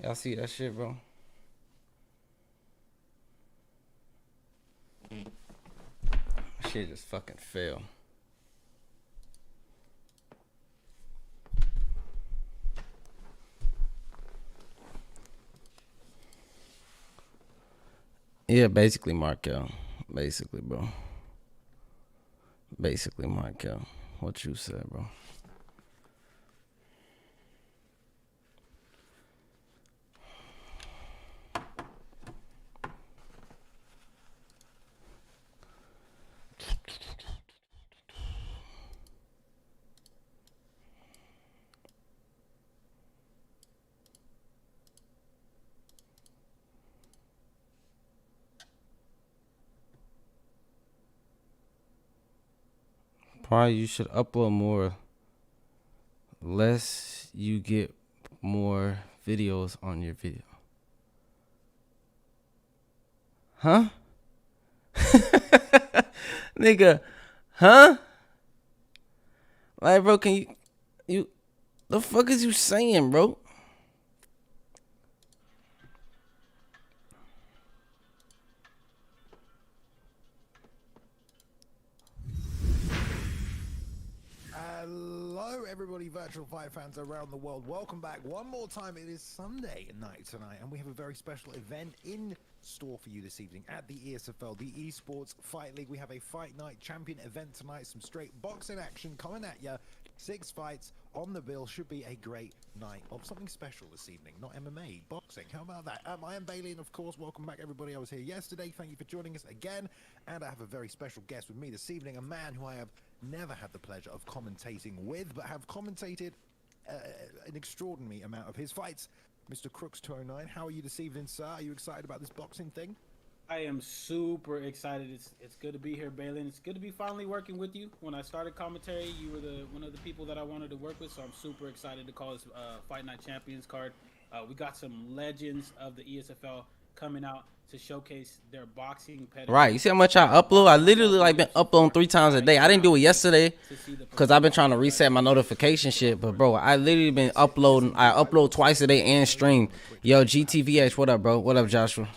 Y'all see that shit, bro? That shit just fucking fell. Yeah, basically Markel. Basically, bro. Basically Markel. What you said, bro. Probably you should upload more. Less you get more videos on your video. Huh? Nigga, huh? Like, bro, can you, the fuck is you saying, bro? Hello, everybody, virtual fight fans around the world. Welcome back one more time. It is Sunday night tonight, and we have a very special event in store for you this evening at the ESFL, the Esports Fight League. We have a Fight Night Champion event tonight, some straight boxing action coming at you. 6 fights on the bill. Should be a great night of something special this evening. Not MMA, boxing. How about that? I am Bailey, and of course, welcome back, everybody. I was here yesterday. Thank you for joining us again. And I have a very special guest with me this evening, a man who I have never had the pleasure of commentating with, but have commentated an extraordinary amount of his fights. Mr. Crooks209, how are you this evening, sir? Are you excited about this boxing thing? I am super excited. It's good to be here, Balin. It's good to be finally working with you. When I started commentary, you were one of the people that I wanted to work with, so I'm super excited to call this Fight Night Champions card. We got some legends of the ESFL coming out to showcase their boxing pedigree. Right. You see how much I upload? I literally been uploading 3 times a day. I didn't do it yesterday because I've been trying to reset my notification shit. But bro, I literally been uploading. I upload twice a day and stream. Yo, GTVH, what up, bro? What up, Joshua?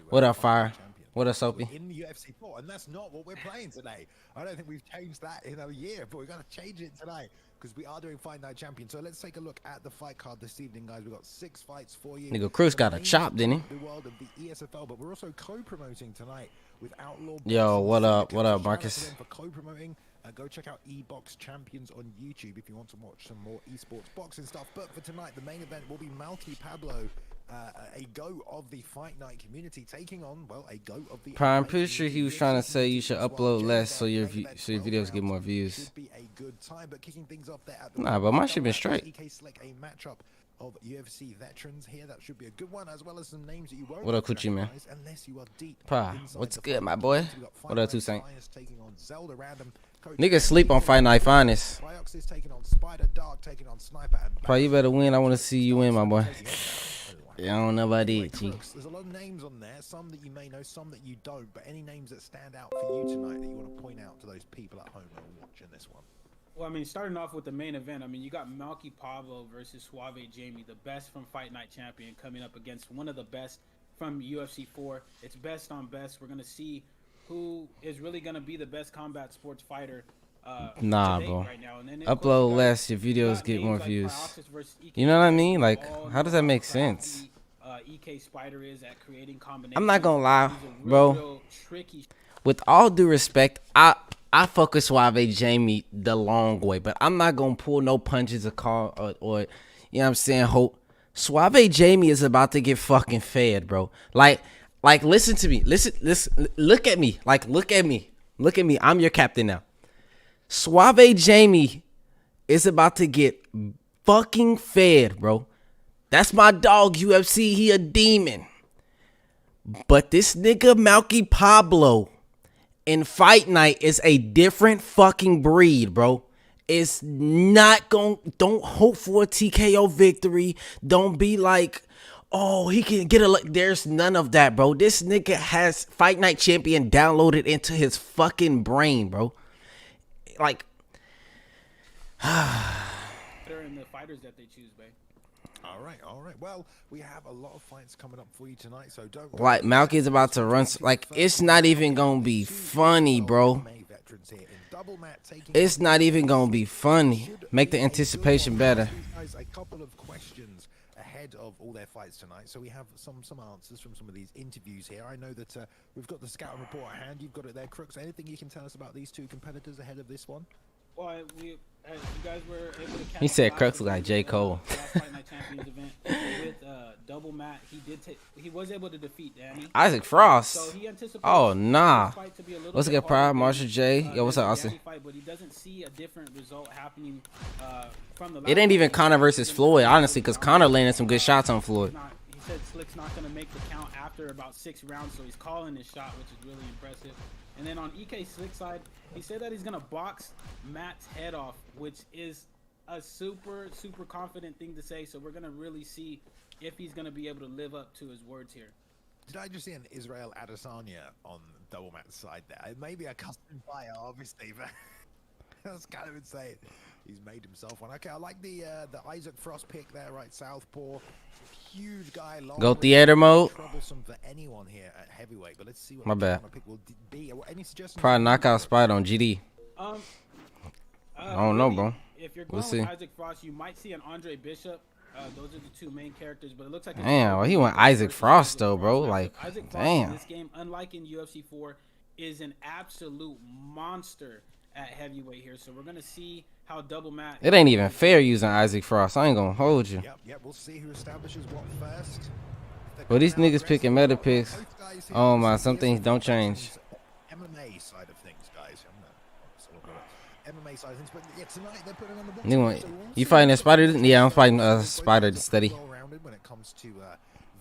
What up, Fire? What up, Soapy? In the UFC 4, and that's not what we're playing today. I don't think we've changed that in a year, but we've got to change it tonight because we are doing Fight Night Champion. So let's take a look at the fight card this evening, guys. We've got 6 fights for you. Nigga, Cruz got a chop, didn't he? The world of the ESFL, but we're also co-promoting tonight with Outlaw. Yo, what up? What up, Marcus? For co-promoting, go check out eBox Champions on YouTube if you want to watch some more esports boxing stuff. But for tonight, the main event will be Malky Pablo, a go of the Fight Night community, taking on, well, a go of the. I'm pretty sure he was trying to say you should upload less so your videos get more views. Should be a good time, but kicking things off there at the Nah, but my shit been straight. EK select a matchup of UFC veterans here. That should be a good one, as well as some names that you won't. What up, Coochie, man? Unless you are deep. Pa, what's good, my boy? What up, Toussaint? Taking on Zelda Random. Niggas sleep on Fight Night Finest. Pryoxis taking on Spider Dark, taking on Sniper and Pa, you better win. I want to see you win, my boy. Yeah, I don't know about it, G. There's a lot of names on there, some that you may know, some that you don't, but any names that stand out for you tonight that you want to point out to those people at home who are watching this one? Well, I mean, starting off with the main event, I mean, you got Malky Pablo versus Suave Jamie, the best from Fight Night Champion, coming up against one of the best from UFC 4. It's best on best. We're going to see who is really going to be the best combat sports fighter nah, bro. right now. And then, upload less, your videos get more views. You know what I mean? Like, how does that make sense? EK Spider is at creating combinations. I'm not gonna lie, bro. With all due respect, I fuck with Suave Jamie the long way, but I'm not gonna pull no punches or call or you know what I'm saying, hope. Suave Jamie is about to get fucking fed, bro. Like listen to me. Listen, look at me. Like, look at me. Look at me. I'm your captain now. Suave Jamie is about to get fucking fed, bro. That's my dog, UFC. He a demon. But this nigga Malky Pablo in Fight Night is a different fucking breed, bro. It's not gon' don't hope for a TKO victory. Don't be like, oh, he can get a. There's none of that, bro. This nigga has Fight Night Champion downloaded into his fucking brain, bro. Like, they're in the fighters that they choose, babe. All right. Well, we have a lot of fights coming up for you tonight, so don't. Like Malky's about to run. Like it's not even gonna be funny, bro. It's not even gonna be funny. Make the anticipation better. A couple of questions ahead of all their fights tonight, so we have some answers from some of these interviews here. I know that we've got the scouting report at hand. You've got it there, Crooks. Anything you can tell us about these two competitors ahead of this one? Well, you guys were able to catch. He said Crooks look like J. Cole. Fight Night Champions event with Double Matt. He was able to defeat Danny. Isaac Frost. So he anticipates Oh nah. this fight to be a little What's bit good, Pride? harder Marshall than, J. Yo, what's up, than the Austin? Danny fight, but he doesn't see a different result happening from the. It ain't even Conor versus Floyd, honestly, because Conor landed some good shots on Floyd. He said Slick's not going to make the count after about 6 rounds, so he's calling his shot, which is really impressive. And then on EK Slick's side, he said that he's going to box Matt's head off, which is a super, super confident thing to say. So we're going to really see if he's going to be able to live up to his words here. Did I just see an Israel Adesanya on Double Matt's side there? It may be a custom fire, obviously, but that's kind of insane. He's made himself one. Okay, I like the Isaac Frost pick there, right? Southpaw. Huge guy, long Go theater mode. Troublesome for anyone here at heavyweight, but let's see what My bad. pick will be. Any suggestions? Probably knockout spot on GD. I don't know, bro. If you're We'll going see. with Isaac Frost, you might see an Andre Bishop. Those are the two main characters, but it looks like Damn, well, he went Isaac Frost though, bro. Like, Isaac Frost in damn. this game, unlike in UFC 4, is an absolute monster at heavyweight here. So we're gonna see how Double Matt. It ain't even fair using Isaac Frost. I ain't gonna hold you. Yep. We'll see who establishes what first. But these niggas picking meta picks. Oh my, some things don't change. MMA side of things, guys. MMA side of things, but yeah, tonight they're putting on the box. You want- you fighting a Spider? Yeah, I'm fighting Spider steady. Well-rounded when it comes to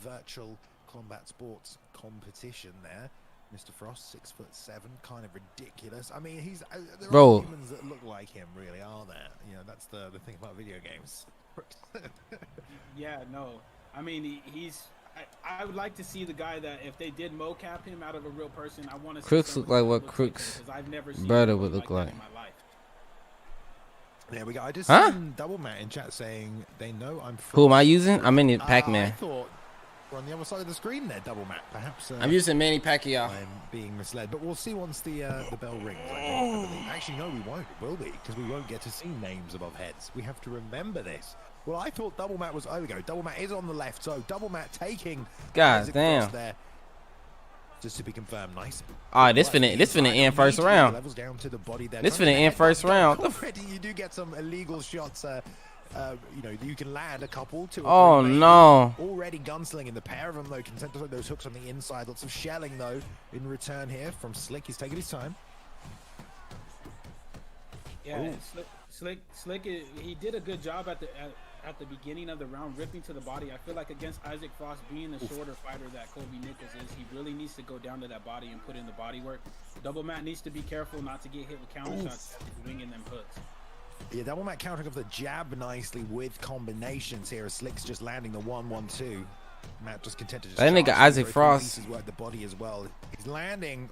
virtual combat sports competition there. Mr. Frost, 6'7", kind of ridiculous. I mean, there Bro. are humans that look like him, really, are there? You know, that's the thing about video games. Yeah, no. I mean, I would like to see the guy that if they did mocap him out of a real person, I want to see Crooks look like what Crooks' brother would look like. in my life. There we go. I just Huh? seen Double Matt in chat saying they know I'm Frost. Who am I using? I'm in I Pac-Man. thought we're on the other side of the screen there, Double Matt. Perhaps I'm using Manny Pacquiao. I'm being misled, but we'll see once the bell rings. I believe. Actually, no, we won't. It will be, because we won't get to see names above heads. We have to remember this. Well, I thought Double Matt was... Oh, we go. Double Matt is on the left, so Double Matt taking... God Isaac damn. Frost there. Just to be confirmed. Nice. All right, this finna end first round. Levels down to the body there. This Trying to finna end headbutt first round. Already, you do get some illegal shots. You know, you can land a couple. Two or Oh three, maybe. no. Already gunslinging the pair of them though. Content to those hooks on the inside. Lots of shelling though in return here from Slick. He's taking his time. Yeah, Slick, he did a good job at the beginning of the round, ripping to the body. I feel like against Isaac Frost, being the shorter fighter that Kobe Nichols is, he really needs to go down to that body and put in the body work. Double Matt needs to be careful not to get hit with counter shots, winging them hooks. Yeah, Double Matt countering off the jab nicely with combinations here. Slick's just landing the 1-1-2. Matt just content to just That nigga charge Isaac through Frost. pieces, work the body as well. He's landing,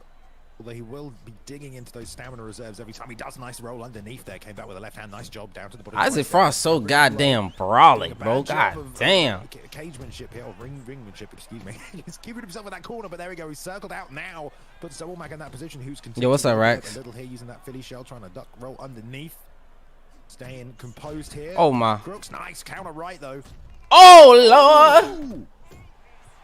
although he will be digging into those stamina reserves every time he does. Nice roll underneath there. Came back with a left hand. Nice job down to the body. Isaac Frost so goddamn brawly, bro. God damn. Cagemanship here, or ringmanship, excuse me. He's keeping himself in that corner, but there we go. He's circled out now. Puts Double Mac in that position. Who's continuing? Yo, what's up, to Rax? a little here using that Philly shell, trying to duck roll underneath. Staying composed here. Oh my. Crooks, nice counter right though. Oh Lord. Ooh.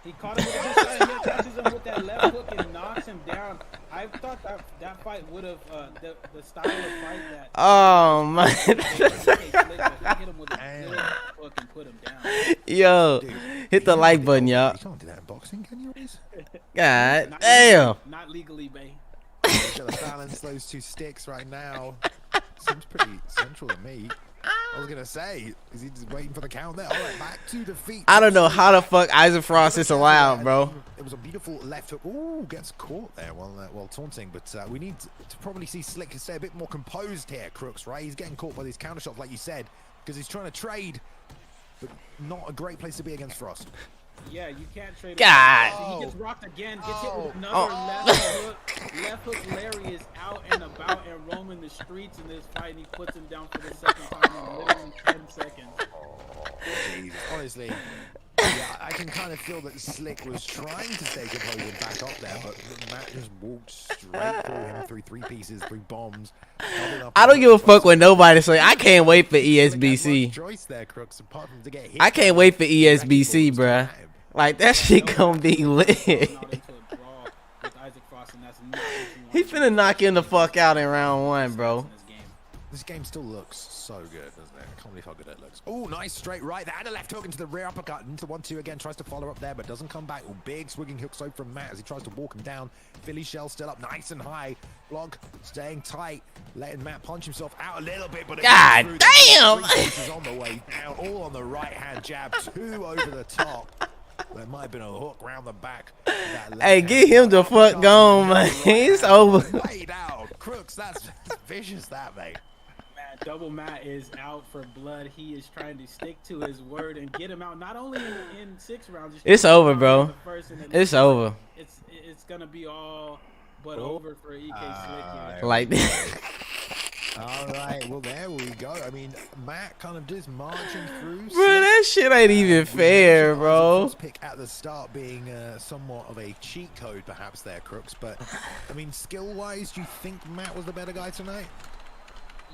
He caught him with a good shot, and he catches him with that left hook and knocks him down. I thought that fight would have the style of fight that. Oh man. Hit him with a good hook and put him down. Yo, Dude, hit the like button, y'all. You can't do that in boxing, can you, Reese? God damn. Not legally, babe. Gotta balance those two sticks right now. Seems pretty central to me. I was gonna say, is he just waiting for the count there? All right, back to the feet. I don't know how the fuck Isaac Frost is allowed, bro. It was a beautiful left hook. Ooh, gets caught there while taunting. But we need to probably see Slick stay a bit more composed here, Crooks, right? He's getting caught by these counter shots, like you said, because he's trying to trade, but not a great place to be against Frost. Yeah, you can't trade. God. He gets rocked again. Gets hit with another left hook. Left hook Larry is out and about and roaming the streets in this fight, and he puts him down for the second time in literally 10 seconds. Jesus. honestly, yeah, I can kind of feel that Slick was trying to stay composed and back up there, but Matt just walked straight through him through 3 pieces, 3 bombs. I don't give a fuck what nobody say. I can't wait for ESBC. Choice there, Crooks, apart from to get hit. I can't wait for ESBC, bruh. Like, that shit gonna be lit. He finna knock him the fuck out in round 1, bro. This game still looks so good, doesn't it? I can't believe how good it looks. Oh, nice straight right there. And a left hook into the rear uppercut. Into the 1-2 again. Tries to follow up there, but doesn't come back. Oh, big swinging hook so from Matt as he tries to walk him down. Philly shell still up nice and high. Block staying tight. Letting Matt punch himself out a little bit. But God damn! Is on the way down. All on the right hand jab. 2 over the top. There might have been a hook round the back. Hey, get him the fuck gone, man. It's over. Laid out. Crooks, that's vicious, that, mate. Double Matt is out for blood. He is trying to stick to his word and get him out. Not only in 6 rounds. It's over, bro. It's over. It's gonna be all but over for EK Slick. Like that. All right, well there we go. I mean, Matt kind of just marching through. Bro, that shit ain't even fair, bro. Pick at the start being somewhat of a cheat code, perhaps there, Crooks. But I mean, skill-wise, do you think Matt was the better guy tonight?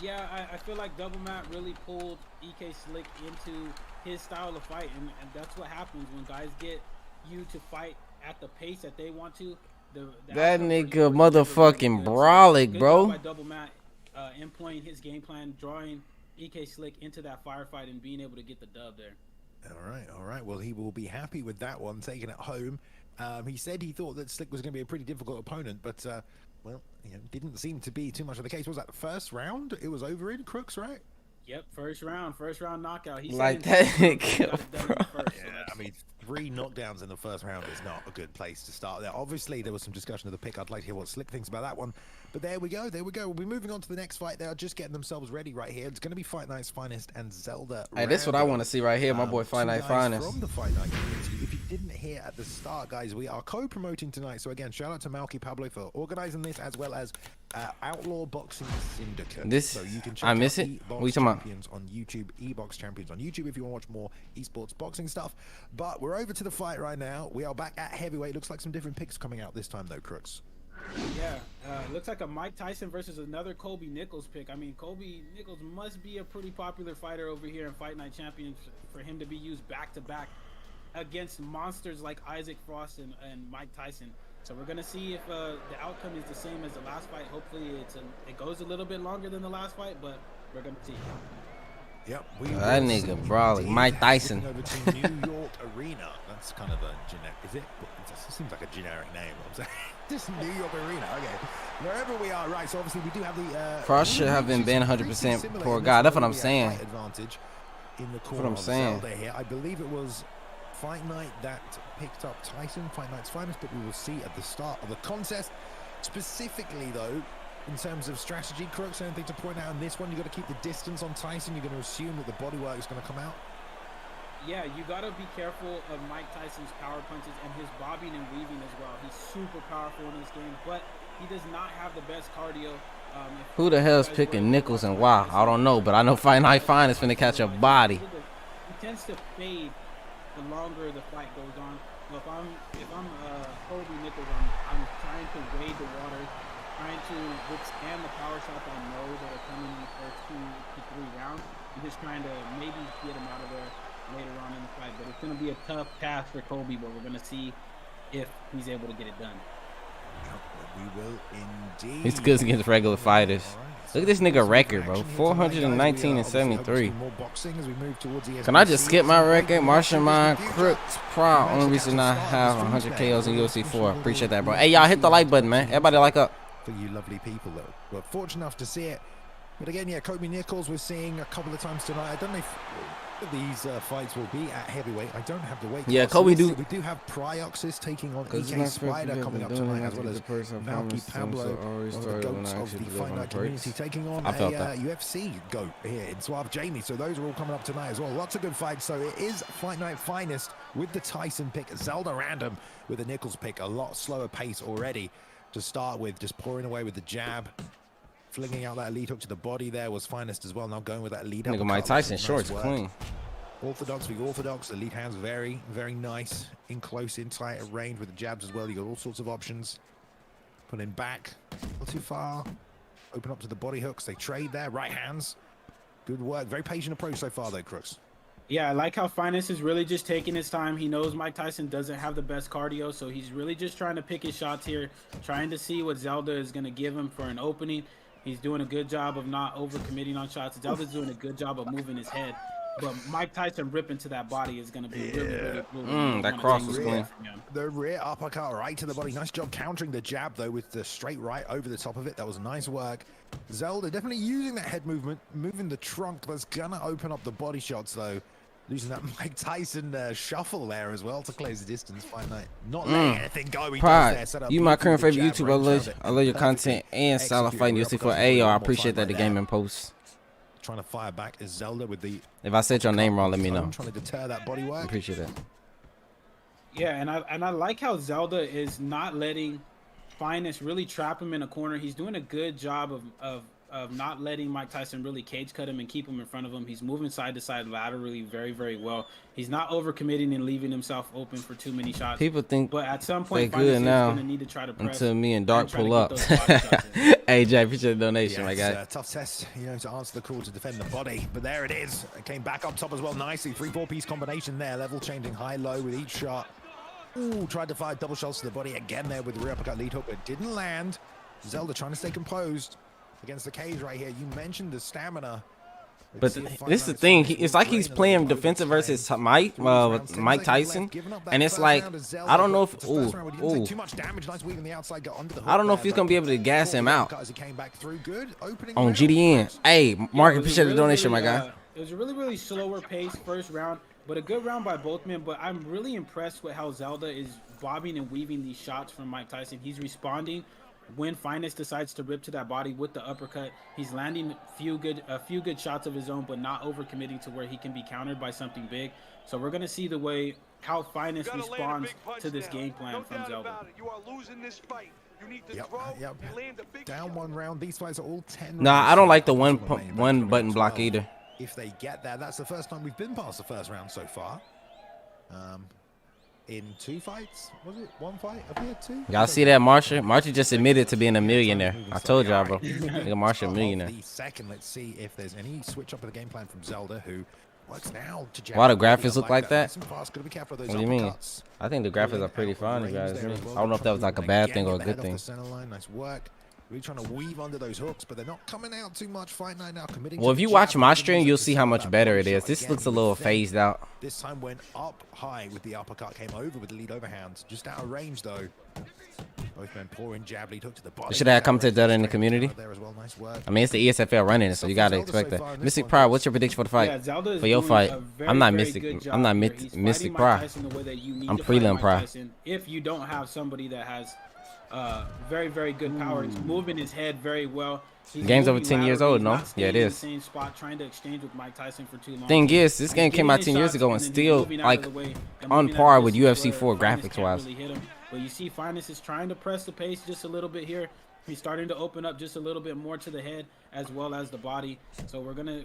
Yeah, I feel like Double Matt really pulled EK Slick into his style of fight, and that's what happens when guys get you to fight at the pace that they want to. That nigga motherfucking brolic, bro. By Double Matt employing his game plan, drawing EK Slick into that firefight, and being able to get the dub there. All right. Well, he will be happy with that one, taking it home. He said he thought that Slick was going to be a pretty difficult opponent, but well, you know, didn't seem to be too much of the case. What was that the first round? It was over in Crooks, right? Yep, first round knockout. He like that nigga, bro. Yeah, I mean, 3 knockdowns in the first round is not a good place to start there. Obviously, there was some discussion of the pick. I'd like to hear what Slick thinks about that one. But there we go. We'll be moving on to the next fight. They are just getting themselves ready right here. It's going to be Fight Night's Finest and Zelda. Hey, that's what I want to see right here, my boy Fight Night Finest. From the Fight Night community. If you didn't hear at the start, guys, we are co-promoting tonight. So again, shout out to Malky Pablo for organizing this, as well as Outlaw Boxing Syndicate. This, so you can check I miss it. What are you talking about? On YouTube, eBox Champions on YouTube if you want to watch more esports boxing stuff. But we're over to the fight right now. We are back at heavyweight. Looks like some different picks coming out this time though, Crooks. Yeah, looks like a Mike Tyson versus another Kobe Nichols pick. I mean, Kobe Nichols must be a pretty popular fighter over here in Fight Night Champions for him to be used back-to-back against monsters like Isaac Frost and Mike Tyson. So we're going to see if the outcome is the same as the last fight. Hopefully it goes a little bit longer than the last fight, but we're going to see. Yep, that nigga brawling. Mike Tyson. Over to New York Arena. That's kind of a generic. Is it? It seems like a generic name. I'm saying just New York Arena. Okay, wherever we are, right? So obviously we do have the. Frost should have been 100% poor guy. That's what I'm saying. Advantage in the That's what I'm saying. Here. I believe it was Fight Night that picked up Tyson, Fight Night's Finest, but we will see at the start of the contest. Specifically, though, in terms of strategy, Crooks, anything to point out in this one? You got to keep the distance on Tyson. You're going to assume that the bodywork is going to come out. Yeah, you got to be careful of Mike Tyson's power punches and his bobbing and weaving as well. He's super powerful in this game, but he does not have the best cardio. Who the hell's picking Nichols and why? I don't know, but I know Fight Night Finest finna catch a body. He tends to fade the longer the fight goes on. So if I'm Kobe Nichols, I'm trying to wade the water, trying to withstand the power shots I know that are coming in the first 2 to 3 rounds. I'm just trying to maybe get him out of there later on in the fight. But it's going to be a tough task for Kobe, but we're going to see if he's able to get it done. We will indeed. He's good against regular fighters. Look at this nigga record, bro. 419 and 73. Can I just skip my record? Martian Mind, Crooks, Prime. Only reason I have 100 KOs in UFC 4. Appreciate that, bro. Hey, y'all hit the like button, man. Everybody like up. For you lovely people that were fortunate enough to see it. But again, yeah, Kobe Nichols we're seeing a couple of times tonight. I don't know if these fights will be at heavyweight. I don't have the weight. Yeah, Kobe do. We do have Pryoxis taking on EK Spider coming up tonight, as well as Malky Pablo, one of the goats of the Fight Night community, taking on a UFC goat here in Suave Jamie. So those are all coming up tonight as well. Lots of good fights. So it is Fight Night Finest with the Tyson pick, Zelda random with the Nichols pick. A lot slower pace already to start with, just pouring away with the jab. Flinging out that lead hook to the body there was Finest as well. Now going with that lead. Nigga Mike Tyson shorts clean. Orthodox v orthodox. The lead hand's very, very nice. In close, in tight range with the jabs as well. You got all sorts of options. Pulling back, not too far. Open up to the body hooks. They trade there. Right hands. Good work. Very patient approach so far, though, Crooks. Yeah, I like how Finest is really just taking his time. He knows Mike Tyson doesn't have the best cardio, so he's really just trying to pick his shots here, trying to see what Zelda is going to give him for an opening. He's doing a good job of not overcommitting on shots. Zelda's doing a good job of moving his head. But Mike Tyson ripping to that body is going to be really brutal. That cross was clean. The rear uppercut right to the body. Nice job countering the jab, though, with the straight right over the top of it. That was nice work. Zelda definitely using that head movement, moving the trunk. That's going to open up the body shots, though. Losing that Mike Tyson shuffle there as well to close the distance. Fight Night not letting anything go. He Pride, does there, you my current favorite YouTuber. I love your content and style of fighting. UFC for AR. I appreciate that the game in post. Trying to fire back is Zelda with the. If I said your name wrong, let me know. Trying to deter that body work. I appreciate that. Yeah, and I like how Zelda is not letting Finest really trap him in a corner. He's doing a good job of not letting Mike Tyson really cage cut him and keep him in front of him. He's moving side to side laterally very well. He's not overcommitting and leaving himself open for too many shots. People think but at some point they good now going to need to try to press until me and Dark pull up. Hey Jay, appreciate the donation, my guy. Tough test, you know, to answer the call to defend the body, but there it is. It came back up top as well nicely. 3-4 piece combination there, level changing high-low with each shot. Ooh, tried to fire double shots to the body again there with the rear uppercut lead hook, but didn't land. Zelda trying to stay composed against the cage right here. You mentioned the stamina. But this is the thing. It's like he's playing defensive versus Mike Tyson, and it's like I don't know if I don't know if he's gonna be able to gas him out on GDN. Hey, Mark, appreciate the donation, my guy. It was a really slower pace first round, but a good round by both men. But I'm really impressed with how Zelda is bobbing and weaving these shots from Mike Tyson. He's responding. When Finest decides to rip to that body with the uppercut, he's landing a few good shots of his own, but not overcommitting to where he can be countered by something big. So we're gonna see the way how Finest responds to this game plan from Zelda. You are losing this fight. You need to land a big down one round. These fights are all 10. Nah, I don't like the one button block either. If they get there, that's the first time we've been past the first round so far. In 2 fights, was it 1 fight? Have we had 2? Y'all see that, Marsha? Marsha just admitted to being a millionaire. I told y'all, bro. Nigga, Marsha a millionaire. Second, let's see if there's any switch up in the game plan from Zelda, who works now to jab. Why the graphics look like that? What do you mean? I think the graphics are pretty fine, you guys. I don't know if that was like a bad thing or a good thing. Nice work. Really trying to weave under those hooks, but they're not coming out too much. Fight Night now committing. Well, if you watch my stream, you'll see how much better it is. This looks a little phased out. This time went up high with the uppercut, came over with the lead overhand. Just out of range, though. Both men pouring jab lead hook to the body. Should have come to that in the community. I mean, it's the ESFL running it, so you gotta expect that. Mystic Pride, what's your prediction for the fight? For your fight? I'm not Mystic. I'm not Mystic Pride. I'm Prelim Pride. If you don't have somebody that has very good power, he's moving his head very well. Game's over 10 years old, no? Yeah, it is. Same spot, trying to exchange with Mike Tyson for too long. Thing is, this game came out 10 years ago and still like on par with UFC 4 graphics wise. But you see, Finest is trying to press the pace just a little bit here. He's starting to open up just a little bit more to the head as well as the body. So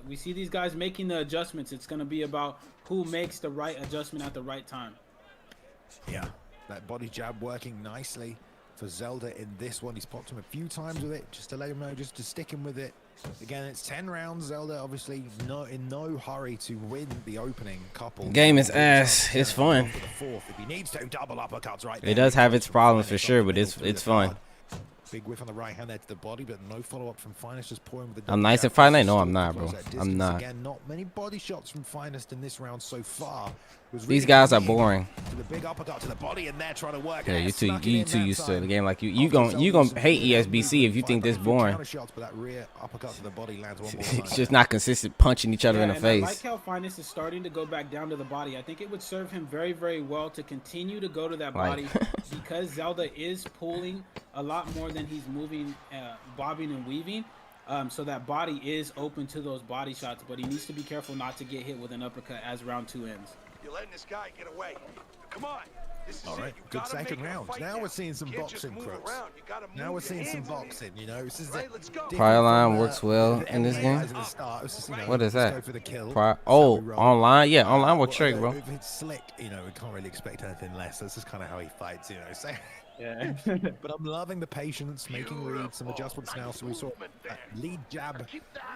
we see these guys making the adjustments. It's gonna be about who makes the right adjustment at the right time. Yeah, that body jab working nicely for Zelda in this one. He's popped him a few times with it just to let him know, just to stick him with it. Again, it's 10 rounds. Zelda obviously in no hurry to win the opening couple. Game is ass. It's fun. If he needs to, double uppercuts right there. It does have its problems for sure, but it's fun. Big whiff on the right hand there to the body, but no follow-up from Finest. Just pouring with the. I'm nice at Fight Night. No, I'm not, bro. I'm not. Again, not many body shots from Finest in this round so far. These guys are boring. To the big uppercut to the body, and they're trying to work. Yeah, you too used to the game. Like you gonna hate ESBC if you think this boring. It's just not consistent punching each other in the face. I like how Finest is starting to go back down to the body. I think it would serve him very well to continue to go to that body because Zelda is pulling a lot more than he's moving, bobbing and weaving. So that body is open to those body shots, but he needs to be careful not to get hit with an uppercut as round 2 ends. You're letting this guy get away. Come on. All right, good second round. Now we're seeing some boxing, Crooks. Now we're seeing some boxing, you know. This is Prior line works well in this game. What is that? Online? Yeah, online will trick, bro. If it's slick, you know, we can't really expect anything less. That's just kind of how he fights, you know. So, Yeah. but I'm loving the patience, making reads, some adjustments now. So we saw lead jab to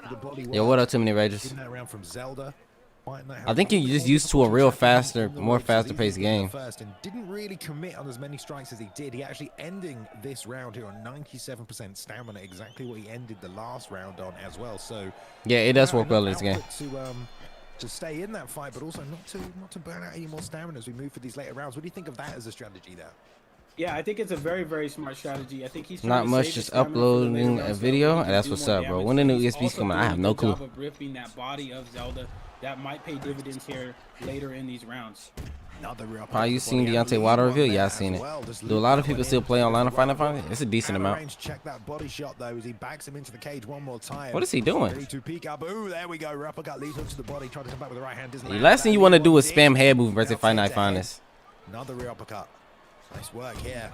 the body. Yo, what up, Too Many Rages? That round from Zelda. I think you're just used to a real faster, more faster-paced game. First and didn't really commit on as many strikes as he did. He actually ending this round here on 97% stamina, exactly what he ended the last round on as well. So yeah, it does work well in this game. To stay in that fight, but also not to burn out any more stamina as we move for these later rounds. What do you think of that as a strategy there? Yeah, I think it's a very, very smart strategy. I think he's not much, just uploading a video, and that's what's up, bro. When the new ESP's coming, I have no clue. Of ripping that body of Zelda, that might pay dividends here later in these rounds. Probably you seen Deontay Wilder review? Yeah, I seen it. Do a lot of people still play online and Final Fantasy? It's a decent amount. Check that body shot though as he backs him into the cage one more time. What is he doing? Ready to peek up. Ooh, there we go. Uppercut leads onto the body. Try to come back with the right hand. The last thing you want to do is spam head movement versus Fight Night Finest. Another rear uppercut. Nice work here.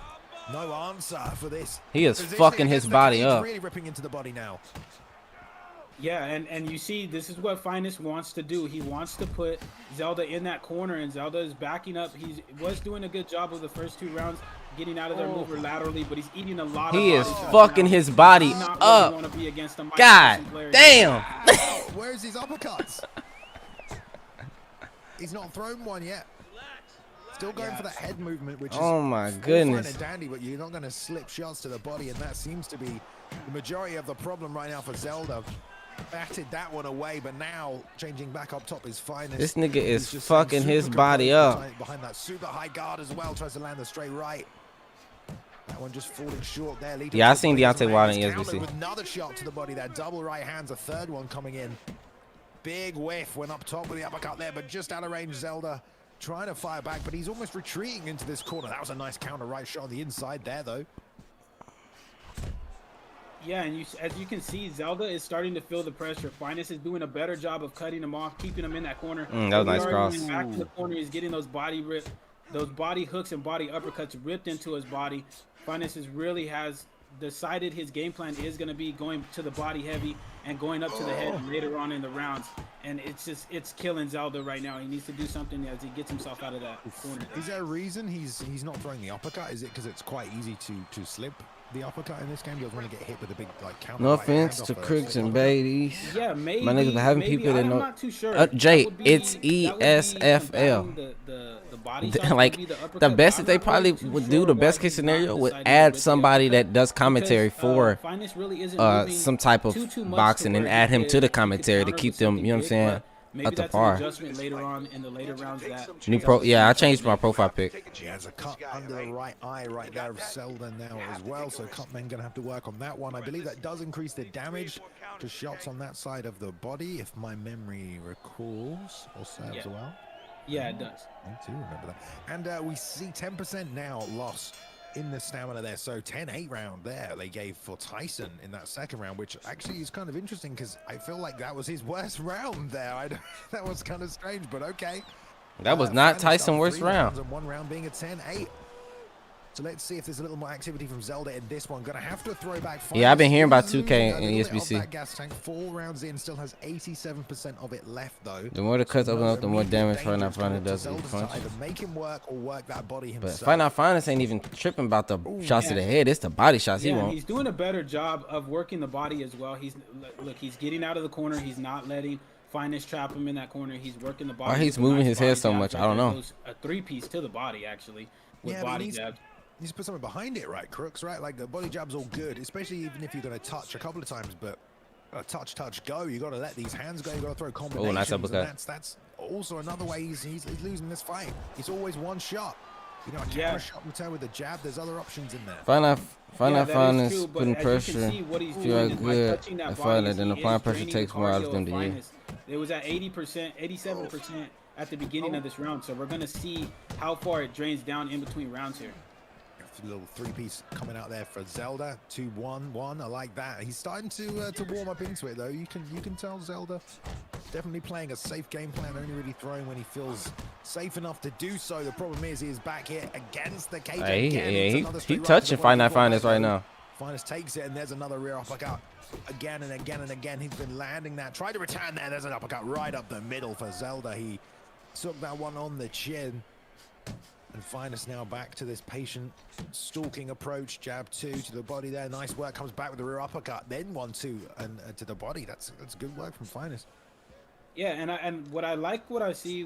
No answer for this. He is fucking his body up. Really ripping into the body now. Yeah, and you see, this is what Finest wants to do. He wants to put Zelda in that corner, and Zelda is backing up. He was doing a good job of the first 2 rounds, getting out of their mover laterally, but he's eating a lot of. He is fucking his body up. God damn. Where's his uppercuts? He's not thrown one yet. Still going for that head movement, which is my goodness, fine and dandy, but you're not going to slip shots to the body, and that seems to be the majority of the problem right now for Zelda. Batted that one away, but now changing back up top is Finest. This nigga is fucking his body up. Behind that super high guard as well, tries to land the straight right. That one just falling short there. Yeah, I seen Deontay Wilder in ESBC. With another shot to the body there, double right hands, a third one coming in. Big whiff, went up top with the uppercut there, but just out of range. Zelda trying to fire back, but he's almost retreating into this corner. That was a nice counter right shot on the inside there, though. Yeah, and as you can see, Zelda is starting to feel the pressure. Finest is doing a better job of cutting him off, keeping him in that corner. That was nice cross. Back to the corner, he's getting those body hooks and body uppercuts ripped into his body. Finest really has decided his game plan is going to be going to the body heavy and going up to the head later on in the rounds. And it's killing Zelda right now. He needs to do something as he gets himself out of that corner. Is there a reason he's not throwing the uppercut? Is it because it's quite easy to slip the uppercut in this game? You don't want to get hit with a big counter. No offense to Crooks and Beatties. Yeah, maybe. My niggas are having people that know. I'm not too sure. Jay, it's ESFL. Like the best that they probably would do, the best case scenario would add somebody that does commentary for some type of boxing and add him to the commentary to keep them, you know what I'm saying, at the par. Later on in the later rounds yeah, I changed my profile pic. He has a cut under the right eye right there of Zelda now as well, so Cutman gonna have to work on that one. I believe that does increase the damage to shots on that side of the body, if my memory recalls or serves well. Yeah, it does. I do remember that. And we see 10% now loss in the stamina there. So 10-8 round there they gave for Tyson in that second round, which actually is kind of interesting because I feel like that was his worst round there. That was kind of strange, but okay. That was not Tyson's worst round. And one round being a 10-8. So let's see if there's a little more activity from Zelda in this one. Gonna have to throw back. Yeah, I've been hearing about 2K in ESBC. Gas tank 4 rounds in, still has 87% of it left though. The more the cuts open up, the more damage Fight Night Finest does. Either make him work or work that body himself. But Fight Night Finest ain't even tripping about the shots to the head. It's the body shots he wants. He's doing a better job of working the body as well. He's getting out of the corner. He's not letting Finest trap him in that corner. He's working the body. Why he's moving his head so much? I don't know. A 3-piece to the body actually with body jabs. You need to put something behind it, right, Crooks, right? Like the body jab's all good, especially even if you're going to touch a couple of times, but touch, go. You got to let these hands go. You got to throw combinations. Oh, nice uppercut. That's also another way he's losing this fight. He's always one shot. You know, a counter shot return with the jab. There's other options in there. Fight Night Finest putting pressure. If you are good at fighting, then applying pressure takes more out of them than you. It was at 80%, 87% at the beginning of this round, so we're going to see how far it drains down in between rounds here. A little 3-piece coming out there for Zelda. 2-1-1. I like that. He's starting to warm up into it though. You can tell Zelda definitely playing a safe game plan, only really throwing when he feels safe enough to do so. The problem is he is back here against the cage again. He touching Fight Night Finest right now. Finest takes it, and there's another rear uppercut. Again and again and again, he's been landing that. Tried to return there. There's an uppercut right up the middle for Zelda. He took that one on the chin. And Finest now back to this patient stalking approach. Jab 2 to the body there. Nice work. Comes back with the rear uppercut. Then 1-2 and to the body. That's good work from Finest. Yeah, and what I'm liking what I see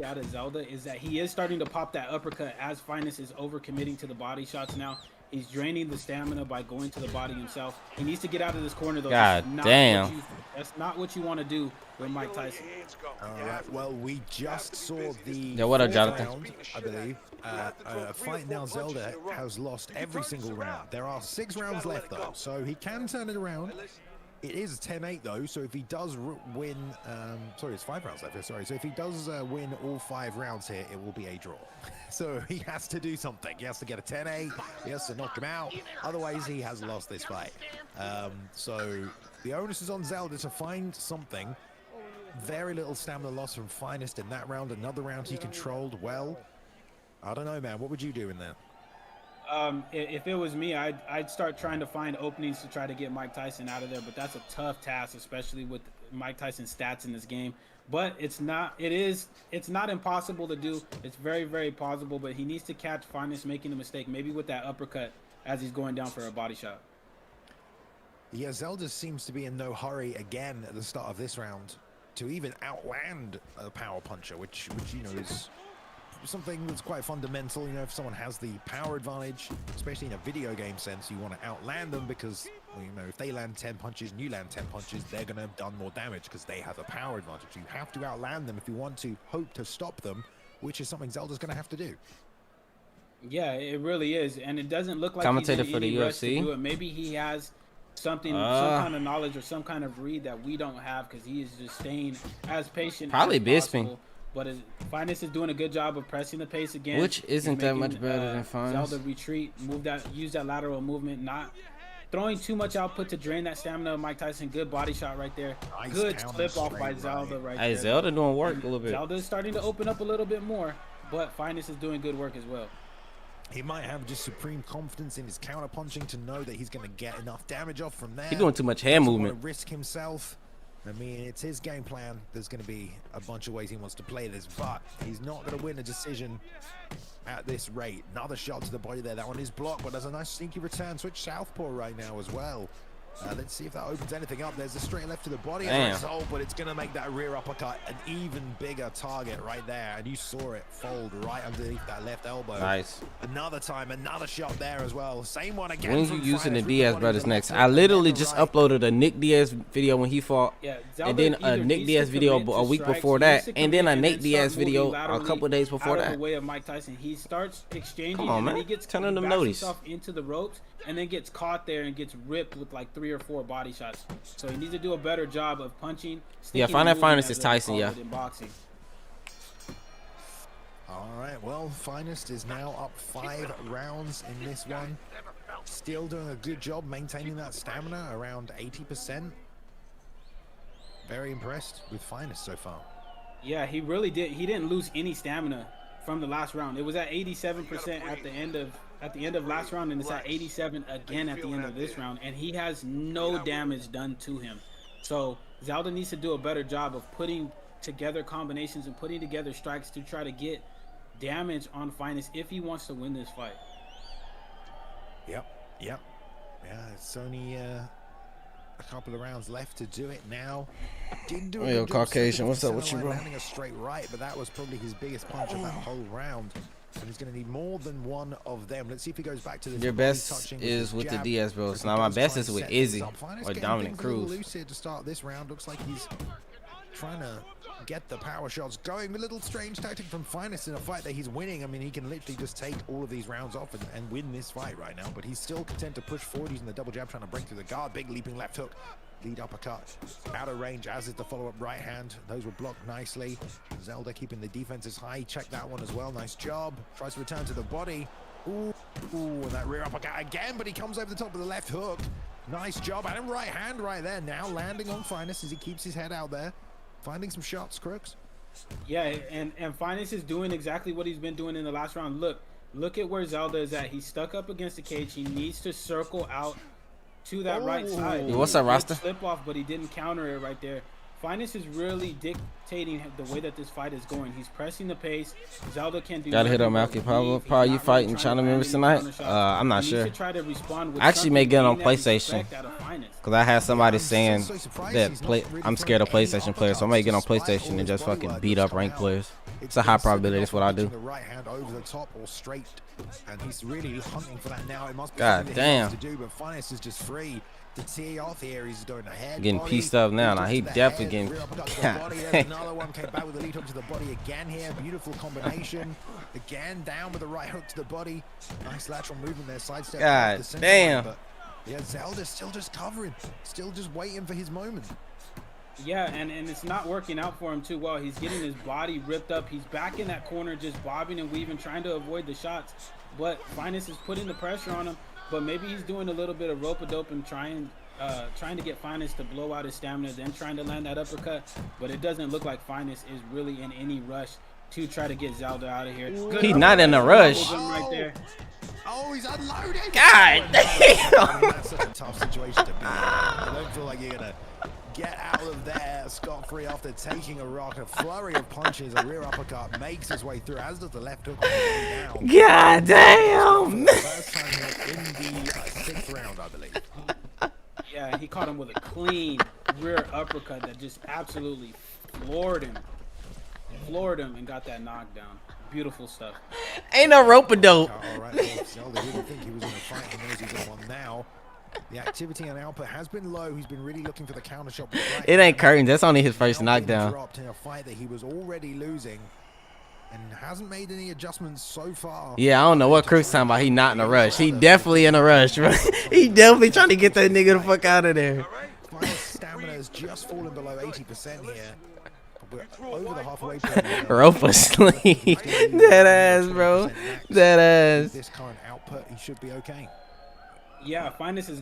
out of Zelda is that he is starting to pop that uppercut as Finest is overcommitting to the body shots now. He's draining the stamina by going to the body himself. He needs to get out of this corner, though. God damn. That's not what you want to do with Mike Tyson. All right, well, we just saw the what up, Jonathan? round, I believe. Fight now, Zelda has lost every single round. There are 6 rounds left, though, so he can turn it around. It is 10-8, though, so if he does win... sorry, it's 5 rounds left here, sorry. So if he does win all 5 rounds here, it will be a draw. So he has to do something. He has to get a 10-8. He has to knock him out. Otherwise, he has lost this fight. So the onus is on Zelda to find something. Very little stamina loss from Finest in that round. Another round he controlled well. I don't know, man. What would you do in there? If it was me, I'd start trying to find openings to try to get Mike Tyson out of there, but that's a tough task, especially with Mike Tyson's stats in this game. But it's not impossible to do. It's very, very possible, but he needs to catch Finest making a mistake, maybe with that uppercut as he's going down for a body shot. Yeah, Zelda seems to be in no hurry again at the start of this round to even outland a power puncher, which you know is something that's quite fundamental. You know, if someone has the power advantage, especially in a video game sense, you want to outland them because, well, you know, if they land 10 punches and you land 10 punches, they're going to have done more damage because they have a power advantage. You have to outland them if you want to hope to stop them, which is something Zelda's going to have to do. Yeah, it really is, and it doesn't look like Commentator he's in for the any rush to UFC. do it. Maybe he has something, some kind of knowledge or some kind of read that we don't have because he is just staying as patient Probably as Bisping. possible. But Finest is doing a good job of pressing the pace again. Which isn't that much better than Finest. Zelda retreat, use that lateral movement, not throwing too much output to drain that stamina of Mike Tyson. Good body shot right there. Nice Good counter flip off by straight Zelda right. right there. Zelda doing work a little bit. Zelda's starting to open up a little bit more, but Finest is doing good work as well. He might have just supreme confidence in his counter punching to know that he's going to get enough damage off from there. He's doing too much hand Doesn't movement. want to risk himself. I mean, it's his game plan. There's going to be a bunch of ways he wants to play this, but he's not going to win a decision at this rate. Another shot to the body there. That one is blocked, but there's a nice sneaky return. Switch southpaw right now as well. Let's see if that opens anything up. There's a straight left to the body as a result, but it's going to make that rear uppercut an even bigger target right there. And you saw it fold right underneath that left elbow. Nice. Another time, another shot there as well. Same one again. When you using the Diaz brothers next? I literally just uploaded a Nick Diaz video when he fought, and then a Nick Diaz video a week before that, and then a Nate Diaz video a couple days before that. The way of Mike Tyson, he starts exchanging. Come on, man. And he gets Turning them backs notice. himself into the ropes, and then gets caught there and gets ripped with like 3 or 4 body shots. So he needs to do a better job of punching. Yeah, Fight Night Finest is Tyson. Yeah. In boxing. All right, well, Finest is now up 5 rounds in this one. Still doing a good job maintaining that stamina around 80%. Very impressed with Finest so far. Yeah, he really did. He didn't lose any stamina from the last round. It was at 87% at the end of last round, and it's at 87 again at the end of this round, and he has no damage done to him. So Zelda needs to do a better job of putting together combinations and putting together strikes to try to get damage on Finest if he wants to win this fight. Yep. Yeah, it's only a couple of rounds left to do it now. Didn't do Yo, Caucasian, what's up with you, bro? Landing a straight right, but that was probably his biggest punch of that whole round. And he's going to need more than one of them. Let's see if he goes back to this. Your best is with the Diaz bros. Now my best is with Izzy or Dominic Cruz. Loose here to start this round. Looks like he's trying to get the power shots going. A little strange tactic from Finest in a fight that he's winning. I mean, he can literally just take all of these rounds off and win this fight right now. But he's still content to push forward using the double jab, trying to break through the guard. Big leaping left hook. Lead uppercut out of range, as is the follow-up right hand. Those were blocked nicely. Zelda keeping the defenses high. Check that one as well. Nice job. Tries to return to the body. Ooh, and that rear uppercut again, but he comes over the top with the left hook. Nice job. And a right hand right there. Now landing on Finest as he keeps his head out there. Finding some shots, Crooks. Yeah, and Finest is doing exactly what he's been doing in the last round. Look at where Zelda is at. He's stuck up against the cage. He needs to circle out to that right side. What's up, Rasta? Slip off, but he didn't counter it right there. Finest is really dictating the way that this fight is going. He's pressing the pace. Zelda can't do. Gotta hit up Malky Pablo. Probably you fighting China members tonight? I'm not sure. I actually may get on PlayStation because I had somebody saying that I'm scared of PlayStation players, so I may get on PlayStation and just fucking beat up ranked players. It's a high probability. That's what I do. The right hand over the top or straight, and he's really hunting for that now. It must be God damn. to do, but Finest is just free to tee off here. He's doing a head. Getting body, pieced up now. Now he definitely getting. Another one came back with a lead hook to the body again here. Beautiful combination. Again down with the right hook to the body. Nice lateral movement there. Sidestep. God damn. But yeah, Zelda's still just covering, still just waiting for his moment. Yeah, and it's not working out for him too well. He's getting his body ripped up. He's back in that corner just bobbing and weaving, trying to avoid the shots. But Finest is putting the pressure on him. But maybe he's doing a little bit of rope-a-dope and trying to get Finest to blow out his stamina, then trying to land that uppercut. But it doesn't look like Finest is really in any rush to try to get Zelda out of here. He's not in a rush. Right there. Oh, he's unloading. God damn. I mean, that's such a tough situation to be in. I don't feel like you're going to get out of there scot-free after taking a rock. A flurry of punches, a rear uppercut makes his way through, as does the left hook on the way down. God damn. First time here in the 6th round, I believe. Yeah, he caught him with a clean rear uppercut that just absolutely floored him and got that knockdown. Beautiful stuff. Ain't no rope-a-dope. All right, well, Zelda didn't think he was in a fight. He knows he's in one now. The activity and output has been low. He's been really looking for the counter shot. It ain't curtains. That's only his first knockdown. Dropped in a fight that he was already losing and hasn't made any adjustments so far. Yeah, I don't know what Cruz talking about. He not in a rush. He definitely in a rush, bro. He definitely trying to get that nigga the fuck out of there. Finest stamina has just fallen below 80% here. We're over the halfway point. Rope asleep. Dead ass, bro. Dead ass. This current output, he should be okay. Yeah, Finest is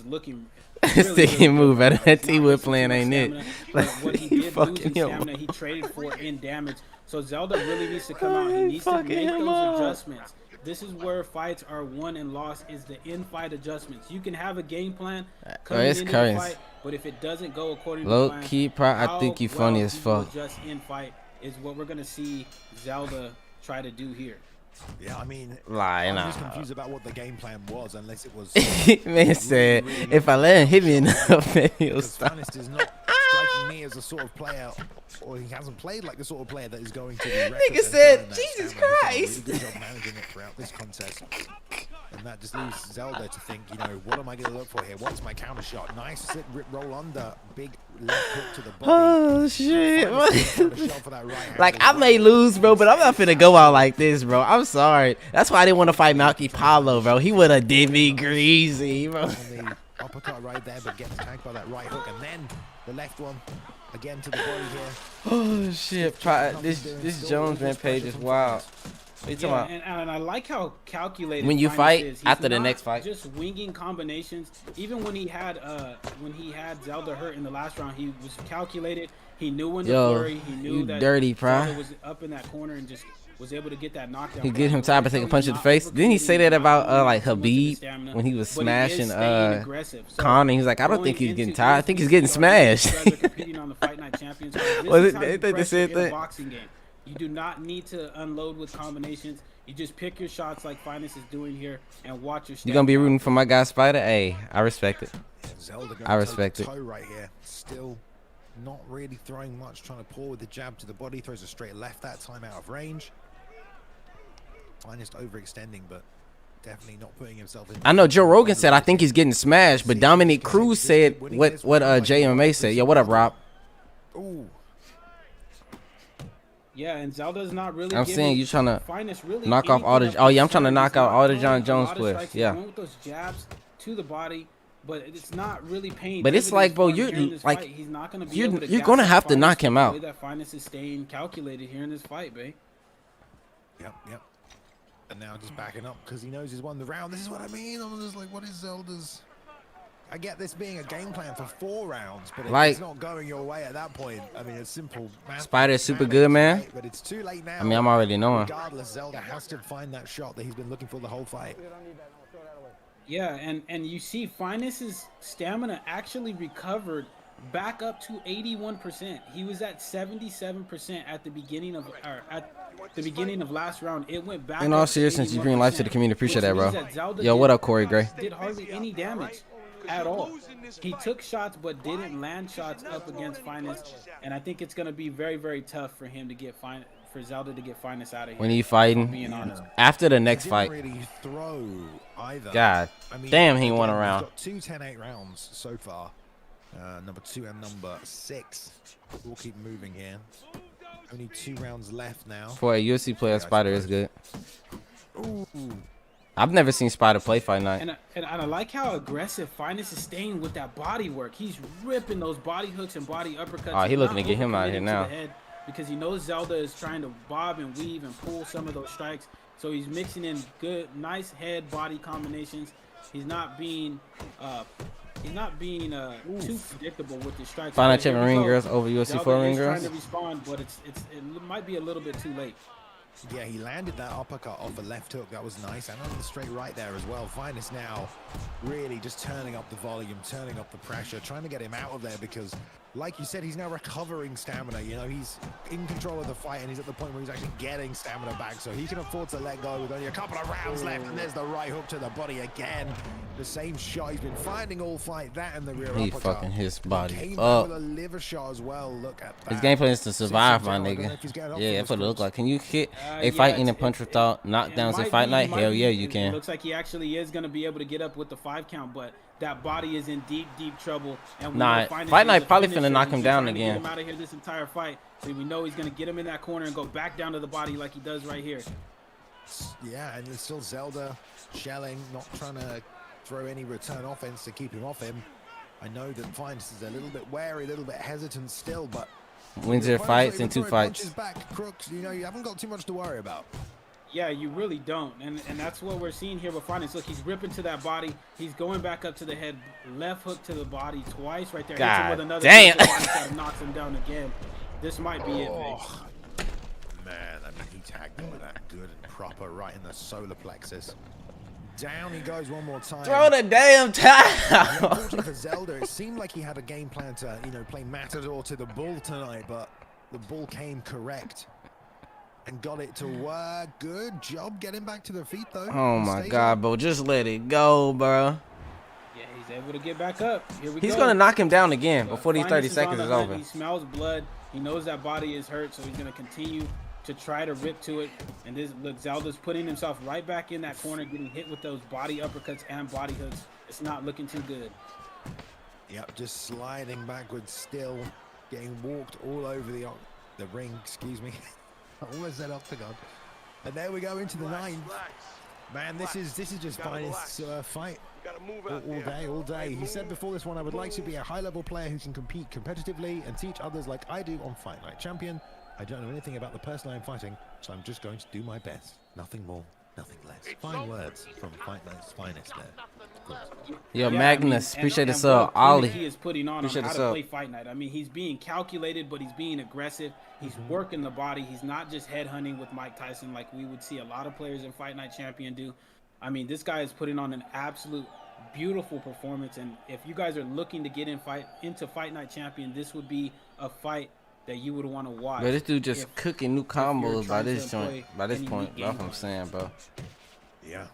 looking This really, thing can move better. That T-Wood plan ain't it. But what he did lose in him. stamina, he traded for in damage. So Zelda really needs to come out. He He needs to fucking make him those up. adjustments. This is where fights are won and lost, is the in-fight adjustments. You can have a game plan coming it's into crazy. the fight, but if it doesn't go according to Low plan, key, I think you funny as fuck. Just in-fight is what we're going to see Zelda try to do here. Yeah, I mean, Lying I'm just out. confused about what the game plan was, unless it was. Man said, if I let him hit me enough, then he'll Because stop. Finest is not striking me as the sort of player, or he hasn't played like the sort of player that is going to be Nigga reckless said, and Jesus stamina. He's done a Christ. really good job managing it throughout this contest. And that just leaves Zelda to think, you know, what am I going to look for here? What's my counter shot? Nice sit, rip, roll under, big left hook to the body. Oh shit. Counter shot for that right hand Like, as I well. may lose, bro, but I'm not finna go out like this, bro. I'm sorry. That's why I didn't want to fight Malky Pablo, bro. He would have did me greasy, bro. On the uppercut right there, but gets tagged by that right hook, and then the left one again to the body here. Oh shit. This Jones man page is wild. What you talking about? And I like how calculated When you Finest fight, is. He's after the not next fight. just winging combinations. Even when he had Zelda hurt in the last round, he was calculated. He knew when to Yo, flurry. He knew you that dirty, Zelda bro. was up in that corner and just was able to get that knockdown. He get him time to take a punch in the face. Didn't he say that about like Habib when he was smashing Conor? He's like, I don't think he's getting tired. I think he's getting smashed. Was it? They think the same thing. Boxing game. You do not need to unload with combinations. You just pick your shots like Finest is doing here and watch your step. You gonna be rooting for my guy Spider? Hey, I respect it. Zelda going I respect toe to it. toe right here. Still not really throwing much, trying to pull with the jab to the body. Throws a straight left that time out of range. Finest overextending, but definitely not putting himself in. I know Joe Rogan said I think he's getting smashed, but Dominic Cruz said what JMA said. Yo, what up, Rob? Ooh. Yeah, and Zelda's not really. I'm saying you trying to Finest really knock off all the. anything Oh of yeah, I'm trying to concern. knock He's out not all the throwing John a Jones lot of players. strikes. He's Yeah. going with those jabs to the body, but it's not really paying. But it's dividends like, bro, for him you're here in this like, fight. He's not gonna be you're able to you're gas gonna up have to Finest knock him the out. way that Finest is staying calculated here in this fight, babe. Yep. And now just backing up because he knows he's won the round. This is what I mean. I'm just like, what is Zelda's? I get this being a game plan for 4 rounds, but like, it's not going your way at that point. I mean, it's simple. Spider is super good, man. But it's too late now. I mean, I'm already knowing. Regardless, Zelda has to find that shot that he's been looking for the whole fight. Yeah, and you see Finest's stamina actually recovered back up to 81%. He was at 77% at the beginning of last round. It went back. In all seriousness, you bring life to the community. Appreciate that, bro. Yo, what up, Corey Gray? Did hardly any damage at all. He took shots but didn't land shots up against Finest, and I think it's going to be very, very tough for him to get for Zelda to get Finest out of here. When he fighting after the next fight. Really throw either. God, I mean, damn, he won a round. Got 2 10-8 rounds so far. Number 2 and number 6. We'll keep moving here. Only 2 rounds left now. For a UFC player, Spider is good. Ooh. I've never seen Spider play Fight Night. And I like how aggressive Finest is staying with that body work. He's ripping those body hooks and body uppercuts. Oh, he looking to get him out of here now. Because he knows Zelda is trying to bob and weave and pull some of those strikes. So he's mixing in good, nice head body combinations. He's not being too predictable with the strikes. Fight Night champion ring girls over UFC 4 ring girls. Trying to respond, but it might be a little bit too late. Yeah, he landed that uppercut off a left hook. That was nice. And on the straight right there as well. Finest now really just turning up the volume, turning up the pressure, trying to get him out of there because, like you said, he's now recovering stamina. You know, he's in control of the fight and he's at the point where he's actually getting stamina back. So he can afford to let go with only a couple of rounds left. And there's the right hook to the body again. The same shot he's been finding all fight. That and the rear uppercut. He fucking his body came up. with a liver shot as well. Look at that. His game plan is to survive, my nigga. Yeah, that's what it looks like. Can you hit a fight in a punch without knockdowns in Fight Night? Hell yeah, you can. It looks like he actually is going to be able to get up with the 5 count, but that body is in deep, deep trouble. And nah, Fight Night probably finna knock him down again. Get him out of here this entire fight. So we know he's going to get him in that corner and go back down to the body like he does right here. Yeah, and it's still Zelda shelling, not trying to throw any return offense to keep him off him. I know that Finest is a little bit wary, a little bit hesitant still, but wins their fights in 2 fights. Back, Crooks, you know, you haven't got too much to worry about. Yeah, you really don't, and that's what we're seeing here with Finest. Look, he's ripping to that body. He's going back up to the head, left hook to the body twice right there. God hits him with another damn. Body knocks him down again. This might be it, big. Man, I mean, he tagged him with that good and proper right in the solar plexus. Down he goes one more time. Throw the damn time. Unfortunately for Zelda, it seemed like he had a game plan to, you know, play Matador to the bull tonight, but the bull came correct and got it to work. Good job getting back to the feet, though. Oh my God, bro, just let it go, bro. Yeah, he's able to get back up. Here we go. He's gonna knock him down again before these 30 seconds is over. He smells blood. He knows that body is hurt, so he's gonna continue to try to rip to it. And this, look, Zelda's putting himself right back in that corner, getting hit with those body uppercuts and body hooks. It's not looking too good. Yep, just sliding backwards still, getting walked all over the ring, excuse me. I almost said octagon. And there we go into the 9th. Man, this is just Finest's fight. All day. He said before this one, I would like to be a high-level player who can compete competitively and teach others like I do on Fight Night Champion. I don't know anything about the person I'm fighting, so I'm just going to do my best. Nothing more, nothing less. Fine words from Fight Night's finest there. Yo, Magnus, appreciate the sub. Ollie, he is putting on how to play Fight Night. I mean, he's being calculated, but he's being aggressive. He's working the body. He's not just head hunting with Mike Tyson like we would see a lot of players in Fight Night Champion do. I mean, this guy is putting on an absolute beautiful performance. And if you guys are looking to get into Fight Night Champion, this would be a fight that you would want to watch. But this dude just cooking new combos by this joint. By this point, that's what I'm saying, bro. Yeah.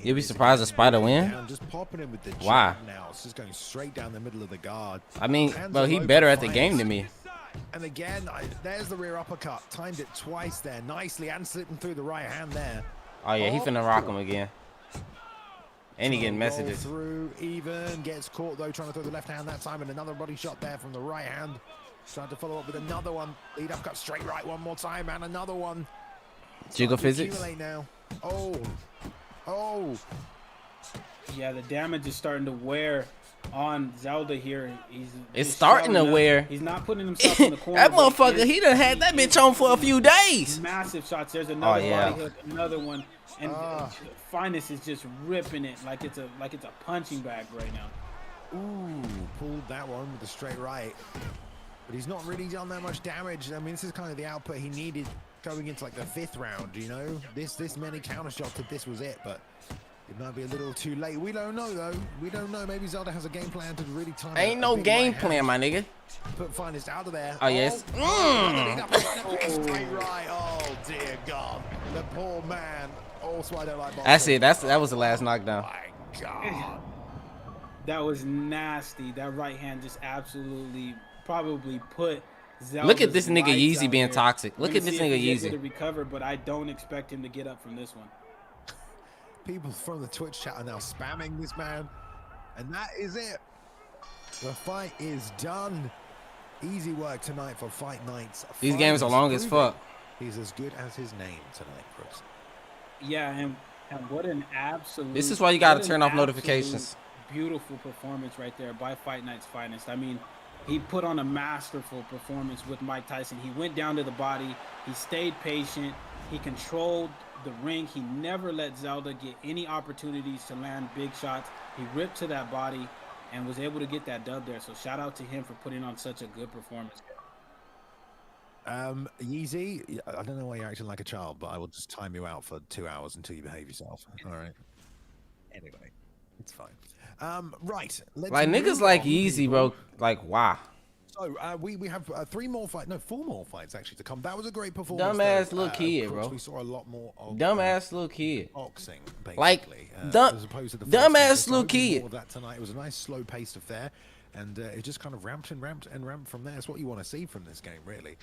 You'll be surprised if Spider win. Just popping in with the why? Now it's just going straight down the middle of the guard. I mean, bro, he better at the game than me. And again, there's the rear uppercut. Timed it twice there, nicely, and slipping through the right hand there. Oh yeah, he finna rock him again. And he getting messages. Through even gets caught though, trying to throw the left hand that time, and another body shot there from the right hand. Trying to follow up with another one. Lead uppercut straight right one more time, and another one. Jiggle physics. Now. Oh. Yeah, the damage is starting to wear on Zelda here. He's It's just starting to showing up. wear. He's not putting himself in the corner. That but motherfucker, he done had that bitch on for a few days. Massive shots. There's another yeah. body hook, another one, and Finest is just ripping it like it's a punching bag right now. Ooh, pulled that one with a straight right. But he's not really done that much damage. I mean, this is kind of the output he needed going into like the 5th round, you know? This many counter shots, if this was it, but it might be a little too late. We don't know, though. We don't know. Maybe Zelda has a game plan to really time it. Ain't no game plan, my nigga. Put Finest out of there. Oh, yes. Straight right. Oh, dear God. The poor man. Also, I don't like boxing. That's it. That was the last knockdown. Oh, my God. That was nasty. That right hand just absolutely probably put Zelda's Look at this nigga lights Yeezy out being there. toxic. Look at this nigga He's able Yeezy. to recover, but I don't expect him to get up from this one. People from the Twitch chat are now spamming this man. And that is it. The fight is done. Easy work tonight for Fight Nights. These games are long as fuck. He's as good as his name tonight, Brooks. Yeah, and what an absolute... This is why you gotta what turn an off notifications. absolute Beautiful performance right there by Fight Night's finest. I mean, he put on a masterful performance with Mike Tyson. He went down to the body. He stayed patient. He controlled the ring. He never let Zelda get any opportunities to land big shots. He ripped to that body and was able to get that dub there. So shout out to him for putting on such a good performance. Yeezy, I don't know why you're acting like a child, but I will just time you out for 2 hours until you behave yourself. All right. Anyway, it's fine. Right. Let's Like niggas like Yeezy, bro. Like why? So we have 4 more fights actually to come. That was a great performance. Dumbass little kid, bro. We saw a lot more of Dumbass little kid. boxing, basically. Like as opposed to the dumbass little kid. More of that tonight. It was a nice slow-paced affair, and it just kind of ramped and ramped and ramped from there. That's what you want to see from this game, really.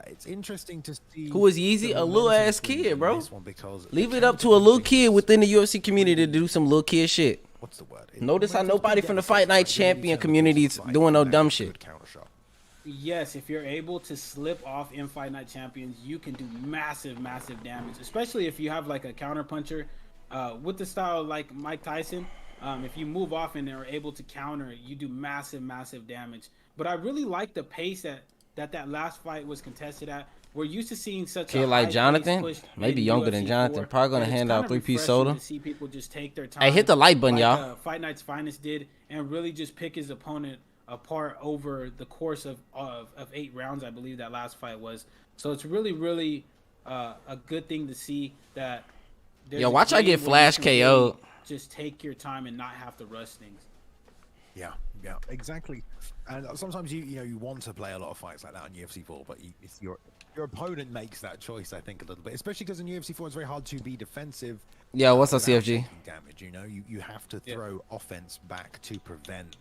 It's interesting to see. Who is Yeezy? A little ass kid, bro. Because leave it up to a little kid within the UFC community to do some little kid shit. What's the word? Notice how nobody from the Fight Night champion community is doing no dumb shit. Yes, if you're able to slip off in Fight Night Champions, you can do massive, massive damage, especially if you have like a counter puncher with the style like Mike Tyson. If you move off and are able to counter, you do massive, massive damage. But I really like the pace that last fight was contested at. We're used to seeing such kid a like Jonathan, maybe younger than Jonathan, probably gonna hand out 3-piece soda. To see people just take their time. Hey, hit the like button, like, y'all. Fight Night's finest did, and really just pick his opponent apart over the course of 8 rounds, I believe that last fight was. So it's really, really a good thing to see that. Yo, watch I get flash KO'd. Really just take your time and not have to rush things. Yeah, exactly. And sometimes you want to play a lot of fights like that on UFC 4, but if your opponent makes that choice, I think a little bit, especially because in UFC 4 it's very hard to be defensive. Yeah, what's up, CFG? Damage, you have to throw offense back to prevent,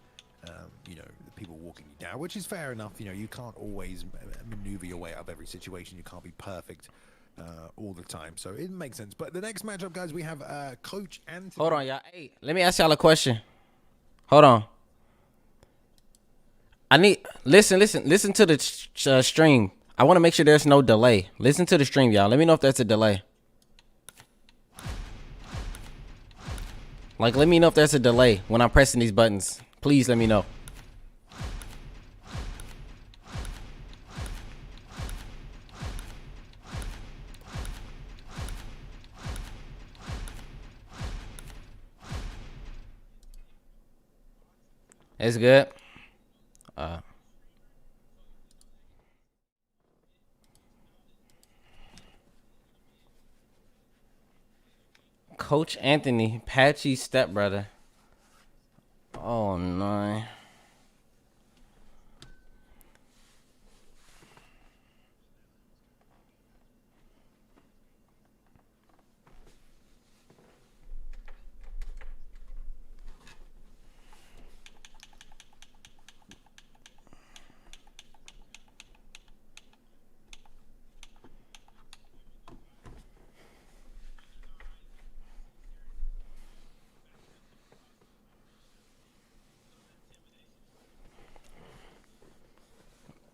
people walking you down, which is fair enough. You can't always maneuver your way out of every situation. You can't be perfect all the time, so it makes sense. But the next matchup, guys, we have Coach Anthony. Hold on, y'all. Hey, let me ask y'all a question. Hold on. I need listen to the stream. I want to make sure there's no delay. Listen to the stream, y'all. Let me know if that's a delay. Like, let me know if there's a delay when I'm pressing these buttons. Please let me know. It's good. Coach Anthony, Patchy's stepbrother. Oh no.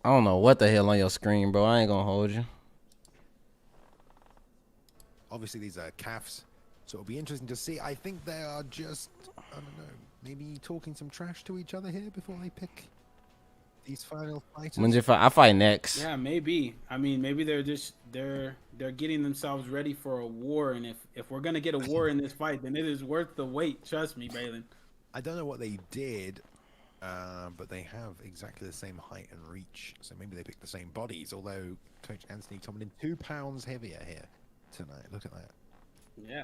I don't know what the hell on your screen, bro. I ain't gonna hold you. Obviously, these are calves, so it'll be interesting to see. I think they are just, I don't know, maybe talking some trash to each other here before they pick these final fighters? When's your fight? I fight next. Yeah, maybe. I mean, maybe they're getting themselves ready for a war, and if we're gonna get a war in this fight, then it is worth the wait. Trust me, Balin. I don't know what they did, but they have exactly the same height and reach, so maybe they picked the same bodies. Although Coach Anthony coming in 2 pounds heavier here tonight. Look at that. Yeah.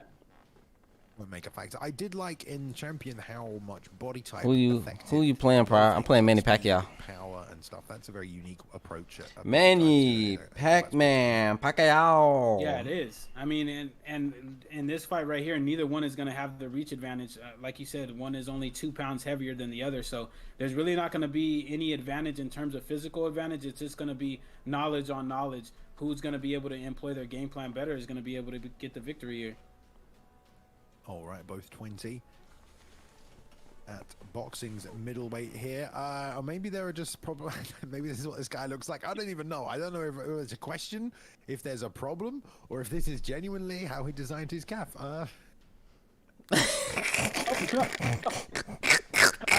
Won't make a factor. I did like in Champion how much body type. Who you playing, Pryor? I'm playing Manny Pacquiao. Power and stuff. That's a very unique approach. Manny Pac-Man Pacquiao. Yeah, it is. I mean, and in this fight right here, neither one is going to have the reach advantage. Like you said, one is only 2 pounds heavier than the other, so there's really not going to be any advantage in terms of physical advantage. It's just going to be knowledge on knowledge. Who's going to be able to employ their game plan better is going to be able to get the victory here. All right, both 20 at boxing's middleweight here. Or maybe there are just problems. Maybe this is what this guy looks like. I don't even know. I don't know if it's a question, if there's a problem, or if this is genuinely how he designed his calf. I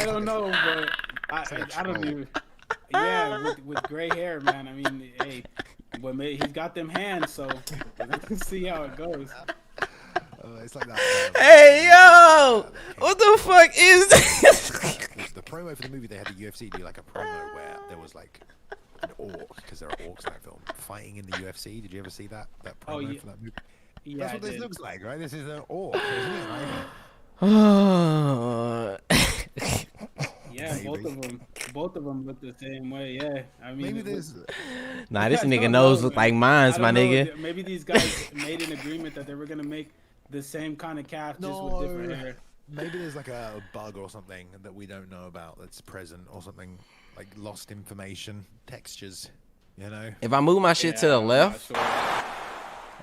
don't know, but I don't even. Yeah, with gray hair, man. I mean, hey, but he's got them hands, so let's see how it goes. It's like that. Hey, yo! What the fuck is this? The promo for the movie, they had the UFC do like a promo where there was like an orc, because there are orcs in that film, fighting in the UFC. Did you ever see that promo for that movie? Yeah, that's what this looks like, right? This is an orc, isn't it? Right? Yeah, both of them look the same way. Yeah, I mean, maybe there's. Nah, this nigga nose look like mine's, my nigga. Maybe these guys made an agreement that they were gonna make the same kind of calf, just with different hair. Maybe there's like a bug or something that we don't know about that's present, or something like lost information, textures, you know. If I move my shit to the left. Sure.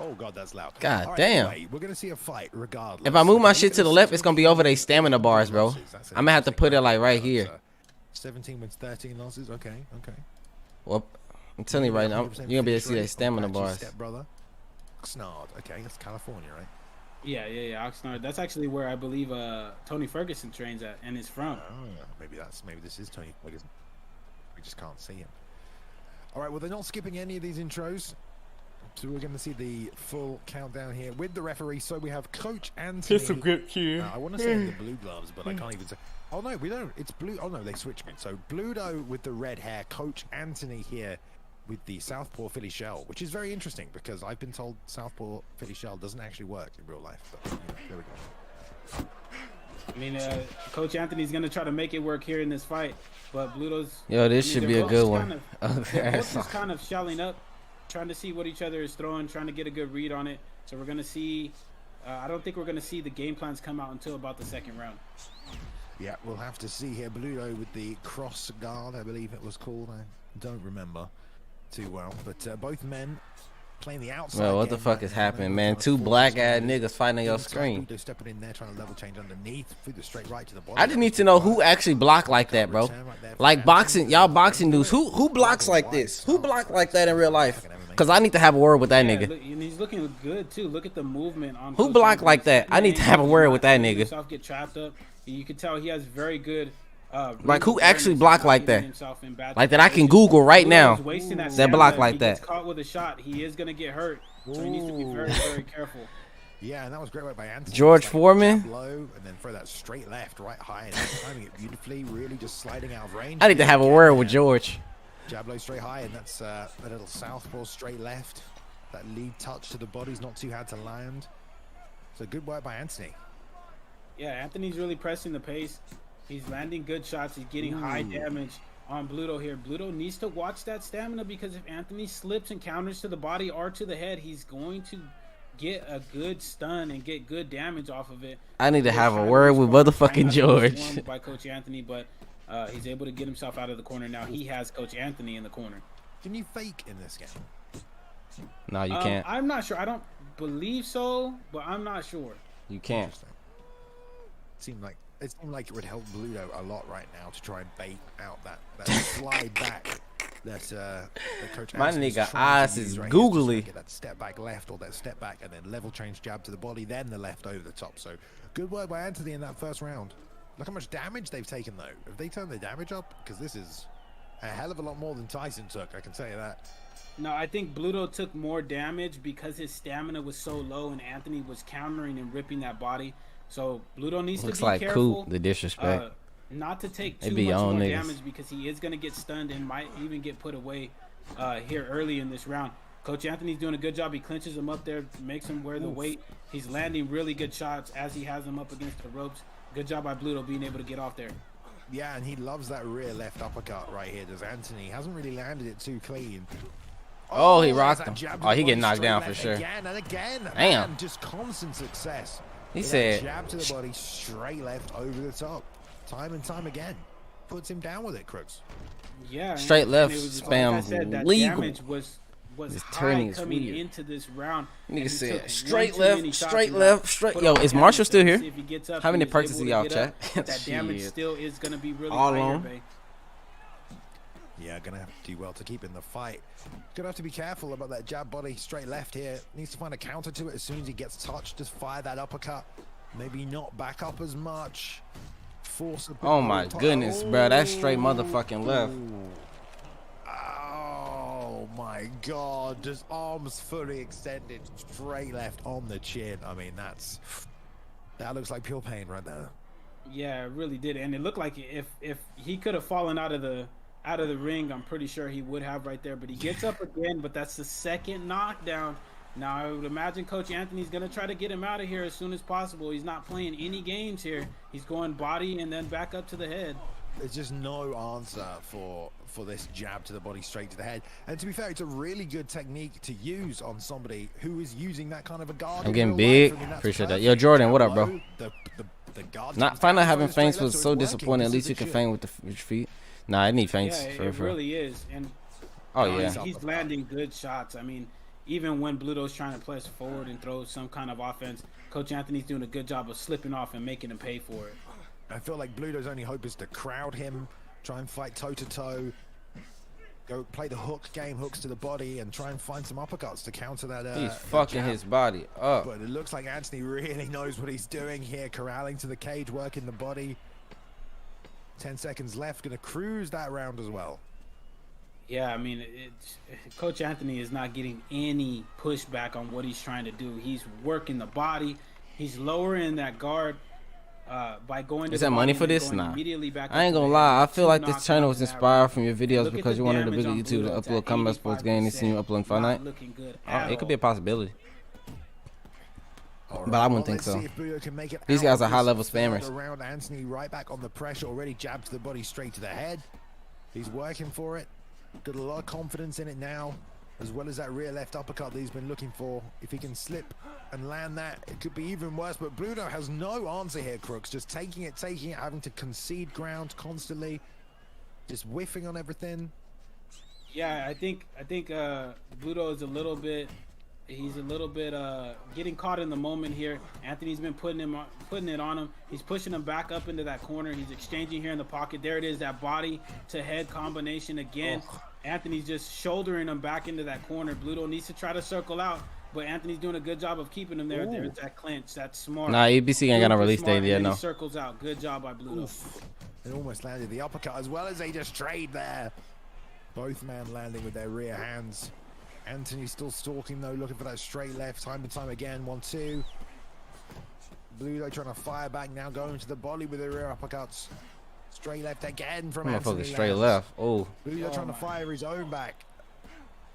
Oh god, that's loud. God damn. Anyway, we're gonna see a fight regardless. If I move my shit to the left, it's gonna be over their stamina bars, bro. I'm gonna have to put it like right here. 17 wins, 13 losses. Okay. Well, I'm telling you right now, you're gonna be able to see their stamina bars. Step brother. Oxnard. Okay, that's California, right? Yeah, Oxnard. That's actually where I believe Tony Ferguson trains at and is from. Oh, maybe this is Tony Ferguson. We just can't see him. All right, well, they're not skipping any of these intros. So we're going to see the full countdown here with the referee. So we have Coach Anthony. Just a grip here. I want to say the blue gloves, but I can't even say. Oh, no, we don't. It's blue. Oh, no, they switched me. So Bluto with the red hair. Coach Anthony here with the Southpaw Philly Shell, which is very interesting because I've been told Southpaw Philly Shell doesn't actually work in real life. But, there we go. I mean, Coach Anthony's going to try to make it work here in this fight, but Bluto's... Yo, this should be a good one. They're both just kind of shelling up, trying to see what each other is throwing, trying to get a good read on it. So we're going to see... I don't think we're going to see the game plans come out until about the second round. Yeah, we'll have to see here. Bluto with the cross guard, I believe it was called. I don't remember too well, but both men playing the outside. Well, what the fuck is happening, man? Two black ass niggas fighting on your screen. Bluto stepping in there, trying to level change underneath through the straight right to the body. I just need to know who actually block like that, bro. Like boxing, y'all boxing dudes. Who blocks like this? Who block like that in real life? Cause I need to have a word with that nigga. Look, and he's looking good too. Look at the movement on. Who block like that? I need to have a word with that nigga. Get trapped up. You can tell he has very good. Like who actually block like that? Like that I can Google right now. That block like that. Caught with a shot, he is gonna get hurt. So he needs to be very, very careful. Yeah, and that was great work by Anthony. George Foreman. Low, and then throw that straight left, right high, and timing it beautifully. Really just sliding out of range. I need to have a word with George. Jab low straight high, and that's a little southpaw straight left. That lead touch to the body's not too hard to land. So good work by Anthony. Yeah, Anthony's really pressing the pace. He's landing good shots. He's getting high damage on Bluto here. Bluto needs to watch that stamina because if Anthony slips and counters to the body or to the head, he's going to get a good stun and get good damage off of it. I need to have a word with motherfucking George. By Coach Anthony, but he's able to get himself out of the corner now. He has Coach Anthony in the corner. Can you fake in this game? No, you can't. I'm not sure. I don't believe so, but I'm not sure. You can't. It seemed like it would help Bluto a lot right now to try and bait out that slide back that Coach my Anthony's nigga trying eyes to use is right googly. Here, get that step back left or that step back and then level change jab to the body, then the left over the top. So good work by Anthony in that first round. Look how much damage they've taken, though. Have they turned their damage up? Because this is a hell of a lot more than Tyson took, I can tell you that. No, I think Bluto took more damage because his stamina was so low and Anthony was countering and ripping that body. So Bluto needs Looks to be like careful. Coop, the disrespect. Not to take too They be much on more niggas. damage because he is going to get stunned and might even get put away here early in this round. Coach Anthony's doing a good job. He clinches him up there, makes him wear the weight. He's landing really good shots as he has him up against the ropes. Good job by Bluto being able to get off there. Yeah, and he loves that rear left uppercut right here, does Anthony. Hasn't really landed it too clean. Oh, he there's rocked that him. jab to Oh, the he body, getting knocked straight down for left sure. Again and again. Damn. Man, just constant success. He With that said, jab to the body, straight left over the top. Time and time again. Puts him down with it, Crooks. Yeah, Straight and left it was just, spam like I said, that legal. damage was This high turning is coming weird. into this round. Nigga and he said, took straight one too many left, shots straight and left, got straight. put Yo, on is camera Marshall still to here? see if he gets up How and many is perks able is to y'all get up. check? That damage Shit. still is going to be really All high here, on. babe. Yeah, gonna have to do well to keep in the fight. Gonna have to be careful about that jab body straight left here. Needs to find a counter to it as soon as he gets touched. Just fire that uppercut. Maybe not back up as much. Force a bit Oh my more. goodness, bro. That's straight motherfucking left. Oh my god, just arms fully extended, straight left on the chin. I mean, that looks like pure pain right there. Yeah, it really did, and it looked like if he could have fallen out of the ring, I'm pretty sure he would have right there. But he gets up again, but that's the second knockdown. Now I would imagine Coach Anthony's gonna try to get him out of here as soon as possible. He's not playing any games here. He's going body and then back up to the head. There's just no answer for this jab to the body straight to the head. And to be fair, it's a really good technique to use on somebody who is using that kind of a guard. I'm in getting real big. life. I mean, that's Appreciate that. perfect. Yo, Jordan, Jab what up, bro? low, the guard Not comes find down, out having throws straight feints left, was so so it's working. disappointing. At This least is you the can shit. feint with the feet. Nah, I need feints Yeah, for it really is, and Oh he's yeah. landing good shots. I mean, even when Bluto's trying to press forward and throw some kind of offense, Coach Anthony's doing a good job of slipping off and making him pay for it. I feel like Bluto's only hope is to crowd him, try and fight toe to toe, go play the hook game, hooks to the body, and try and find some uppercuts to counter that. He's that fucking jab. his body up. But it looks like Anthony really knows what he's doing here, corralling to the cage, working the body. 10 seconds left, gonna cruise that round as well. Yeah, I mean, Coach Anthony is not getting any pushback on what he's trying to do. He's working the body. He's lowering that guard by going to Is the that body money and for then this? going Nah. immediately back I ain't up to gonna the lie. head. I feel like Two this channel was knockdowns in that inspired round. from your And videos look at because the you wanted to damage video on YouTube to Bluto. It's upload at combat sports game and see you 85%. uploading Not Fortnite. looking good Oh, at it could be a all. possibility. All But I wouldn't well, think let's so. see if Bluto can make it These out guys of are this high-level third spammers. round. Anthony right back on the pressure, already jabbed to the body, straight to the head. He's working for it. Got a lot of confidence in it now, as well as that rear left uppercut that he's been looking for. If he can slip and land that, it could be even worse. But Bluto has no answer here, Crooks. Just taking it, having to concede ground constantly, just whiffing on everything. Yeah, I think Bluto is a little bit. He's a little bit getting caught in the moment here. Anthony's been putting it on him. He's pushing him back up into that corner. He's exchanging here in the pocket. There it is, that body to head combination again. Oh. Anthony's just shouldering him back into that corner. Bluto needs to try to circle out, but Anthony's doing a good job of keeping him there. Ooh. There's that clinch. That's smart. Nah, EBC ain't got no Super release smart, date yet. and then No. he circles out. Good job by Bluto. Oof. They almost landed the uppercut as well as they just trade there. Both men landing with their rear hands. Anthony still stalking though, looking for that straight left time and time again. 1-2. Bluto trying to fire back now, going to the body with the rear uppercuts. Straight left again from Anthony. Motherfucker straight lands. left. Oh. Bluto trying to fire his own back.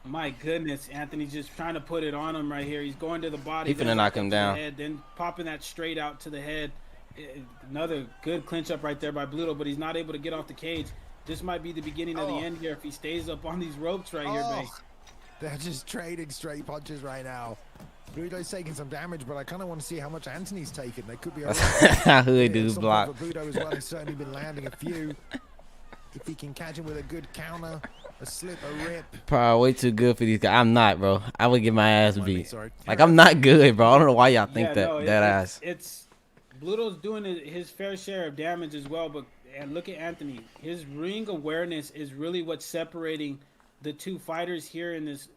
My goodness, Anthony's just trying to put it on him right here. He's going to the body. He finna then knock up him to the down. head, then popping that straight out to the head. Another good clinch up right there by Bluto, but he's not able to get off the cage. This might be the beginning of the end here if he stays up on these ropes right here, babe. They're just trading straight punches right now. Bluto's taking some damage, but I kind of want to see how much Anthony's taken. They could be a Hood dude some block. point for Bluto as well. He's certainly been landing a few. If he can catch him with a good counter, a slip, a rip. Probably way too good for these guys. I'm not, bro. I would get my ass Might be, beat. sorry. Like I'm not good, bro. I don't know why y'all think that no, that ass. It's Bluto's doing his fair share of damage as well, but and look at Anthony. His ring awareness is really what's separating the two fighters here in this.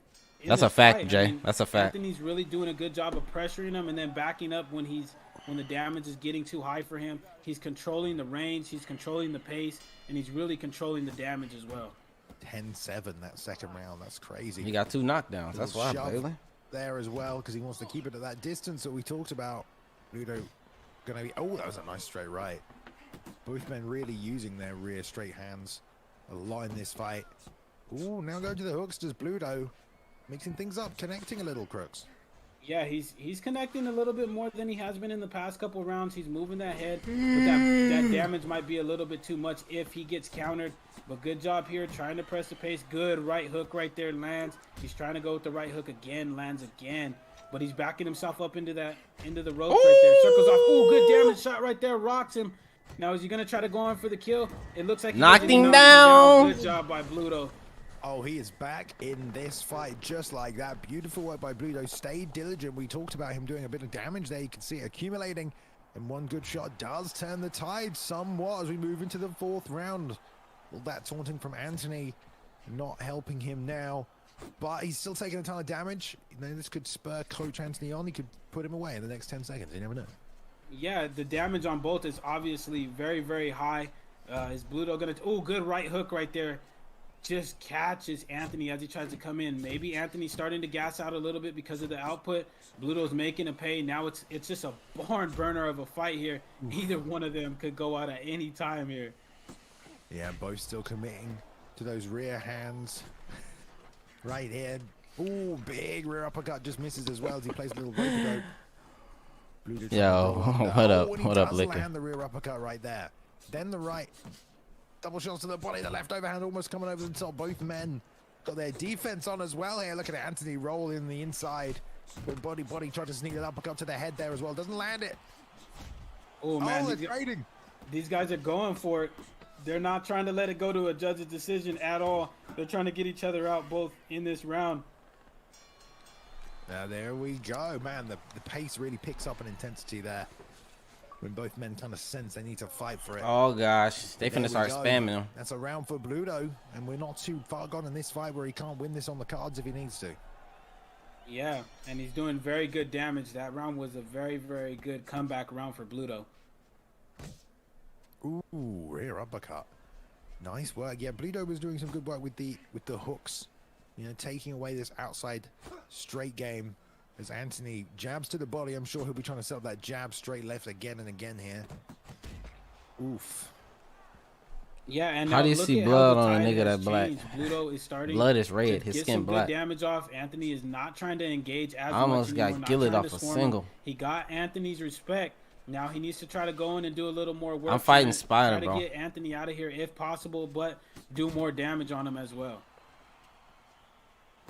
That's a fact, Jay. That's a fact. Anthony's really doing a good job of pressuring him and then backing up when he's when the damage is getting too high for him. He's controlling the range, he's controlling the pace, and he's really controlling the damage as well. 10-7 that second round. That's crazy. He got 2 knockdowns. That's why, Bailey. There as well, because he wants to keep it at that distance that we talked about. Ludo gonna be. Oh, that was a nice straight right. Both men really using their rear straight hands a lot in this fight. Ooh, now go to the hooks. Does Bluto mixing things up, connecting a little, Crooks? Yeah, he's connecting a little bit more than he has been in the past couple rounds. He's moving that head, but that damage might be a little bit too much if he gets countered. But good job here, trying to press the pace. Good right hook right there, lands. He's trying to go with the right hook again, lands again. But he's backing himself up into the ropes right there. Circles off. Ooh, good damage shot right there. Rocks him. Now is he gonna try to go on for the kill? It looks like he knocked him down. Good job by Bluto. Oh, he is back in this fight just like that. Beautiful work by Bluto. Stayed diligent. We talked about him doing a bit of damage there. You can see it accumulating. And one good shot does turn the tide somewhat as we move into the 4th round. Well, that taunting from Anthony not helping him now. But he's still taking a ton of damage. You know, this could spur Coach Anthony on. He could put him away in the next 10 seconds. You never know. Yeah, the damage on both is obviously very, very high. Is Bluto gonna... Oh, good right hook right there. Just catches Anthony as he tries to come in. Maybe Anthony's starting to gas out a little bit because of the output. Bluto's making a pay. Now it's just a barn burner of a fight here. Either one of them could go out at any time here. Yeah, both still committing to those rear hands. Right here. Ooh, big rear uppercut. Just misses as well as he plays a little rope. Yo, what up? What up, Licker? Land the rear uppercut right there. Then the right. Double shots to the body. The left overhand almost coming over the top. Both men got their defense on as well here. Look at Anthony roll in the inside. But body tried to sneak an uppercut to the head there as well. Doesn't land it. Oh, man. They're trading. These guys are going for it. They're not trying to let it go to a judge's decision at all. They're trying to get each other out both in this round. Now there we go. Man, the pace really picks up in intensity there. When both men kind of sense they need to fight for it. Oh, gosh. They finna start spamming him. That's a round for Bluto. And we're not too far gone in this fight where he can't win this on the cards if he needs to. Yeah, and he's doing very good damage. That round was a very, very good comeback round for Bluto. Ooh, rear uppercut. Nice work. Yeah, Bluto was doing some good work with the hooks. You know, taking away this outside straight game. As Anthony jabs to the body, I'm sure he'll be trying to set up that jab straight left again and again here. Oof. Yeah, and how do you see blood on a nigga that black? Bluto is starting. Blood is red. His skin black. Good damage off. Anthony is not trying to engage as much. Almost got Gillet off a single. He got Anthony's respect. Now he needs to try to go in and do a little more work. I'm fighting Spider, bro. Try to get Anthony out of here if possible, but do more damage on him as well.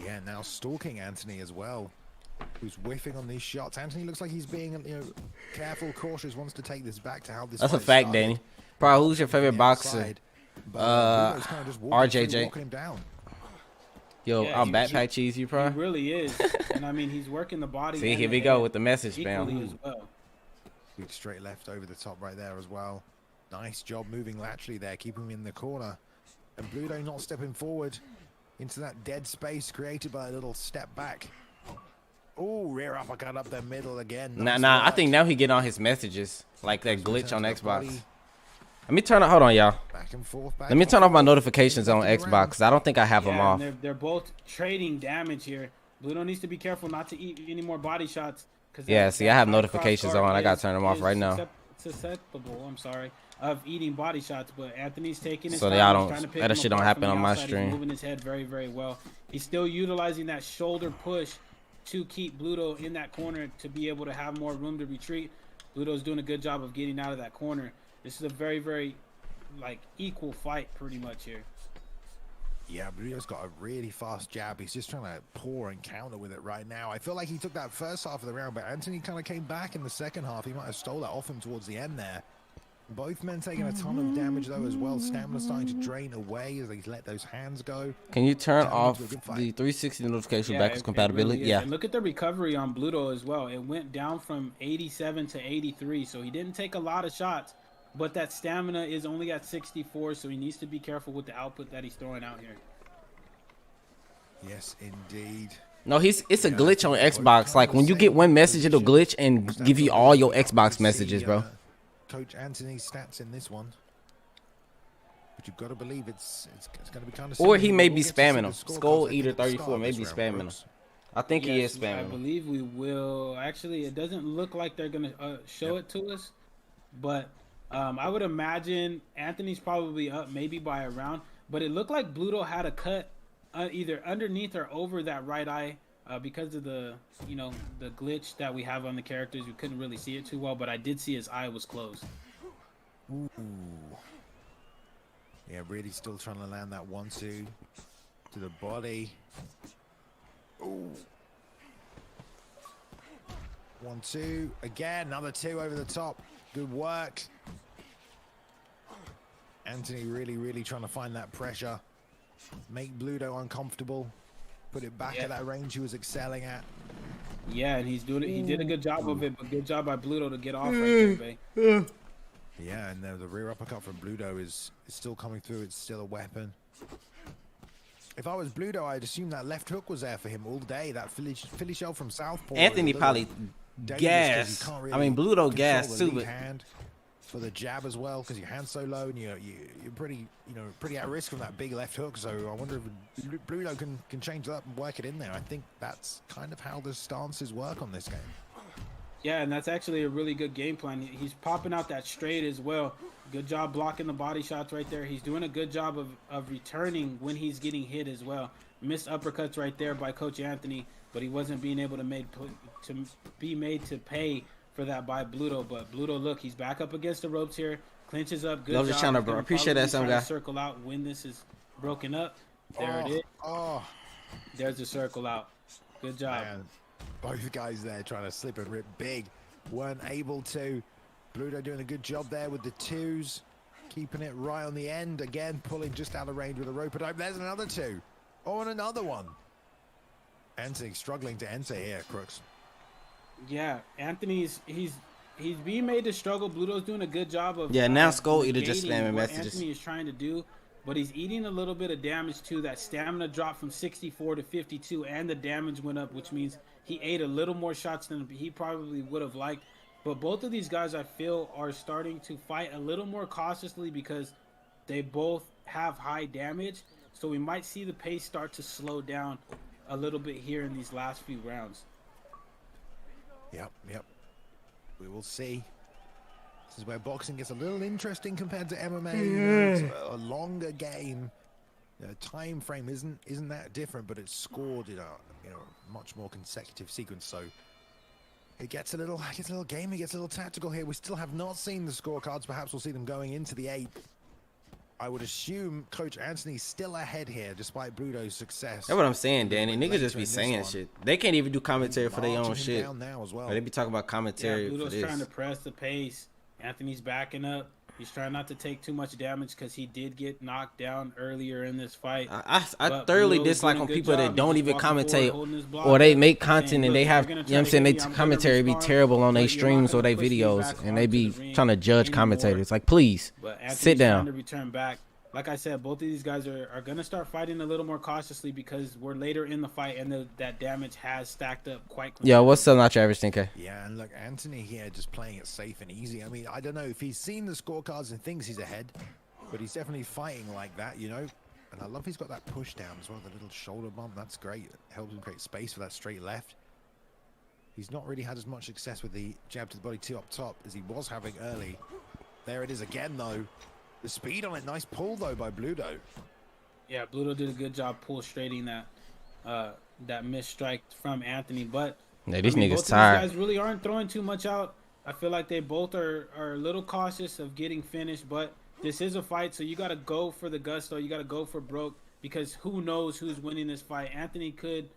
Yeah, now stalking Anthony as well. Who's whiffing on these shots. Anthony looks like he's being, you know, careful, cautious, wants to take this back to how this. That's a fact, Danny. Bro, who's your favorite boxer? RJJ. Yo, yeah, I'm backpack cheese, you bro. He really is. And I mean, he's working the body. See, here we go with the message, fam. Well. Big straight left over the top right there as well. Nice job moving laterally there, keeping him in the corner. And Bluto not stepping forward into that dead space created by a little step back. Oh, rear uppercut up the middle again. Nice I think now he get on his messages like that glitch on Xbox. Let me turn on. Hold on, y'all. Back and forth. Let me turn off my notifications on Xbox because I don't think I have them off. They're both trading damage here. Bluto needs to be careful not to eat any more body shots. Yeah, see, I have notifications on. I gotta turn them off right now. Susceptible, I'm sorry, of eating body shots, but Anthony's taking his so time. Y'all don't. That shit don't happen on my stream. He's moving his head very, very well. He's still utilizing that shoulder push to keep Bluto in that corner to be able to have more room to retreat. Bluto's doing a good job of getting out of that corner. This is a very, very like equal fight pretty much here. Yeah, Bluto's got a really fast jab. He's just trying to pour and counter with it right now. I feel like he took that first half of the round, but Anthony kind of came back in the second half. He might have stole that off him towards the end there. Both men taking a ton of damage though as well. Stamina starting to drain away as they let those hands go. Can you turn off the 360 notification backwards compatibility? Really yeah. And look at the recovery on Bluto as well. It went down from 87 to 83, so he didn't take a lot of shots, but that stamina is only at 64, so he needs to be careful with the output that he's throwing out here. Yes, indeed. No, it's a glitch on Xbox. Like when you get one message, it'll glitch and give you all your Xbox messages, bro. Coach Anthony's stats in this one. But you've got to believe it's going to be kind of. Or he may be spamming them. Skull Eater 34 may be spamming them. I think he is spamming. I believe we will. Actually, it doesn't look like they're gonna show it to us, but I would imagine Anthony's probably up maybe by a round. But it looked like Bluto had a cut either underneath or over that right eye because of the the glitch that we have on the characters. We couldn't really see it too well, but I did see his eye was closed. Ooh. Yeah, really still trying to land that 1-2 to the body. Ooh. 1-2 again, another 2 over the top. Good work. Anthony really trying to find that pressure, make Bluto uncomfortable, put it back at that range he was excelling at. Yeah, and he's doing it. He did a good job of it, but good job by Bluto to get off right there, Bay. Yeah, and the rear uppercut from Bluto is still coming through. It's still a weapon. If I was Bluto, I'd assume that left hook was there for him all day. That Philly shell from Southpaw. Anthony probably gas. Really I mean, Bluto gas too, but hand for the jab as well, because your hand's so low and you're pretty pretty at risk from that big left hook. So I wonder if Bluto can change that and work it in there. I think that's kind of how the stances work on this game. Yeah, and that's actually a really good game plan. He's popping out that straight as well. Good job blocking the body shots right there. He's doing a good job of returning when he's getting hit as well. Missed uppercuts right there by Coach Anthony, but he wasn't being able to be made to pay for that by Bluto. But Bluto, look, he's back up against the ropes here. Clinches up. Good job. Just trying to appreciate that, some guy. Circle out when this is broken up. There it is. Oh, there's the circle out. Good job. Man. Both guys there trying to slip and rip big. Weren't able to. Bluto doing a good job there with the 2s. Keeping it right on the end. Again, pulling just out of range with a rope. There's another 2. Oh, and another one. Anthony struggling to enter here, Crooks. Yeah, Anthony's he's being made to struggle. Bluto's doing a good job of now Skull Eater just spamming messages. Anthony is trying to do, but he's eating a little bit of damage too. That stamina dropped from 64 to 52, and the damage went up, which means he ate a little more shots than he probably would have liked. But both of these guys, I feel, are starting to fight a little more cautiously because they both have high damage. So we might see the pace start to slow down a little bit here in these last few rounds. Yep. We will see. This is where boxing gets a little interesting compared to MMA. It's a longer game. The time frame isn't that different, but it's scored in a much more consecutive sequence. So it gets a little game. It gets a little tactical here. We still have not seen the scorecards. Perhaps we'll see them going into the 8th. I would assume Coach Anthony's still ahead here, despite Bluto's success. That's what I'm saying, Danny. Niggas just be saying shit. They can't even do commentary for their own shit. Now as well. They be talking about commentary. Yeah, Bluto's for this. trying to press the pace. Anthony's backing up. He's trying not to take too much damage because he did get knocked down earlier in this fight. I thoroughly dislike on people that don't even commentate or they make content and they have, you know what I'm saying, they commentary be terrible on their streams or their videos and they be trying to judge commentators. Like, please, sit down. To return back. Like I said, both of these guys are going to start fighting a little more cautiously because we're later in the fight and that damage has stacked up quite quickly. Yeah, what's still not your average 10K? Yeah, and look, Anthony here just playing it safe and easy. I mean, I don't know if he's seen the scorecards and thinks he's ahead, but he's definitely fighting like that, you know? And I love he's got that push down as well, the little shoulder bump. That's great. It helps him create space for that straight left. He's not really had as much success with the jab to the body 2 up top as he was having early. There it is again, though. The speed on it, nice pull though by Bluto. Yeah, Bluto did a good job pull straighting that missed strike from Anthony. But yeah, these niggas both tired. These guys really aren't throwing too much out. I feel like they both are a little cautious of getting finished, but this is a fight, so you got to go for the gusto. You got to go for broke because who knows who's winning this fight. Anthony could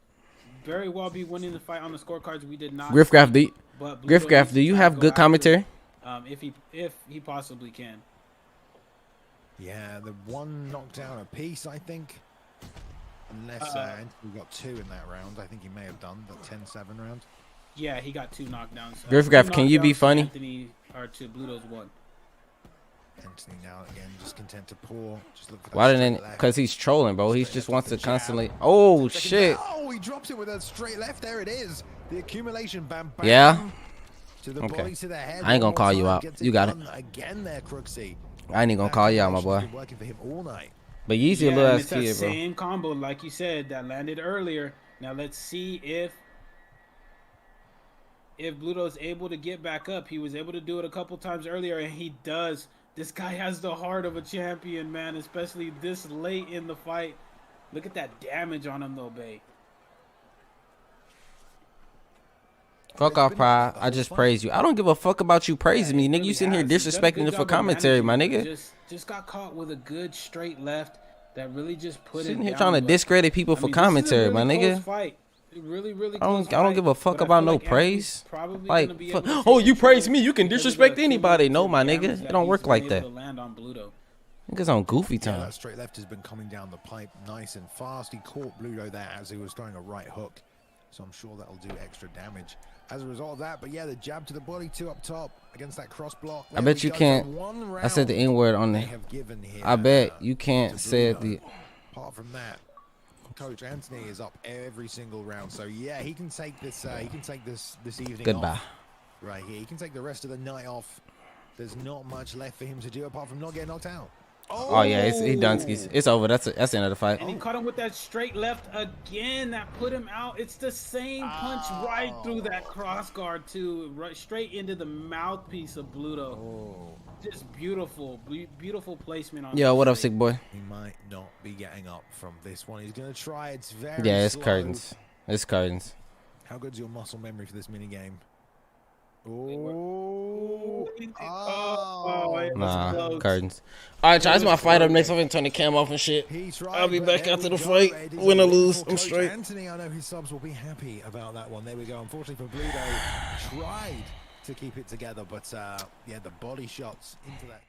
very well be winning the fight on the scorecards. We did not. Griffgraph, do you have good commentary? If he possibly can. Yeah, the 1 knockdown apiece, I think. Unless we got 2 in that round. I think he may have done the 10-7 round. Yeah, he got 2 knockdowns. Griffgraph, can you be funny? Anthony, or to Bluto's 1. Anthony now again, just content to pour. Just look for that. Why didn't? Because he's trolling, bro. He just wants to constantly. Oh shit! Oh, he drops it with a straight left. There it is. The accumulation, bam, bam. Yeah. To the body, to the head. I ain't gonna call you out. You got it. Again there, Crooksy. I ain't even gonna call you out, my boy. Working for him all night. But Yeezy a little ass kid, bro. Same combo, like you said, that landed earlier. Now let's see if Bluto's able to get back up. He was able to do it a couple times earlier, and he does. This guy has the heart of a champion, man, especially this late in the fight. Look at that damage on him, though, Bay. Fuck off, Pride. I just praise you. I don't give a fuck about you praising me, nigga. You sitting here disrespecting it for commentary, my nigga. Just got caught with a good straight left that really just put it down. Sitting here trying to discredit people for commentary, my nigga. Really I don't give a fuck about no praise. Like, oh, you praise me, you can disrespect anybody. No, my nigga, it don't work like that. Niggas on goofy time. That straight left has been coming down the pipe nice and fast. He caught Bluto there as he was throwing a right hook, so I'm sure that'll do extra damage as a result of that. But yeah, the jab to the body, 2 up top against that cross block. I bet you can't. I said the N word on there. I bet you can't say the. Apart from that, Coach Anthony is up every single round, so yeah, he can take this. He can take this evening. Goodbye. Off right here. He can take the rest of the night off. There's not much left for him to do apart from not getting knocked out. Oh yeah, he done skis. It's over. That's the end of the fight. And he caught him with that straight left again. That put him out. It's the same punch right through that cross guard too, right straight into the mouthpiece of Bluto. Just beautiful placement on. Yo, what up, sick boy? He might not be getting up from this one. He's gonna try. It's very it's slow. curtains. It's curtains. How good's your muscle memory for this mini game? Nah, curtains. All right, y'all, it's my fight up next. I'm gonna turn the cam off and shit. I'll be back after the fight. Win or lose, I'm straight. Anthony, I know his subs will be happy about that one. There we go. Unfortunately for Bluto, tried to keep it together, but yeah, the body shots into that.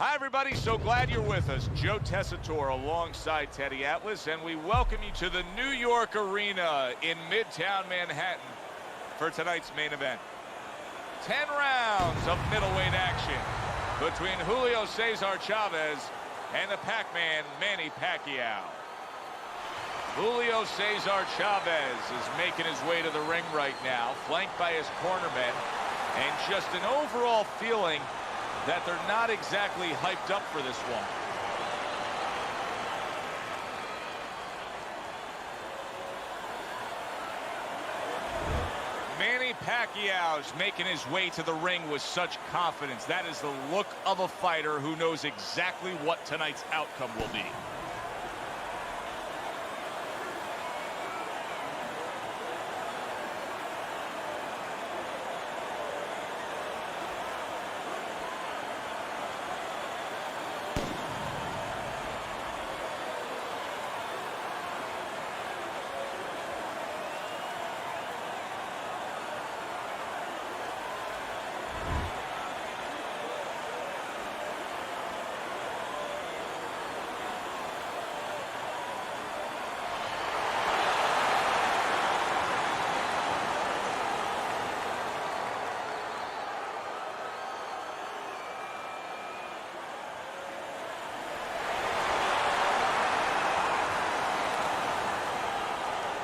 Hi, everybody. So glad you're with us. Joe Tessitore alongside Teddy Atlas, and we welcome you to the New York Arena in Midtown Manhattan for tonight's main event. 10 rounds of middleweight action between Julio Cesar Chavez and the Pac-Man Manny Pacquiao. Julio Cesar Chavez is making his way to the ring right now, flanked by his cornermen, and just an overall feeling that they're not exactly hyped up for this one. Manny Pacquiao's making his way to the ring with such confidence. That is the look of a fighter who knows exactly what tonight's outcome will be.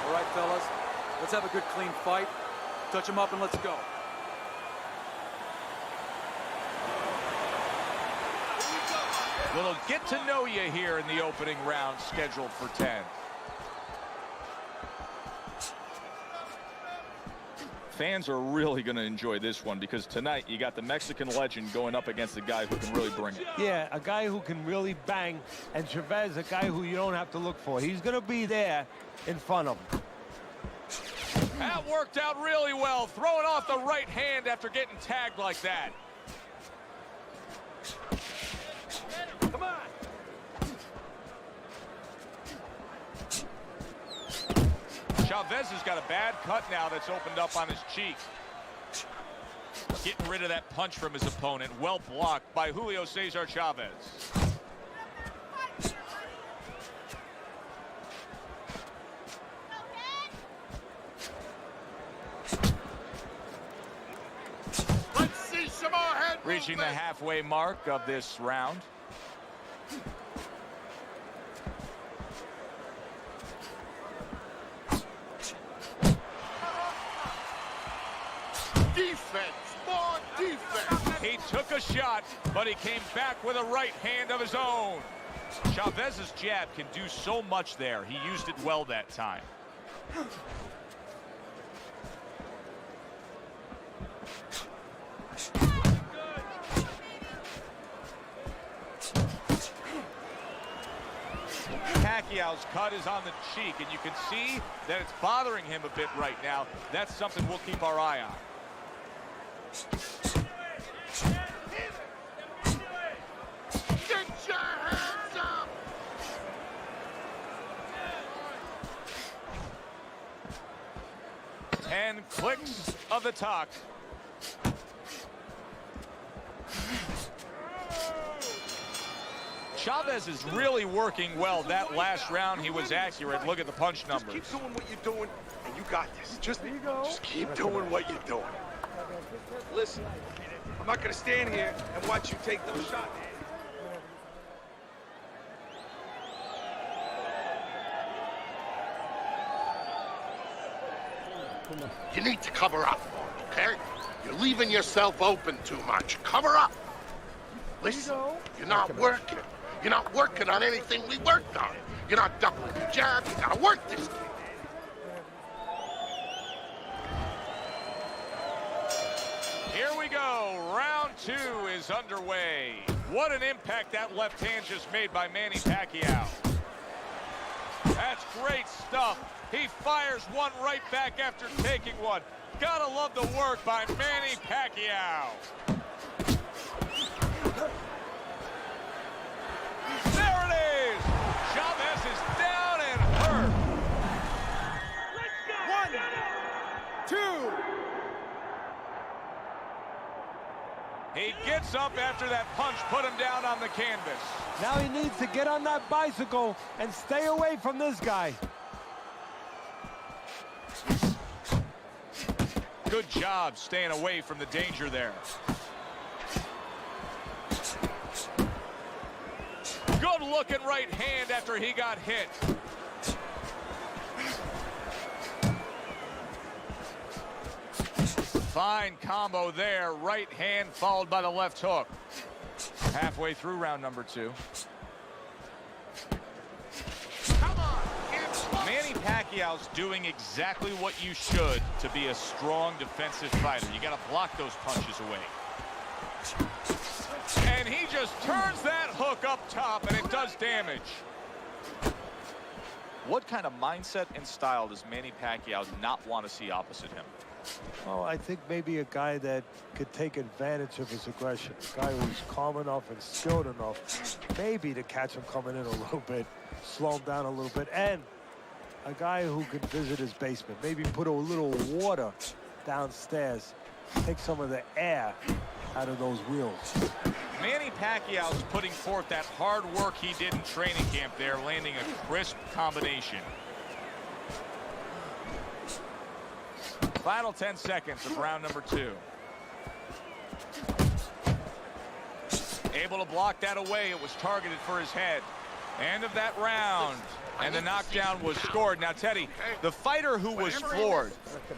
All right, fellas, let's have a good, clean fight. Touch him up and let's go. Little get to know you here in the opening round, scheduled for 10. Fans are really going to enjoy this one because tonight you got the Mexican legend going up against a guy who can really bring it. Yeah, a guy who can really bang, and Chavez, a guy who you don't have to look for. He's going to be there in front of him. That worked out really well, throwing off the right hand after getting tagged like that. Come on. Chavez has got a bad cut now that's opened up on his cheek. Getting rid of that punch from his opponent. Well blocked by Julio Cesar Chavez. Let's see some more head Reaching the movement. halfway mark of this round. Defense, more defense. He took a shot, but he came back with a right hand of his own. Chavez's jab can do so much there. He used it well that time. Pacquiao's cut is on the cheek, and you can see that it's bothering him a bit right now. That's something we'll keep our eye on. Get your hands up. 10 clicks of the talk. Chavez is really working well. That last round, he was accurate. Look at the punch numbers. Keep doing what you're doing, and you got this. Just keep doing what you're doing. Listen, I'm not gonna stand here and watch you take those shots. You need to cover up, okay? You're leaving yourself open too much. Cover up. Listen, you're not working. You're not working on anything we worked on. You're not doubling your jab. You gotta work this game. Here we go. Round 2 is underway. What an impact that left hand just made by Manny Pacquiao. That's great stuff. He fires one right back after taking one. Gotta love the work by Manny Pacquiao. There it is. Chavez is down and hurt. One, two. He gets up after that punch, put him down on the canvas. Now he needs to get on that bicycle and stay away from this guy. Good job staying away from the danger there. Good looking right hand after he got hit. Fine combo there. Right hand followed by the left hook. Halfway through round number 2. Manny Pacquiao's doing exactly what you should to be a strong defensive fighter. You got to block those punches away. And he just turns that hook up top, and it does damage. What kind of mindset and style does Manny Pacquiao not want to see opposite him? Well, I think maybe a guy that could take advantage of his aggression. A guy who's calm enough and skilled enough, maybe to catch him coming in a little bit, slow him down a little bit, and a guy who could visit his basement. Maybe put a little water downstairs, take some of the air out of those wheels. Manny Pacquiao's putting forth that hard work he did in training camp there, landing a crisp combination. Final 10 seconds of round number 2. Able to block that away. It was targeted for his head. End of that round. And the knockdown was scored. Now, Teddy, the fighter who was floored,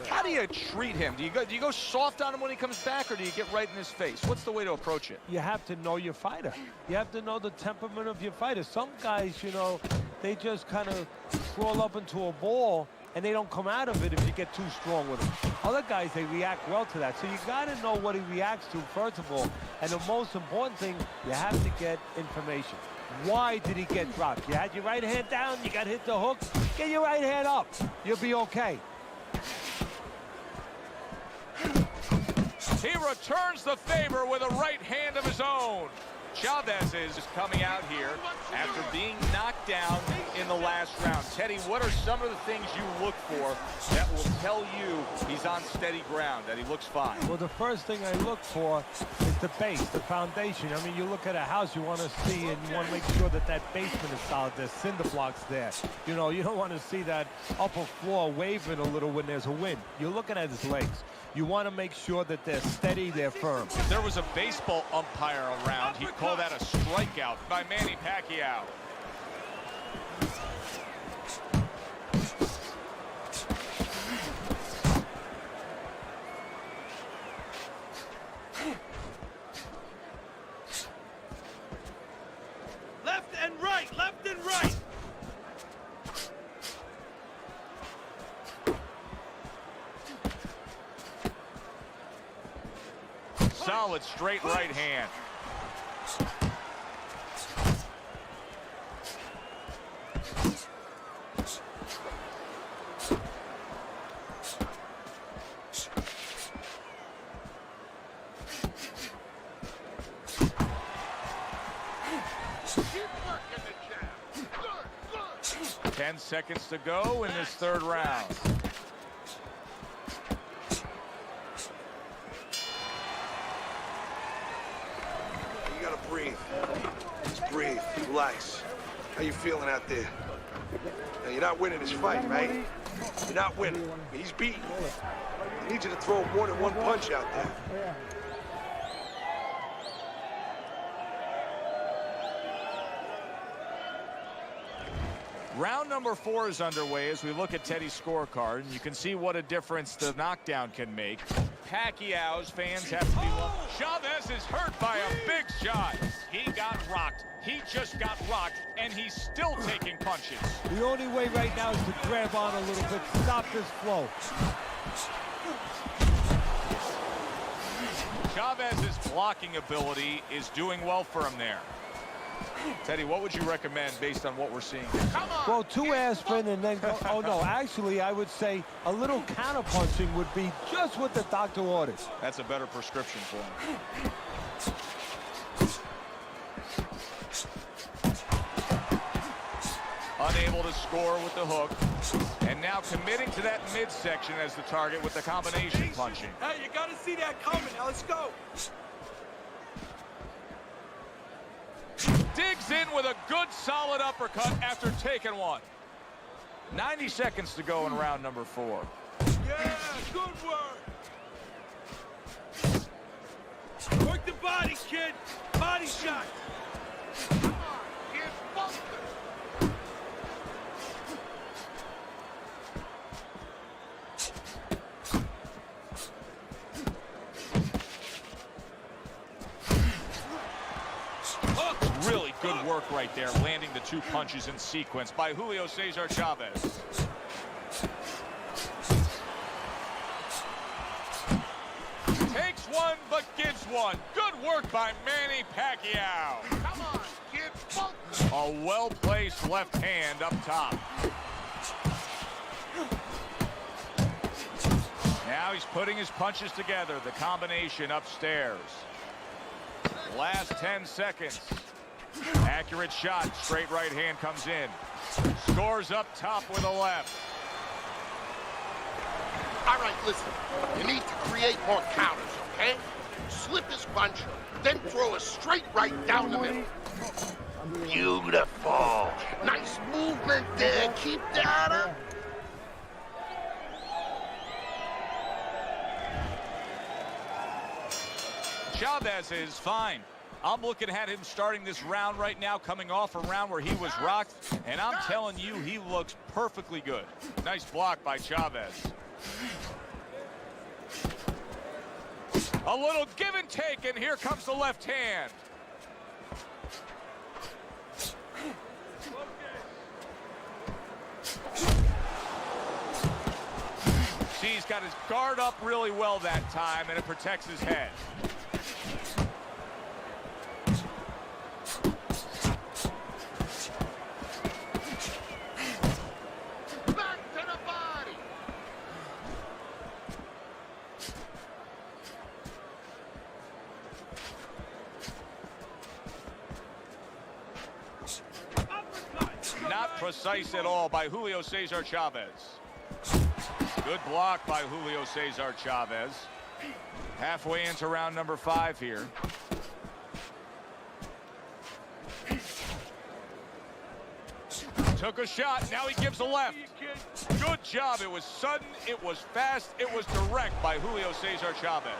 how do you treat him? Do you go soft on him when he comes back, or do you get right in his face? What's the way to approach it? You have to know your fighter. You have to know the temperament of your fighter. Some guys, you know, they just kind of crawl up into a ball and they don't come out of it if you get too strong with them. Other guys, they react well to that. So you got to know what he reacts to, first of all. And the most important thing, you have to get information. Why did he get dropped? You had your right hand down, you got hit the hook, get your right hand up. You'll be okay. He returns the favor with a right hand of his own. Chavez is coming out here after being knocked down in the last round. Teddy, what are some of the things you look for that will tell you he's on steady ground, that he looks fine? Well, the first thing I look for is the base, the foundation. I mean, you look at a house, you want to see, and you want to make sure that that basement is solid. There's cinder blocks there. You know, you don't want to see that upper floor waving a little when there's a wind. You're looking at his legs. You want to make sure that they're steady, they're firm. There was a baseball umpire around. He'd call that a strikeout by Manny Pacquiao. Left and right, left and right. Solid straight right hand. Keep working the jab. Good. 10 seconds to go in this third round. You gotta breathe. Just breathe. Relax. How you feeling out there? Now, you're not winning this fight, right? You're not winning. He's beating you. I need you to throw more than one punch out there. Round number 4 is underway as we look at Teddy's scorecard, and you can see what a difference the knockdown can make. Pacquiao's fans have to be Chavez is hurt by a big shot. He got rocked. He just got rocked, and he's still taking punches. The only way right now is to grab on a little bit, stop this flow. Chavez's blocking ability is doing well for him there. Teddy, what would you recommend based on what we're seeing? Well, 2 aspirin and then go. Oh, no, actually, I would say a little counterpunching would be just what the doctor orders. That's a better prescription for him. Unable to score with the hook. And now committing to that midsection as the target with the combination punching. Hey, you got to see that coming. Now let's go. Digs in with a good solid uppercut after taking one. 90 seconds to go in round number 4. Yeah, good work. Work the body, kid. Body shot. Come on, kid. Bust it. work right there, landing the 2 punches in sequence by Julio Cesar Chavez. Takes one, but gives one. Good work by Manny Pacquiao. Come on, kid, focus. A well-placed left hand up top. Now he's putting his punches together, the combination upstairs. Last 10 seconds. Accurate shot, straight right hand comes in. Scores up top with a left. All right, listen. You need to create more counters, okay? Slip his punch, then throw a straight right down the middle. Beautiful. Nice movement there. Keep that up. Chavez is fine. I'm looking at him starting this round right now, coming off a round where he was rocked, and I'm telling you, he looks perfectly good. Nice block by Chavez. A little give and take, and here comes the left hand. See, he's got his guard up really well that time, and it protects his head. Back to the body. Not precise at all by Julio Cesar Chavez. Good block by Julio Cesar Chavez. Halfway into round number 5 here. Took a shot, now he gives a left. Good job, it was sudden, it was fast, it was direct by Julio Cesar Chavez.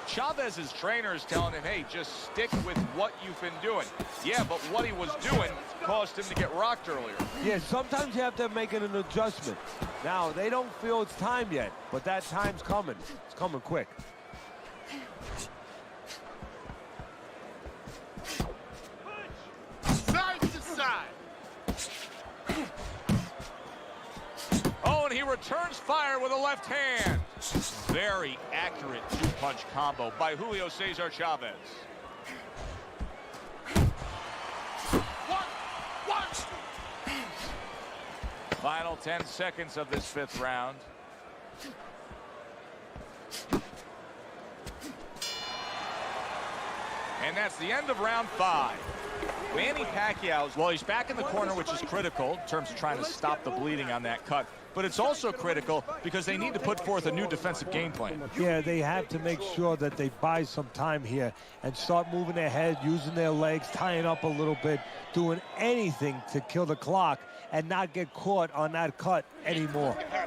Chavez's trainer is telling him, hey, just stick with what you've been doing. Yeah, but what he was doing caused him to get rocked earlier. Yeah, sometimes you have to make it an adjustment. Now, they don't feel it's time yet, but that time's coming. It's coming quick. Side to side. Oh, and he returns fire with a left hand. Very accurate 2-punch combo by Julio Cesar Chavez. One. Final 10 seconds of this 5th round. And that's the end of round 5. Manny Pacquiao, well, he's back in the corner, which is critical in terms of trying to stop the bleeding on that cut. But it's also critical because they need to put forth a new defensive game plan. Yeah, they have to make sure that they buy some time here and start moving their head, using their legs, tying up a little bit, doing anything to kill the clock and not get caught on that cut anymore. Okay?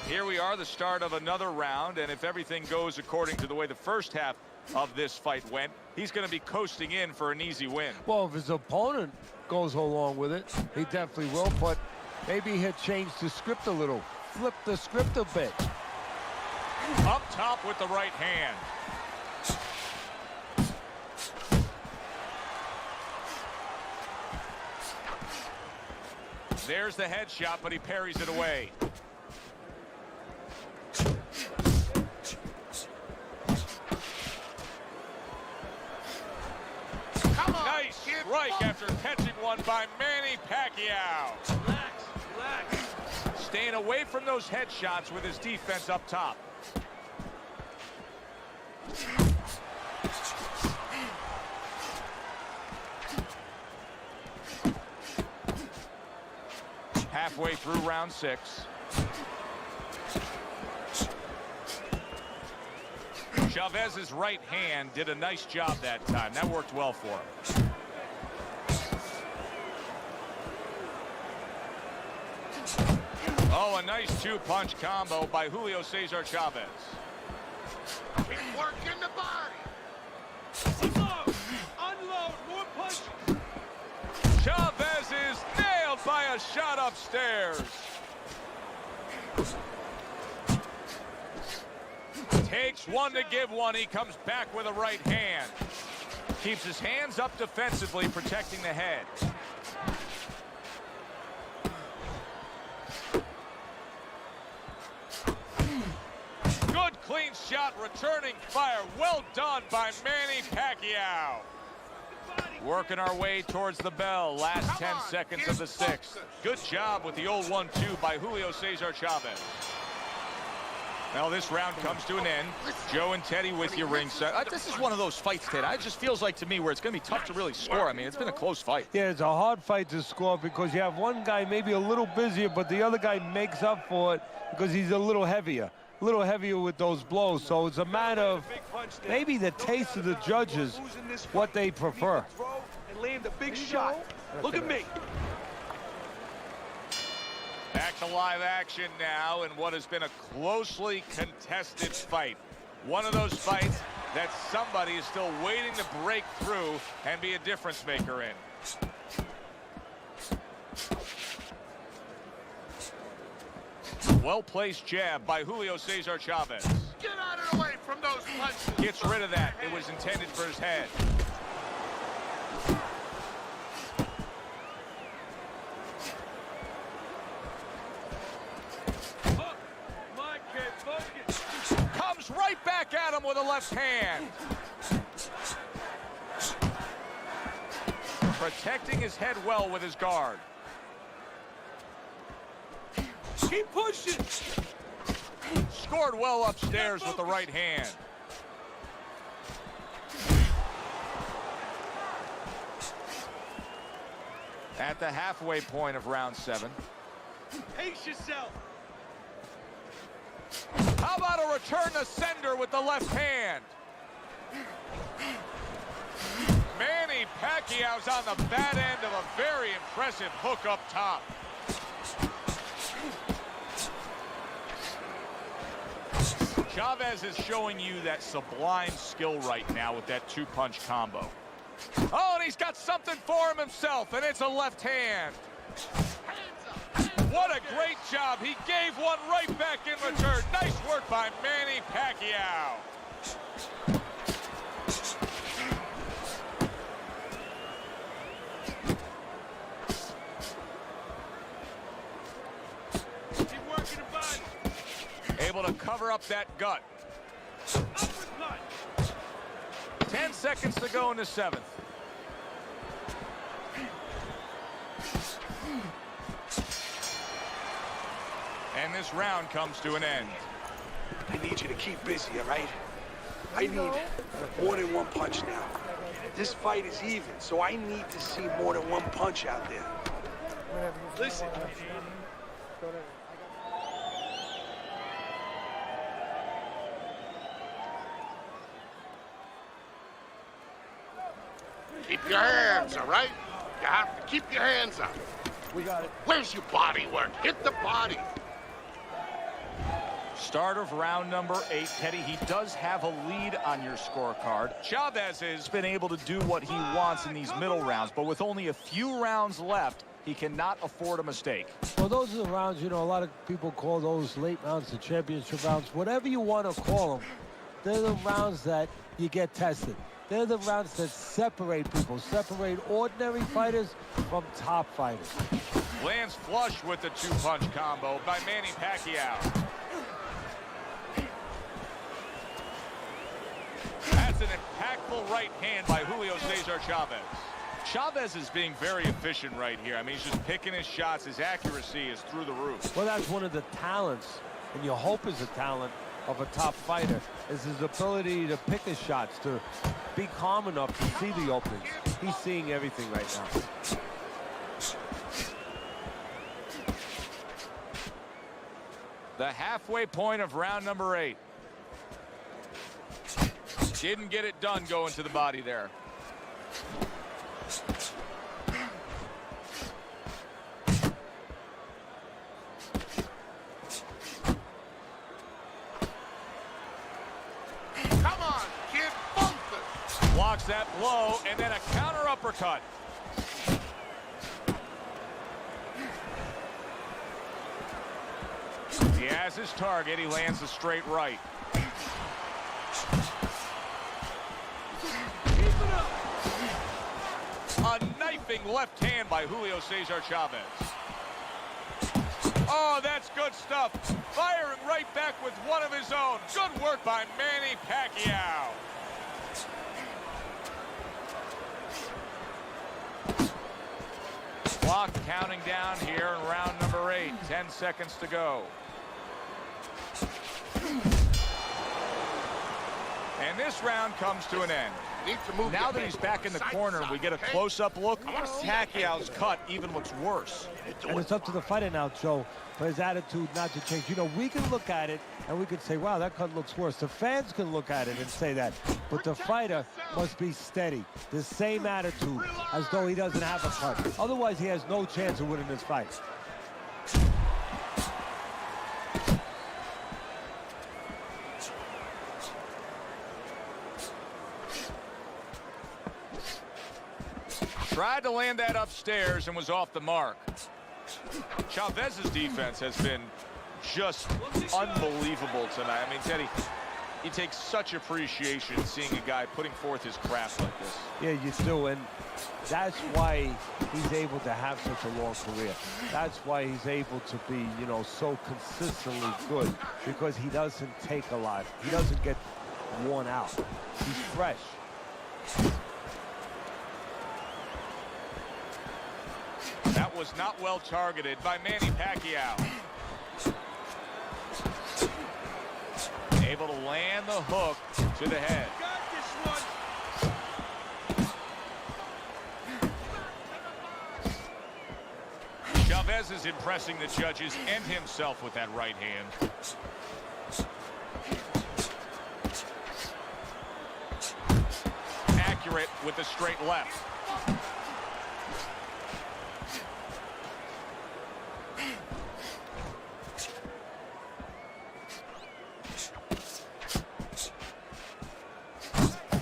Here we are, the start of another round, and if everything goes according to the way the first half of this fight went, he's going to be coasting in for an easy win. Well, if his opponent goes along with it, he definitely will, but maybe he'll change the script a little, flip the script a bit. Up top with the right hand. There's the headshot, but he parries it away. Nice strike after catching one by Manny Pacquiao. Relax. Staying away from those headshots with his defense up top. Halfway through round 6. Chavez's right hand did a nice job that time. That worked well for him. Oh, a nice 2-punch combo by Julio Cesar Chavez. Keep working the body. Unload, more punches. Chavez is nailed by a shot upstairs. Takes one to give one. He comes back with a right hand. Keeps his hands up defensively, protecting the head. Good clean shot, returning fire. Well done by Manny Pacquiao. Working our way towards the bell. Last 10 seconds of the sixth. Good job with the old 1-2 by Julio Cesar Chavez. Well, this round comes to an end. Joe and Teddy with you ringside. This is one of those fights, Ted. It just feels like to me where it's going to be tough to really score. I mean, it's been a close fight. Yeah, it's a hard fight to score because you have one guy maybe a little busier, but the other guy makes up for it because he's a little heavier with those blows. So it's a matter of maybe the taste of the judges, what they prefer. And land a big shot. Look at me. Back to live action now in what has been a closely contested fight. One of those fights that somebody is still waiting to break through and be a difference maker in. Well-placed jab by Julio Cesar Chavez. Get out of the way from those punches. Gets rid of that. It was intended for his head. Comes right back at him with a left hand. Protecting his head well with his guard. Keep pushing. Scored well upstairs with the right hand. At the halfway point of round 7. Pace yourself. How about a return to sender with the left hand? Manny Pacquiao's on the bad end of a very impressive hook up top. Chavez is showing you that sublime skill right now with that 2-punch combo. Oh, and he's got something for him himself, and it's a left hand. What a great job. He gave one right back in return. Nice work by Manny Pacquiao. Keep working the body. Able to cover up that gut. 10 seconds to go in the 7th. And this round comes to an end. I need you to keep busy, all right? I need more than one punch now. This fight is even, so I need to see more than one punch out there. Listen. Keep your hands, all right? You have to keep your hands up. We got it. Where's your body work? Hit the body. Start of round number 8. Teddy, he does have a lead on your scorecard. Chavez has been able to do what he wants in these middle rounds, but with only a few rounds left, he cannot afford a mistake. Well, those are the rounds, you know, a lot of people call those late rounds the championship rounds. Whatever you want to call them, they're the rounds that you get tested. They're the rounds that separate people, separate ordinary fighters from top fighters. Lands flush with the 2-punch combo by Manny Pacquiao. That's an impactful right hand by Julio Cesar Chavez. Chavez is being very efficient right here. I mean, he's just picking his shots. His accuracy is through the roof. Well, that's one of the talents, and you hope is a talent of a top fighter, is his ability to pick his shots, to be calm enough to see the openings. He's seeing everything right now. The halfway point of round number 8. Didn't get it done going to the body there. Come on, kid, focus. Blocks that blow, and then a counter uppercut. He has his target. He lands a straight right. Keep it up. Knifing left hand by Julio Cesar Chavez. Oh, that's good stuff. Firing right back with one of his own. Good work by Manny Pacquiao. Clock counting down here in round number 8. 10 seconds to go. And this round comes to an end. Now that he's back in the corner, we get a close-up look. Pacquiao's cut even looks worse. And it's up to the fighter now, Joe, for his attitude not to change. You know, we can look at it and we can say, wow, that cut looks worse. The fans can look at it and say that. But the fighter must be steady. The same attitude as though he doesn't have a cut. Otherwise, he has no chance of winning this fight. Tried to land that upstairs and was off the mark. Chavez's defense has been just unbelievable tonight. I mean, Teddy, you take such appreciation seeing a guy putting forth his craft like this. Yeah, you do, and that's why he's able to have such a long career. That's why he's able to be, you know, so consistently good, because he doesn't take a lot. He doesn't get worn out. He's fresh. That was not well targeted by Manny Pacquiao. Able to land the hook to the head. Chavez is impressing the judges and himself with that right hand. Accurate with the straight left.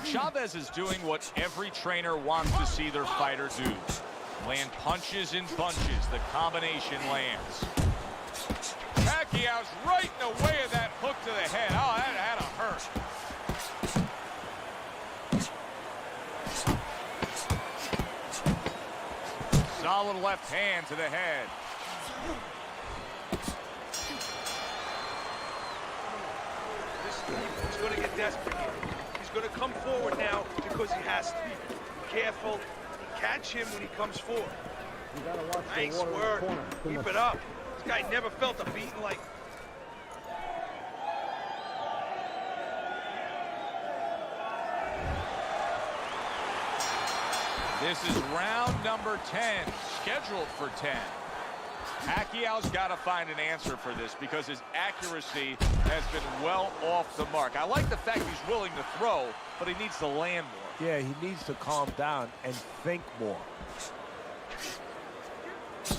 Chavez is doing what every trainer wants to see their fighter do. Land punches in bunches. The combination lands. Pacquiao's right in the way of that hook to the head. Oh, that had to hurt. Solid left hand to the head. He's going to get desperate here. He's going to come forward now because he has to. Be careful. Catch him when he comes forward. You gotta watch nice work. Keep it up. This guy never felt a beating like. This is round number 10, scheduled for 10. Pacquiao's got to find an answer for this because his accuracy has been well off the mark. I like the fact he's willing to throw, but he needs to land more. Yeah, he needs to calm down and think more.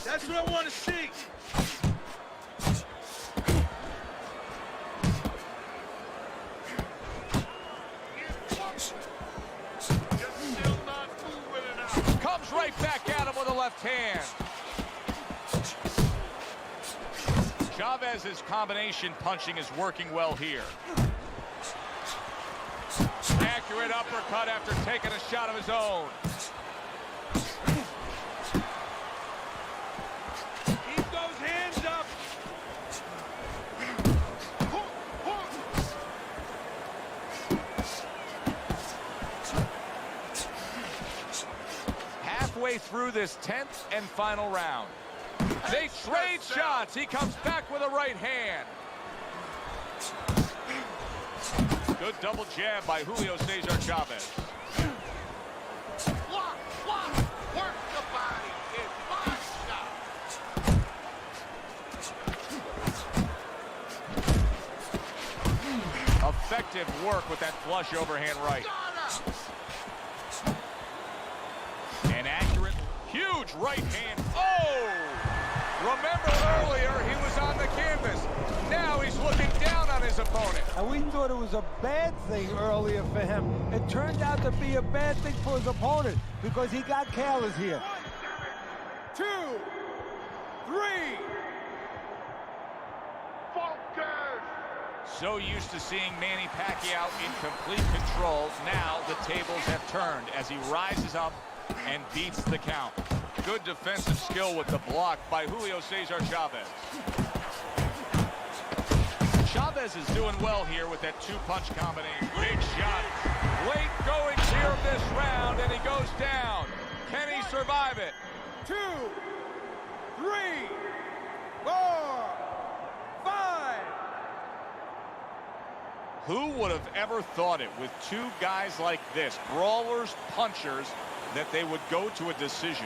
That's what I want to see. Comes right back at him with a left hand. Chavez's combination punching is working well here. Accurate uppercut after taking a shot of his own. Keep those hands up. Halfway through this 10th and final round. They trade shots. He comes back with a right hand. Good double jab by Julio Cesar Chavez. Work the body. It's my shot. Effective work with that flush overhand right. An accurate, huge right hand. Oh! Remember earlier, he was on the canvas. Now he's looking down on his opponent. And we thought it was a bad thing earlier for him. It turned out to be a bad thing for his opponent because he got careless here. 1, 2, 3. Focus. So used to seeing Manny Pacquiao in complete control. Now the tables have turned as he rises up and beats the count. Good defensive skill with the block by Julio Cesar Chavez. Chavez is doing well here with that two-punch combination. Big shot. Late goings here this round, and he goes down. Can he survive it? 2, 3, 4, 5. Who would have ever thought it with two guys like this, brawlers, punchers, that they would go to a decision?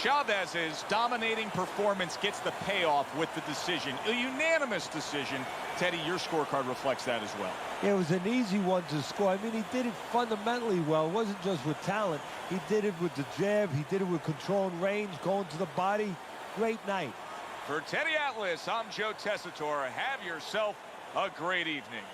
Chavez's dominating performance gets the payoff with the decision. A unanimous decision. Teddy, your scorecard reflects that as well. It was an easy one to score. I mean, he did it fundamentally well. It wasn't just with talent. He did it with the jab. He did it with control and range, going to the body. Great night. For Teddy Atlas, I'm Joe Tessitore. Have yourself a great evening.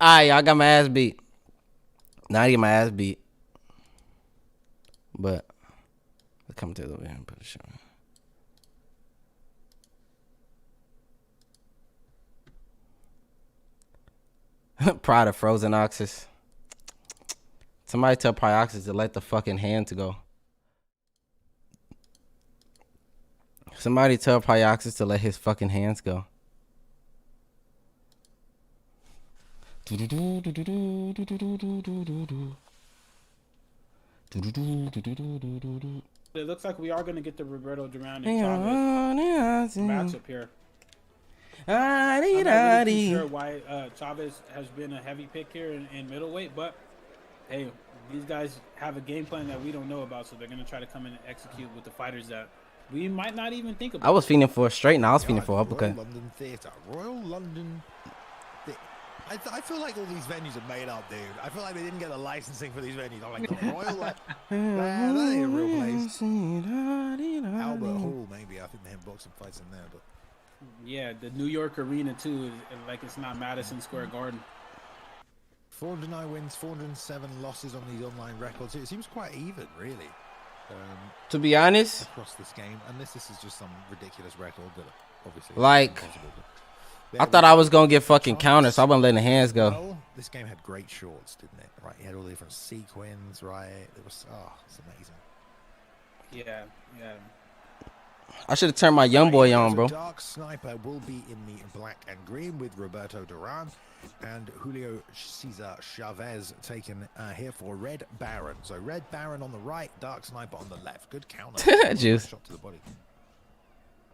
Alright, y'all got my ass beat. Now I get my ass beat. But let's come to the over here and put a show. Pride of frozen oxys. Somebody tell Pryoxis to let the fucking hands go. Somebody tell Pryoxis to let his fucking hands go. It looks like we are going to get the Roberto Duran and Chavez matchup here. I'm not really too sure why Chavez has been a heavy pick here in middleweight, but hey, these guys have a game plan that we don't know about, so they're going to try to come in and execute with the fighters that we might not even think about. I was feeling for a straight, now I was feeling for uppercut. Royal London Theatre. Royal London. I feel like all these venues are made up, dude. I feel like they didn't get the licensing for these venues. I'm like, the Royal, like, man, that ain't a real place. Albert Hall, maybe. I think they have boxing fights in there, but yeah, the New York Arena too, like it's not Madison Square Garden. 409 wins, 407 losses on these online records. It seems quite even, really. To be honest, across this game, unless this is just some ridiculous record that obviously like. I thought I was going to get fucking counter, so I wasn't letting the hands go. Well, this game had great shorts, didn't it? Right, you had all the different sequins, right? It was, oh, it's amazing. Yeah, yeah. I should have turned my young boy on, bro. Dark Sniper will be in the black and green with Roberto Duran and Julio Cesar Chavez taken here for Red Baron. So Red Baron on the right, Dark Sniper on the left. Good counter. Juice. Shot to the body.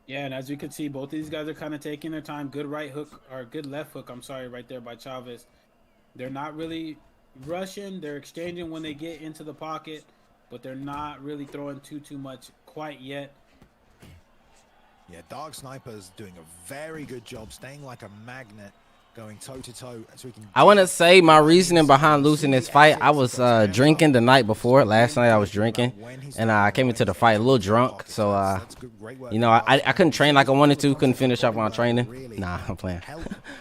Yeah, and as you can see, both of these guys are kind of taking their time. Good right hook, or good left hook, I'm sorry, right there by Chavez. They're not really rushing. They're exchanging when they get into the pocket, but they're not really throwing too much quite yet. Yeah, Dark Sniper's doing a very good job staying like a magnet, going toe-to-toe so he can... I want to say my reasoning behind losing this fight, I was drinking the night before. Last night I was drinking, and I came into the fight a little drunk. So, you know, I couldn't train like I wanted to. Couldn't finish up on training. Nah, I'm playing.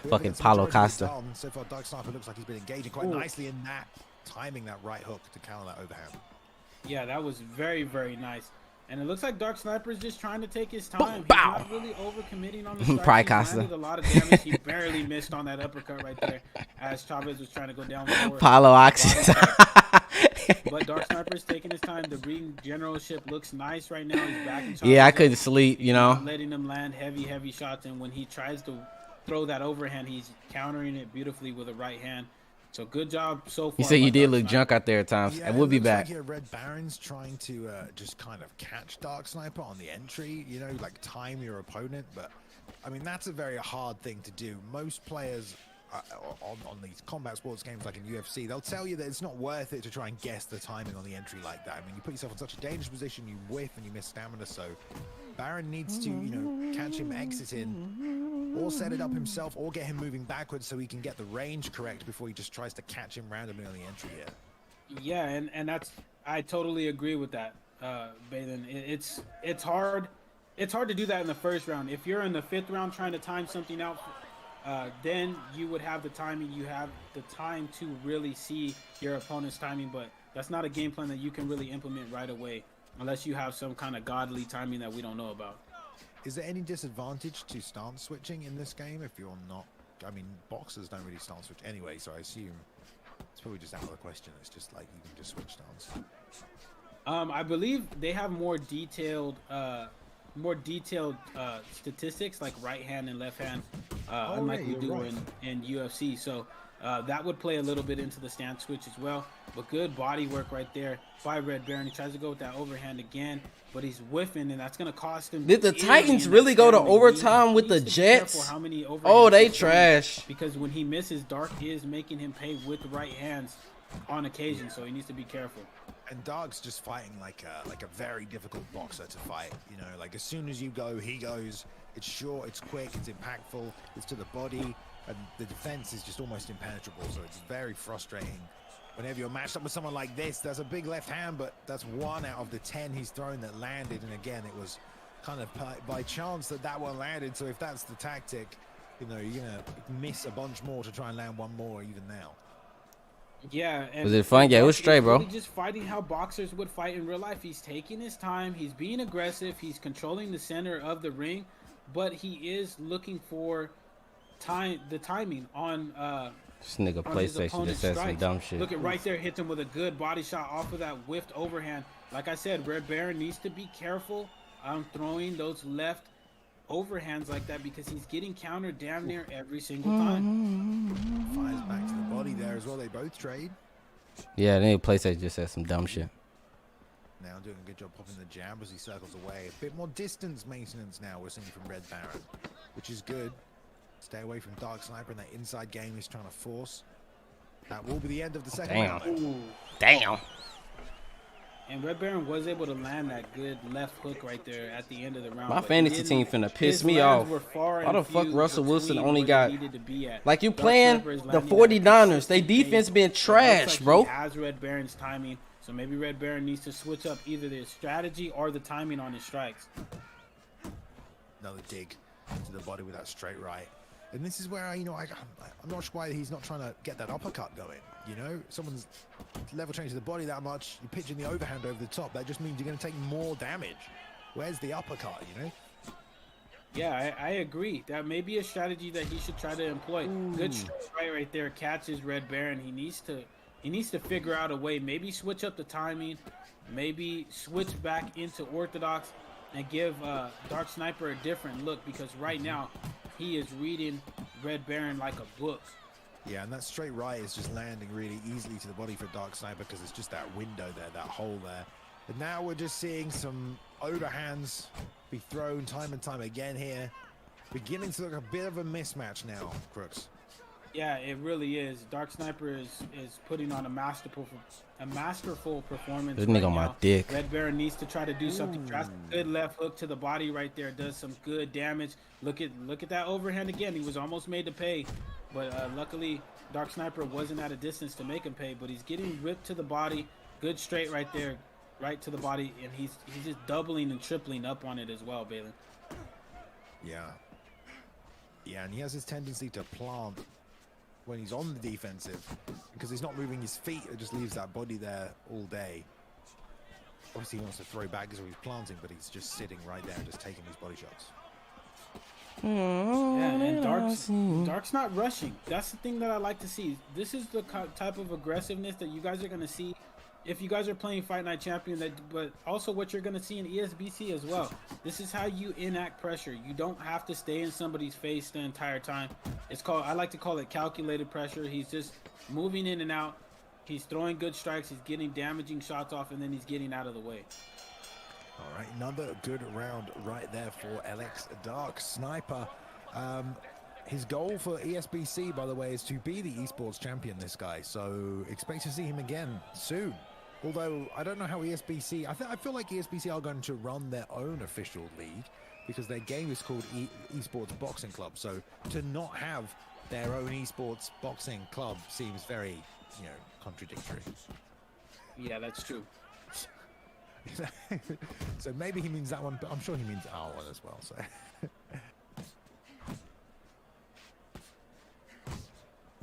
Fucking Paulo Costa. So far, Dark Sniper looks like he's been engaging quite nicely in that, timing that right hook to counter that overhand. Yeah, that was very nice. And it looks like Dark Sniper is just trying to take his time. He's Bow. not really overcommitting on the strikes. Pryoxis. He landed a lot of damage. He barely missed on that uppercut right there as Chavez was trying to go down forward. Pryoxis. But Dark Sniper is taking his time. The ring generalship looks nice right now. He's backing Chavez. Yeah, I couldn't sleep, you know. Letting him land heavy shots. And when he tries to throw that overhand, he's countering it beautifully with a right hand. So good job so far. You said you did look Sniper. junk out there at times. Yeah, and we'll be back. Like here, Red Baron's trying to just kind of catch Dark Sniper on the entry, you know, like time your opponent. But, I mean, that's a very hard thing to do. Most players on these combat sports games like in UFC, they'll tell you that it's not worth it to try and guess the timing on the entry like that. I mean, you put yourself in such a dangerous position, you whiff and you miss stamina. So Baron needs to, you know, catch him exiting or set it up himself or get him moving backwards so he can get the range correct before he just tries to catch him randomly on the entry here. Yeah, and that's, I totally agree with that, Balin. It's hard to do that in the first round. If you're in the 5th round trying to time something out, then you would have the timing. You have the time to really see your opponent's timing, but that's not a game plan that you can really implement right away unless you have some kind of godly timing that we don't know about. Is there any disadvantage to stance switching in this game if you're not... I mean, boxers don't really stance switch anyway, so I assume it's probably just out of the question. It's just like you can just switch stance. I believe they have more detailed statistics like right hand and left hand, unlike we do in UFC. So that would play a little bit into the stance switch as well. But good body work right there by Red Baron. He tries to go with that overhand again, but he's whiffing, and that's going to cost him. Did the Titans really go to overtime with the Jets? Oh, they trash. Because when he misses, Dark is making him pay with the right hands on occasion, so he needs to be careful. And Dark's just fighting like a very difficult boxer to fight. You know, like as soon as you go, he goes. It's short, it's quick, it's impactful, it's to the body, and the defense is just almost impenetrable. So it's very frustrating. Whenever you're matched up with someone like this, there's a big left hand, but that's 1 out of the 10 he's thrown that landed. And again, it was kind of by chance that one landed. So if that's the tactic, you know, you're gonna miss a bunch more to try and land one more even now. Yeah. And was it fun? Yeah, it was straight, bro. Really just fighting how boxers would fight in real life. He's taking his time. He's being aggressive. He's controlling the center of the ring, but he is looking for the timing on this nigga PlayStation just said some dumb shit. Look at right there, hits him with a good body shot off of that whiffed overhand. Like I said, Red Baron needs to be careful on throwing those left overhands like that because he's getting countered damn near every single time. Fires back to the body there as well. They both trade. Yeah, the nigga PlayStation just said some dumb shit. Now doing a good job popping the jab as he circles away. A bit more distance maintenance now we're seeing from Red Baron, which is good. Stay away from Dark Sniper and that inside game he's trying to force. That will be the end of the second round. Damn. And Red Baron was able to land that good left hook right there at the end of the round. My fantasy team finna piss me off. Why the fuck Russell Wilson only got... Like, you playing the 49ers. They defense been trash, bro. He has Red Baron's timing, so maybe Red Baron needs to switch up either the strategy or the timing on his strikes. Another dig to the body with that straight right. And this is where, you know, I'm not sure why he's not trying to get that uppercut going. You know, someone's level change to the body that much, you're pitching the overhand over the top. That just means you're going to take more damage. Where's the uppercut, you know? Yeah, I agree. That may be a strategy that he should try to employ. Good strike right there, catches Red Baron. He needs to figure out a way. Maybe switch up the timing. Maybe switch back into orthodox. and give Dark Sniper a different look, because right now he is reading Red Baron like a book. Yeah, and that straight right is just landing really easily to the body for Dark Sniper because it's just that window there, that hole there. But now we're just seeing some overhands be thrown time and time again here. Beginning to look a bit of a mismatch now, Crooks. Yeah, it really is. Dark Sniper is putting on a masterful performance. This nigga on my dick. Red Baron needs to try to do something drastic. Good left hook to the body right there does some good damage. Look at that overhand again. He was almost made to pay, but luckily Dark Sniper wasn't at a distance to make him pay. But he's getting ripped to the body. Good straight right there, right to the body, and he's just doubling and tripling up on it as well, Balin. Yeah. Yeah, and he has this tendency to plant when he's on the defensive, because he's not moving his feet. It just leaves that body there all day. Obviously he wants to throw back because he's planting, but he's just sitting right there and just taking these body shots. Yeah, and Dark's not rushing. That's the thing that I like to see. This is the type of aggressiveness that you guys are going to see if you guys are playing Fight Night Champion, but also what you're going to see in ESBC as well. This is how you enact pressure. You don't have to stay in somebody's face the entire time. I like to call it calculated pressure. He's just moving in and out. He's throwing good strikes. He's getting damaging shots off, and then he's getting out of the way. All right, another good round right there for LX Dark Sniper. His goal for ESBC, by the way, is to be the esports champion, this guy. So expect to see him again soon. Although I don't know how ESBC, I feel like ESBC are going to run their own official league because their game is called Esports Boxing Club. So to not have their own esports boxing club seems very, contradictory. Yeah, that's true. So maybe he means that one, but I'm sure he means our one as well. So.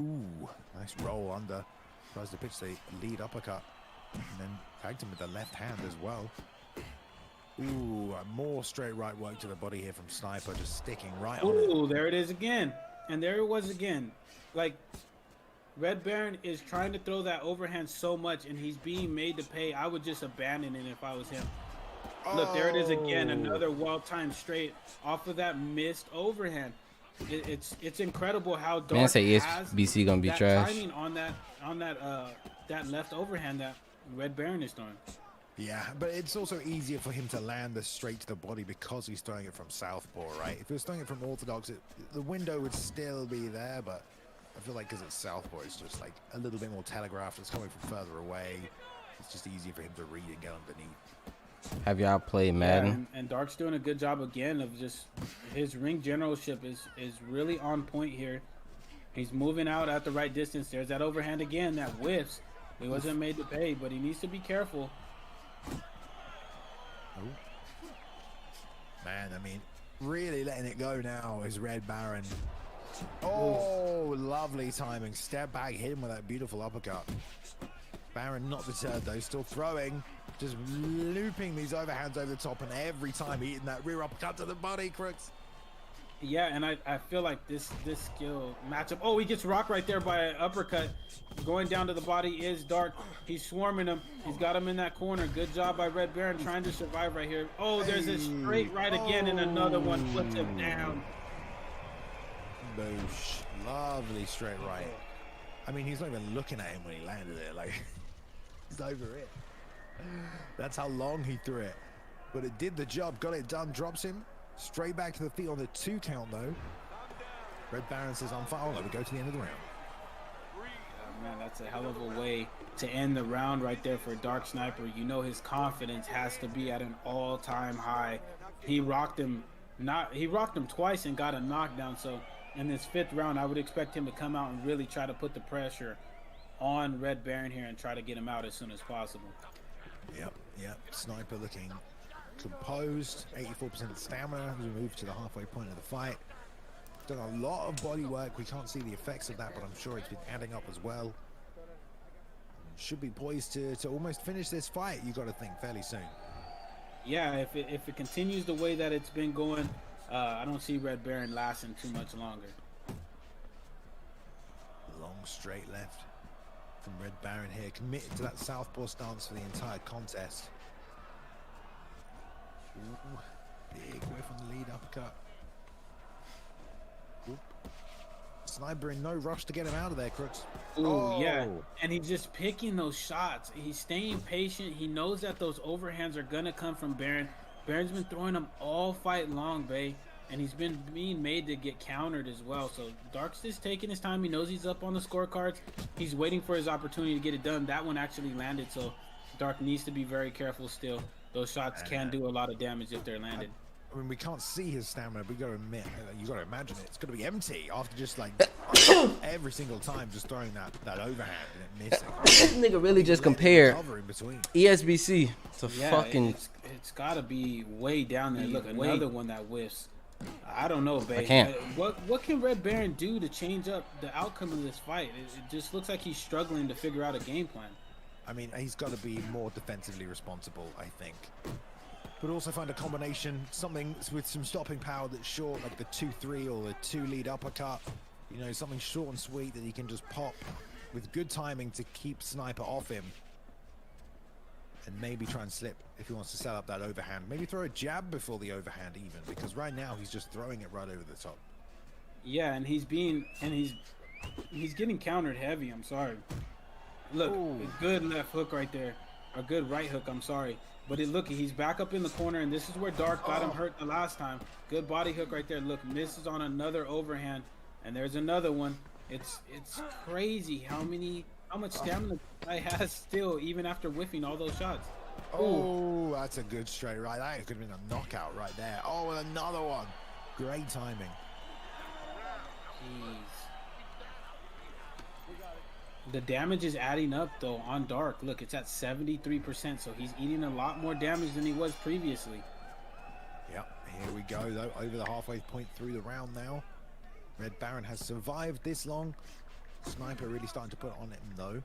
Ooh, nice roll under. Tries to pitch the lead uppercut. And then tagged him with the left hand as well. Ooh, more straight right work to the body here from Sniper, just sticking right on it. Ooh, there it is again. And there it was again. Like, Red Baron is trying to throw that overhand so much, and he's being made to pay. I would just abandon it if I was him. Look, there it is again. Another well-timed straight off of that missed overhand. It's incredible how Dark Man say has ESBC gonna be that trash. timing on that left overhand that Red Baron is throwing. Yeah, but it's also easier for him to land this straight to the body because he's throwing it from southpaw, right? If he was throwing it from orthodox, the window would still be there, but I feel like because it's southpaw, it's just like a little bit more telegraphed. It's coming from further away. It's just easier for him to read and get underneath. Have y'all played Madden? Yeah, and Dark's doing a good job again of just his ring generalship is really on point here. He's moving out at the right distance. There's that overhand again that whiffs. He wasn't made to pay, but he needs to be careful. Ooh. Man, I mean, really letting it go now is Red Baron. Oh, lovely timing. Step back, hit him with that beautiful uppercut. Baron not deterred though, still throwing, just looping these overhands over the top, and every time eating that rear uppercut to the body, Crooks. Yeah, and I feel like this skill matchup. Oh, he gets rocked right there by an uppercut. Going down to the body is Dark. He's swarming him. He's got him in that corner. Good job by Red Baron trying to survive right here. Oh, there's a straight right again, and another one flips him down. Boosh. Lovely straight right. I mean, he's not even looking at him when he landed it. Like, he's over it. That's how long he threw it. But it did the job. Got it done. Drops him. Straight back to the feet on the 2 count, though. Red Baron says on fire. We go to the end of the round. Oh, man, that's a hell of a way to end the round right there for Dark Sniper. You know his confidence has to be at an all-time high. He rocked him twice and got a knockdown. So in this 5th round, I would expect him to come out and really try to put the pressure on Red Baron here and try to get him out as soon as possible. Yep. Sniper looking composed, 84% of stamina as we move to the halfway point of the fight. Done a lot of body work. We can't see the effects of that, but I'm sure it's been adding up as well. Should be poised to almost finish this fight, you got to think, fairly soon. Yeah, if it continues the way that it's been going, I don't see Red Baron lasting too much longer. Long straight left from Red Baron here, committed to that southpaw stance for the entire contest. Ooh. lead uppercut. Oop. Sniper in no rush to get him out of there, Crooks. Ooh, yeah. And he's just picking those shots. He's staying patient. He knows that those overhands are going to come from Baron. Baron's been throwing them all fight long, Bay. And he's been being made to get countered as well. So Dark's just taking his time. He knows he's up on the scorecards. He's waiting for his opportunity to get it done. That one actually landed, so Dark needs to be very careful still. Those shots can do a lot of damage if they're landed. I mean, we can't see his stamina, but you got to admit, you got to imagine it. It's going to be empty after just like every single time just throwing that overhand and it missing. This nigga really just compared ESBC to fucking. It's got to be way down there. Look, another one that whiffs. I don't know, babe. I can't. What can Red Baron do to change up the outcome of this fight? It just looks like he's struggling to figure out a game plan. I mean, he's got to be more defensively responsible, I think. But also find a combination, something with some stopping power that's short, like the 2-3 or the 2 lead uppercut. You know, something short and sweet that he can just pop with good timing to keep Sniper off him. And maybe try and slip if he wants to set up that overhand. Maybe throw a jab before the overhand even, because right now he's just throwing it right over the top. Yeah, and he's getting countered heavy. I'm sorry. Look, a good left hook right there, a good right hook. I'm sorry, but look, he's back up in the corner, and this is where Dark got him hurt the last time. Good body hook right there. Look, misses on another overhand, and there's another one. It's crazy how much stamina I has still, even after whiffing all those shots. Oh, that's a good straight right. That could have been a knockout right there. Oh, and another one. Great timing. Jeez. The damage is adding up, though, on Dark. Look, it's at 73%, so he's eating a lot more damage than he was previously. Yep, here we go, though, over the halfway point through the round now. Red Baron has survived this long. Sniper really starting to put on it, though.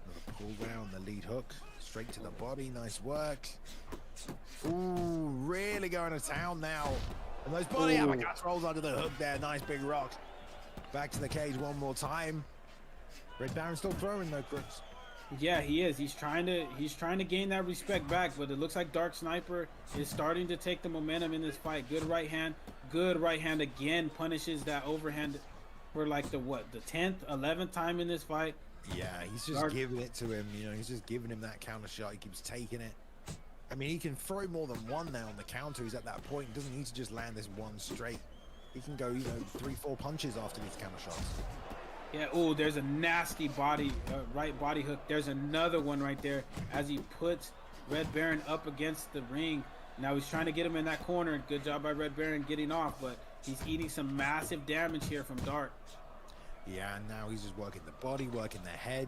Another pull down, the lead hook. Straight to the body, nice work. Ooh, really going to town now. And those body uppercuts rolls under the hook there, nice big rock. Back to the cage one more time. Red Baron still throwing though, Crooks. Yeah, he is. He's trying to gain that respect back, but it looks like Dark Sniper is starting to take the momentum in this fight. Good right hand again, punishes that overhand for like the 10th, 11th time in this fight. Yeah, he's just giving it to him. You know, he's just giving him that counter shot. He keeps taking it. I mean, he can throw more than one now on the counter. He's at that point. He doesn't need to just land this one straight. He can go, 3-4 punches after these counter shots. Yeah, oh, there's a nasty right body hook. There's another one right there as he puts Red Baron up against the ring. Now he's trying to get him in that corner. Good job by Red Baron getting off, but he's eating some massive damage here from Dark. Yeah, and now he's just working the body, working the head.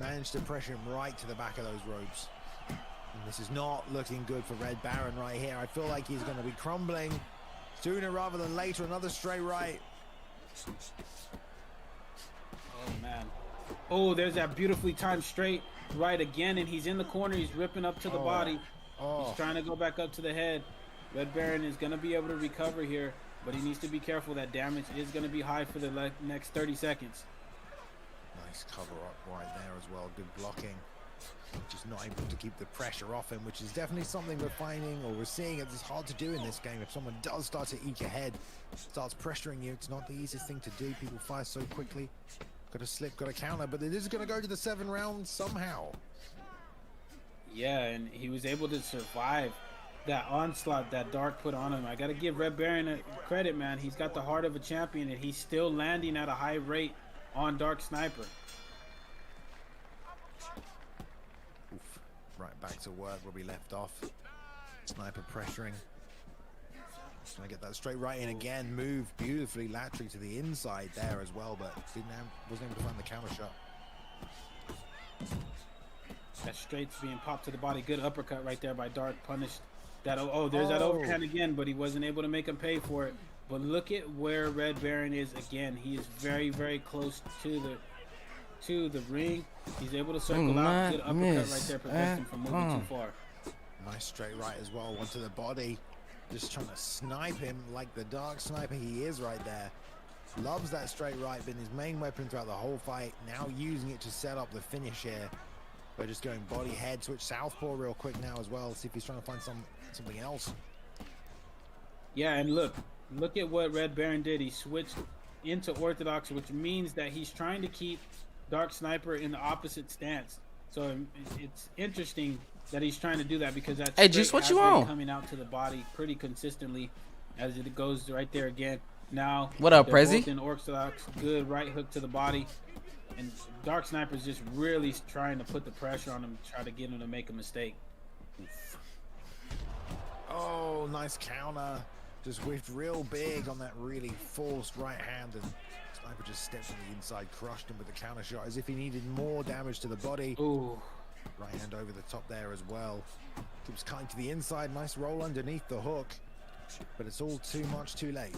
Managed to pressure him right to the back of those ropes. And this is not looking good for Red Baron right here. I feel like he's going to be crumbling sooner rather than later. Another straight right. Oh, man. Oh, there's that beautifully timed straight right again, and he's in the corner. He's ripping up to the body. He's trying to go back up to the head. Red Baron is going to be able to recover here, but he needs to be careful. That damage is going to be high for the next 30 seconds. Nice cover up right there as well. Good blocking. Just not able to keep the pressure off him, which is definitely something we're finding, or we're seeing it's hard to do in this game. If someone does start to eke ahead, starts pressuring you, it's not the easiest thing to do. People fire so quickly. Got to slip, got to counter, but it is going to go to the 7 rounds somehow. Yeah, and he was able to survive that onslaught that Dark put on him. I got to give Red Baron credit, man. He's got the heart of a champion, and he's still landing at a high rate on Dark Sniper. Oof. Right back to work where we left off. Sniper pressuring. Just trying to get that straight right in again. Move beautifully laterally to the inside there as well, but wasn't able to find the counter shot. That straight's being popped to the body. Good uppercut right there by Dark. Punished that. There's that overhand again, but he wasn't able to make him pay for it. But look at where Red Baron is again. He is very, very close to the ring. He's able to circle out. Good uppercut right there, prevents him from moving too far. Nice straight right as well. One to the body. Just trying to snipe him like the Dark Sniper he is right there. Loves that straight right, been his main weapon throughout the whole fight. Now using it to set up the finish here. We're just going body, head, switch southpaw real quick now as well. See if he's trying to find something else. Yeah, and look at what Red Baron did. He switched into Orthodox, which means that he's trying to keep Dark Sniper in the opposite stance. So it's interesting that he's trying to do that because that Hey, Juice, what you on? coming out to the body pretty consistently as it goes right there again. Now, what up, they're Prezi? both in Orthodox, good right hook to the body. And Dark Sniper's just really trying to put the pressure on him, try to get him to make a mistake. Oh, nice counter. Just whiffed real big on that really forced right hand, and Sniper just stepped from the inside, crushed him with the counter shot as if he needed more damage to the body. Ooh. Right hand over the top there as well. Keeps cutting to the inside. Nice roll underneath the hook, but it's all too much too late.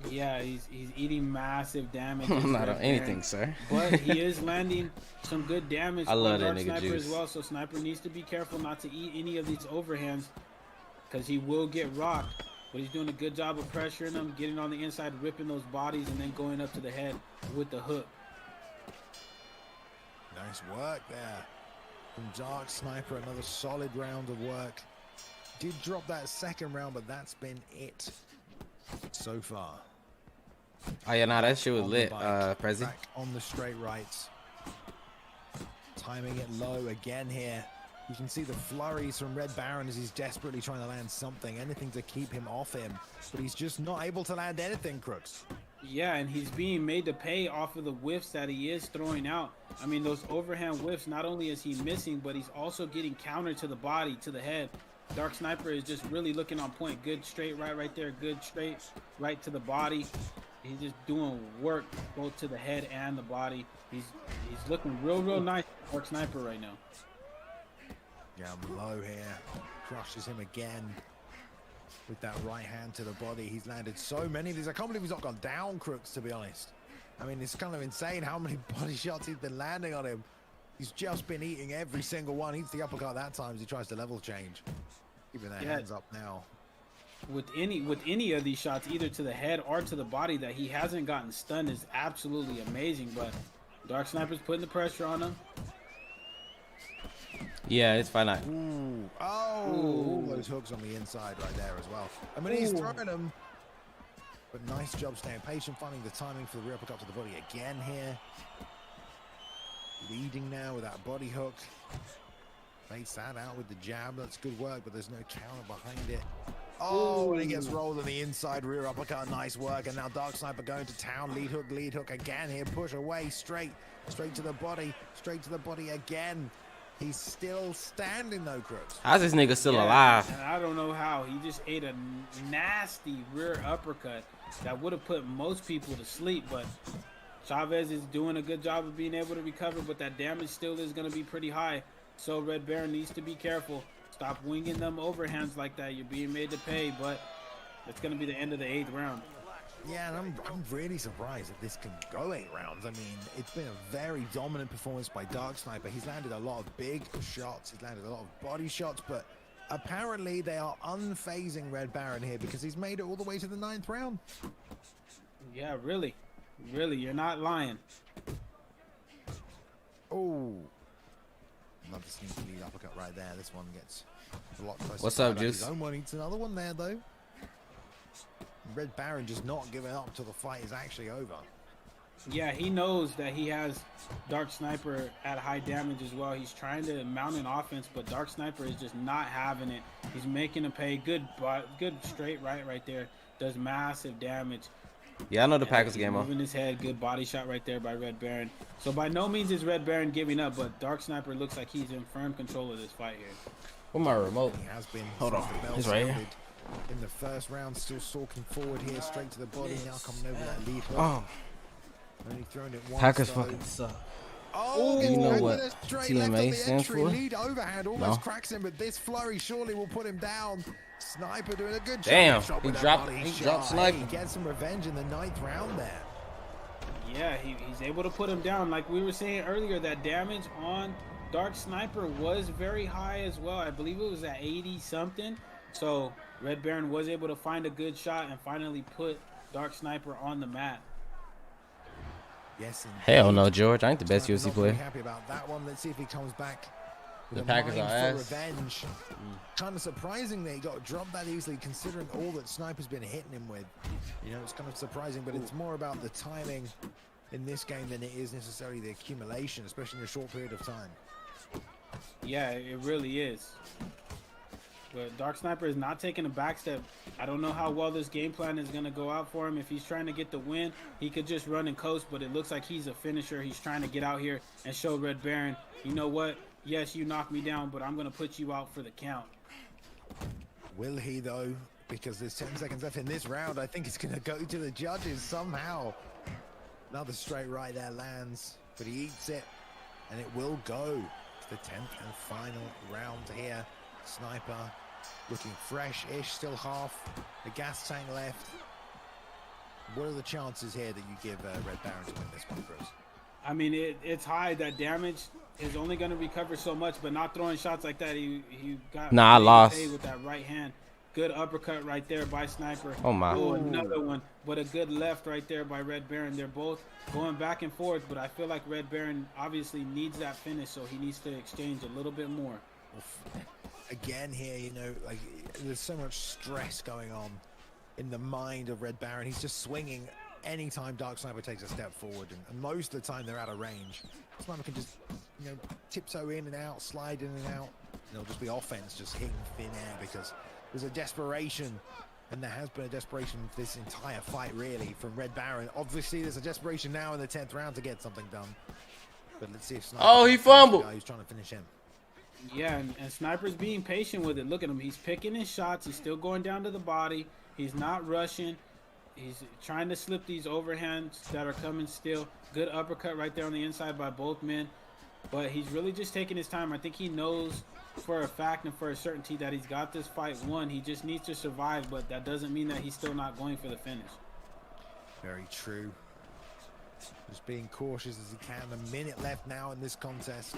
Yeah, he's eating massive damage. Not on anything, sir. But he is landing some good damage I love on that Dark nigga Sniper Juice. as well. So Sniper needs to be careful not to eat any of these overhands because he will get rocked. But he's doing a good job of pressuring them, getting on the inside, ripping those bodies, and then going up to the head with the hook. Nice work there from Dark Sniper. Another solid round of work. Did drop that second round, but that's been it so far. Oh yeah, nah, that shit was On lit, the bike, Prezi. back on the straight rights. Timing it low again here. You can see the flurries from Red Baron as he's desperately trying to land something, anything to keep him off him. But he's just not able to land anything, Crooks. Yeah, and he's being made to pay off of the whiffs that he is throwing out. I mean, those overhand whiffs, not only is he missing, but he's also getting countered to the body, to the head. Dark Sniper is just really looking on point. Good straight right there. Good straight right to the body. He's just doing work both to the head and the body. He's looking real nice, Dark Sniper right now. Yeah, I'm low here. Crushes him again with that right hand to the body. He's landed so many of these. I can't believe he's not gone down, Crooks, to be honest. I mean, it's kind of insane how many body shots he's been landing on him. He's just been eating every single one. Eats the uppercut that time as he tries to level change. Keeping their hands up now. With any of these shots, either to the head or to the body, that he hasn't gotten stunned is absolutely amazing. But Dark Sniper's putting the pressure on him. Yeah, it's fine. Ooh. Oh, all those hooks on the inside right there as well. I mean, he's throwing them. But nice job staying patient, finding the timing for the rear uppercut to the body again here. Leading now with that body hook. Baits that out with the jab. That's good work, but there's no counter behind it. Oh, and he gets rolled on the inside rear uppercut. Nice work. And now Dark Sniper going to town. Lead hook again here. Push away, straight to the body. Straight to the body again. He's still standing though, Crooks. How's this nigga still alive? And I don't know how. He just ate a nasty rear uppercut that would have put most people to sleep, but Chavez is doing a good job of being able to recover, but that damage still is going to be pretty high. So Red Baron needs to be careful. Stop winging them overhands like that. You're being made to pay, but it's going to be the end of the 8th round. Yeah, and I'm really surprised that this can go 8 rounds. I mean, it's been a very dominant performance by Dark Sniper. He's landed a lot of big shots. He's landed a lot of body shots, but apparently they are unfazing Red Baron here because he's made it all the way to the 9th round. Yeah, really, you're not lying. Oh, another sneaky lead uppercut right there. This one gets a lot closer. What's up, Juice? His own one eats another one there, though. Red Baron just not giving up till the fight is actually over. Yeah, he knows that he has Dark Sniper at high damage as well. He's trying to mount an offense, but Dark Sniper is just not having it. He's making him pay. Good straight right there. Does massive damage. Yeah, I know the Packers game. Moving his head. Good body shot right there by Red Baron. So by no means is Red Baron giving up, but Dark Sniper looks like he's in firm control of this fight here. Where's my remote? He has been. Hold on. It's right here. In the first round, still stalking forward here, straight to the body. Now coming over that lead hook. Oh, Only thrown it once, Packers though. fucking suck. Oh, You know gets what with a straight TMA left on the stands entry. for? Lead overhand almost No. cracks him, but this flurry surely will put him down. Sniper doing a good job. Damn, Shot he with that dropped- body he shot. dropped Sniper. He gets some revenge in the 9th round there. Yeah, he's able to put him down. Like we were saying earlier, that damage on Dark Sniper was very high as well. I believe it was at 80 something. So Red Baron was able to find a good shot and finally put Dark Sniper on the mat. Yes, indeed. Hell no, George. I ain't the best Sniper's UFC not very player. happy about that one. Let's see if he comes back with The a Packers mind are for ass. revenge. Kind of surprising that he got dropped that easily, considering all that Sniper's been hitting him with. You know, it's kind of surprising, but it's more about the timing in this game than it is necessarily the accumulation, especially in a short period of time. Yeah, it really is. But Dark Sniper is not taking a back step. I don't know how well this game plan is going to go out for him. If he's trying to get the win, he could just run and coast, but it looks like he's a finisher. He's trying to get out here and show Red Baron, you know what? Yes, you knocked me down, but I'm going to put you out for the count. Will he, though? Because there's 10 seconds left in this round. I think it's going to go to the judges somehow. Another straight right there lands, but he eats it, and it will go to the 10th and final round here. Sniper looking fresh-ish, still half the gas tank left. What are the chances here that you give Red Baron to win this one, Bruce? I mean, it's high. That damage is only going to recover so much, but not throwing shots like that. He got I lost with that right hand. Good uppercut right there by Sniper. Oh my. Oh, another one, but a good left right there by Red Baron. They're both going back and forth, but I feel like Red Baron obviously needs that finish, so he needs to exchange a little bit more. Again here, you know, like there's so much stress going on in the mind of Red Baron. He's just swinging anytime Dark Sniper takes a step forward, and most of the time they're out of range. Sniper can just, you know, tiptoe in and out, slide in and out. It'll just be offense, just hitting thin air, because there's a desperation, and there has been a desperation for this entire fight, really, from Red Baron. Obviously, there's a desperation now in the 10th round to get something done. But let's see if Sniper he fumbled. Who's trying to finish him. Yeah, and Sniper's being patient with it. Look at him. He's picking his shots. He's still going down to the body. He's not rushing. He's trying to slip these overhands that are coming still. Good uppercut right there on the inside by both men. But he's really just taking his time. I think he knows for a fact and for a certainty that he's got this fight won. He just needs to survive, but that doesn't mean that he's still not going for the finish. Very true. Just being cautious as he can. A minute left now in this contest.